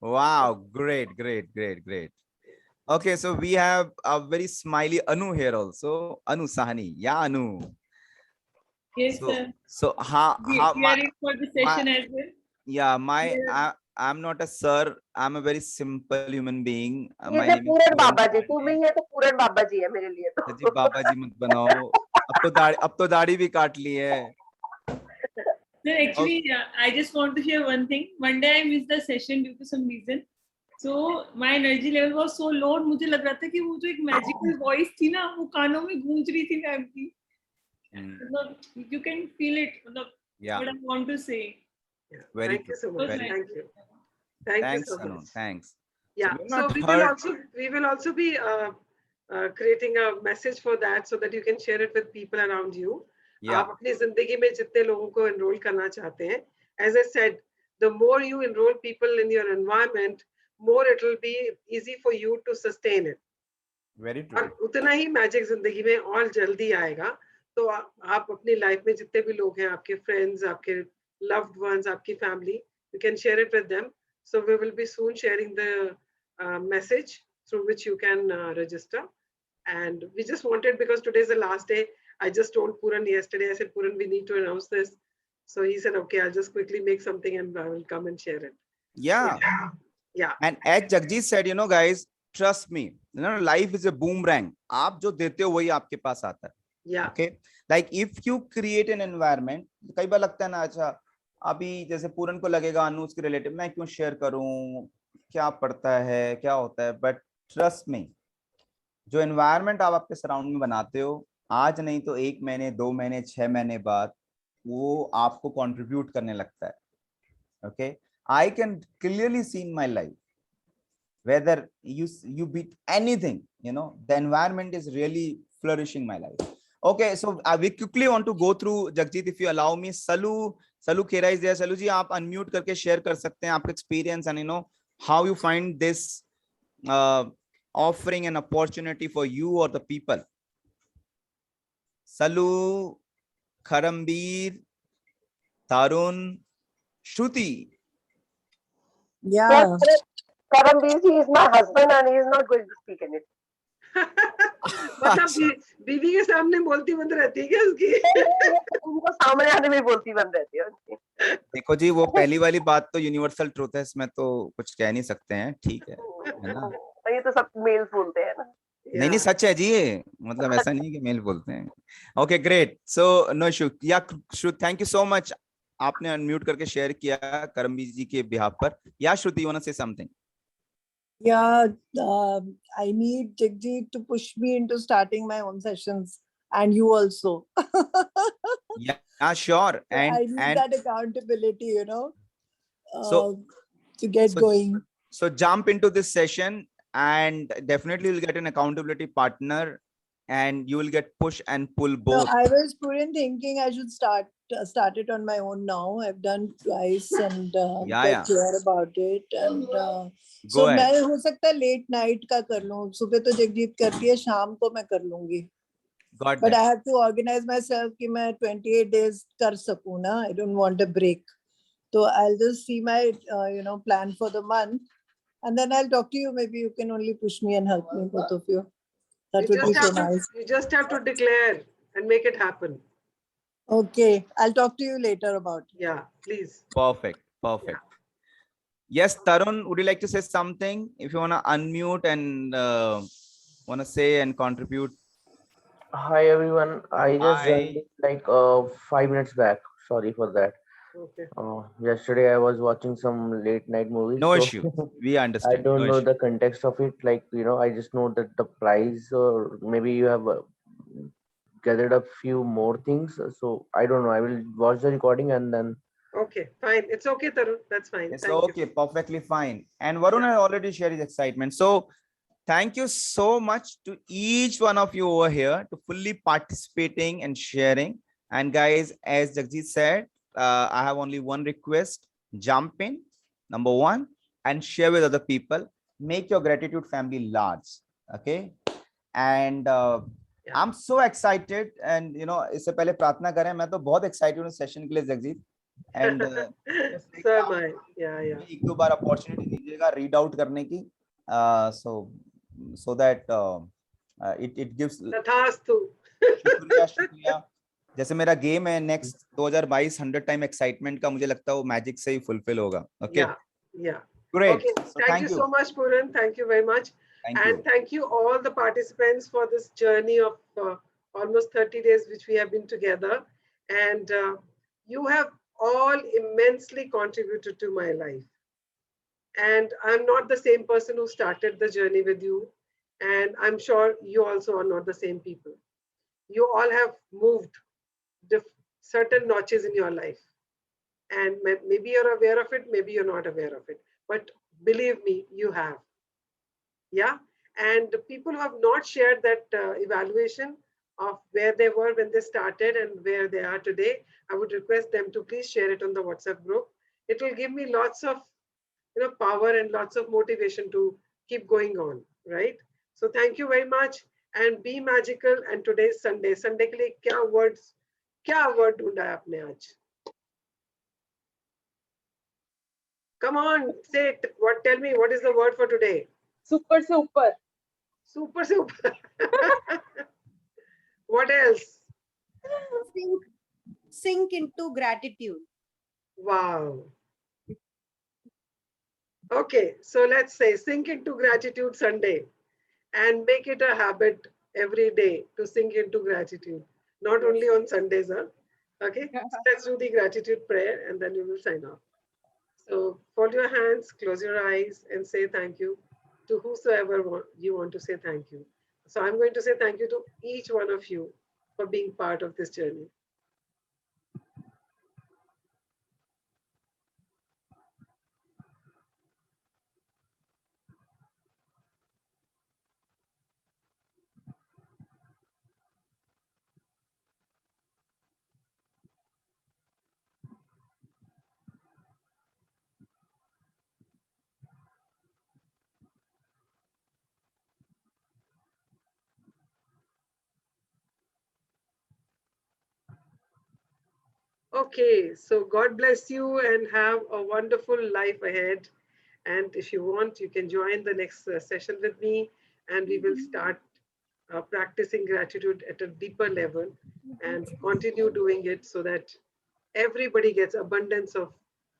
Wow, great. Okay, so we have a very smiley Anu here also. Anu Sahani. Yeah, Anu. Yes, sir. So how we are ready for the session as well. Yeah, I'm not a sir. I'm a very simple human being. ये My तो name is Puran Puran Baba ji, Pandey. तुम ही है तो पूरन बाबा जी है मेरे लिए तो। जी बाबा जी मत बनाओ, अब तो दाढ़ी भी काट ली है। No, actually, I just want to share one thing. One day I missed the session due to some reason. So my energy level was so low. और मुझे लग रहा था कि वो जो एक magical voice थी ना, वो कानों में गूंज रही थी मैम की। मतलब you can feel it. मतलब Yeah. what I want to say. Yeah. Very Thank you good. so much. Very Thank you. Thank Thanks, you so Anu. much. Thanks. Yeah. we've So not we heard- will also be creating a message for that so that you can share it with people around you. Yeah. आप अपनी जिंदगी में जितने लोगों को enroll करना चाहते हैं, as I said, the more you enroll people in your environment, more it will be easy for you to sustain it. Very और true. उतना ही मैजिक जिंदगी में और जल्दी आएगा। तो आप अपनी लाइफ में जितने भी लोग हैं, आपके फ्रेंड्स, आपके loved ones, आपकी family, you can share it with them. So we will be soon sharing the message through which you can register. And we just wanted, because today is the last day, I just told Puran yesterday, I said, Puran, we need to announce this. So he said, okay, I'll just quickly make something and I will come and share it. Yeah. Yeah. And as Jagjeet said, you know, guys, trust me, you know, life is a boomerang. आप जो देते हो वही आपके पास आता है. Yeah. Okay. Like if you create an environment, कई बार लगता है ना, अच्छा अभी जैसे पूरन को लगेगा अनु उसके रिलेटिव मैं क्यों शेयर करूं, क्या पड़ता है, क्या होता है, बट ट्रस्ट मी, जो एनवायरनमेंट आप आपके सराउंडिंग में बनाते हो, आज नहीं तो 1 महीने 2 महीने 6 महीने बाद वो आपको कंट्रीब्यूट करने लगता है. Okay, I can clearly see in my life whether you beat anything, you know, the environment is really flourishing my life. Okay, so we quickly want to go through, Jagjit, if you allow me. Salu Khera is there. Salu ji, aap unmute karke share kar sakte hain aapka experience and you know how you find this offering an opportunity for you or the people. Salu, Kharambir, Tarun, Shruti. Yeah. Karambir ji is my husband and he is not going to speak anything. मतलब बीवी के सामने बोलती बंद रहती है क्या उसकी? उनको सामने आने में बोलती बंद रहती है उनकी. देखो जी, वो पहली वाली बात तो यूनिवर्सल ट्रूथ है, इसमें तो कुछ कह नहीं सकते हैं, ठीक है ना? ये तो सब मेल बोलते हैं ना. नहीं सच है जी ये, मतलब ऐसा नहीं कि मेल बोलते हैं. Okay great, so no issue. Yeah Shruti, thank you so much, आपने अनम्यूट करके शेयर किया करमबीर जी के बिहाफ पर. Yeah Shruti, you want to say something? Yeah, I need Jagjit to push me into starting my own sessions, and you also. Yeah, sure. I need And that accountability, you know, So- to get going. so jump into this session and definitely you'll get an accountability partner and you will get push and pull No, both. I was thinking I should start it on my own now. I've done twice and Yeah. clear about it. And Go so ahead. मैं हो सकता है late night का कर लूँ. सुबह तो जगजीत करती है, शाम को मैं कर लूँगी. Got But that. I have to organize myself कि मैं 28 days कर सकूँ ना. I don't want a break. So I'll just see my plan for the month, and then I'll talk to you. Maybe you can only push me and help me, both of you. That would be so nice. You just have to declare and make it happen. Okay, I'll talk to you later about it. Yeah, please. Perfect. Yes, Tarun, would you like to say something? If you want to unmute and want to say and contribute. Hi everyone, I just Hi. joined it like 5 minutes back. Sorry for that. Okay. Yesterday I was watching some late night movies. No so issue. We I understand. don't No know issue. the context of it. Like, I just know that the price, or maybe you have gathered a few more things. So I don't know. I will watch the recording and then. Okay, fine. It's okay, Tarun. That's fine. It's Thank okay, perfectly fine. And Varun has already shared his excitement. So thank you so much to each one of you over here to fully participating and sharing. And guys, as Jagjit said, I have only one request: jump in, number one, and share with other people. Make your gratitude family large. Okay. And I'm so excited. And इससे पहले प्रार्थना करें, मैं तो बहुत excited हूँ session के लिए Jagjit. And So am I. Yeah. एक दो बार अपॉर्चुनिटी दीजिएगा रीड आउट करने की, so that it gives. Tathastu. शुक्रिया. जैसे मेरा गेम है नेक्स्ट 2022 100 टाइम एक्साइटमेंट का, मुझे लगता है वो मैजिक से ही फुलफिल होगा. Okay, Yeah. Yeah. Great. Okay. So Thank you so much, Puran. Thank you very much. Thank And you. thank you all the participants for this journey of almost 30 days which we have been together. And you have all immensely contributed to my life. And I'm not the same person who started the journey with you. And I'm sure you also are not the same people. You all have moved certain notches in your life. And maybe you're aware of it, maybe you're not aware of it. But believe me, you have. Yeah. And the people who have not shared that evaluation of where they were when they started and where they are today, I would request them to please share it on the WhatsApp group. It will give me lots of power and lots of motivation to keep going on, right? So thank you very much and be magical. And today's Sunday. Sunday के लिए क्या word ढूंढा है आपने आज? Come on, say it. Tell me what is the word for today? Super se upar. Super, super. What else? Sink into gratitude. Wow. Okay, so let's say sink into gratitude Sunday and make it a habit every day to sink into gratitude, not only on Sundays. Huh? Okay, so let's do the gratitude prayer and then we will sign off. So fold your hands, close your eyes and say thank you to whosoever you want to say thank you. So I'm going to say thank you to each one of you for being part of this journey. Okay, so God bless you and have a wonderful life ahead. And if you want, you can join the next session with me and we will start practicing gratitude at a deeper level and continue doing it so that everybody gets abundance of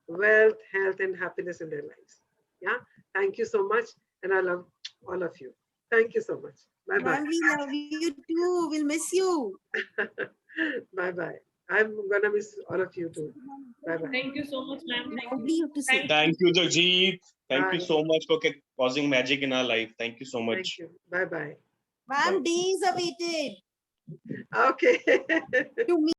wealth, health, and happiness in their lives. Yeah, thank you so much. And I love all of you. Thank you so much. Bye-bye. Ma'am, we love you too. We'll miss you. Bye-bye. I'm going to miss all of you too. Bye-bye. Thank you so much, ma'am. Lovely you to see. Thank you, Jagjeet. Thank you Bye. so much for causing magic in our life. Thank you so Thank much. you. Bye-bye. Ma'am, days awaited Okay. to meet.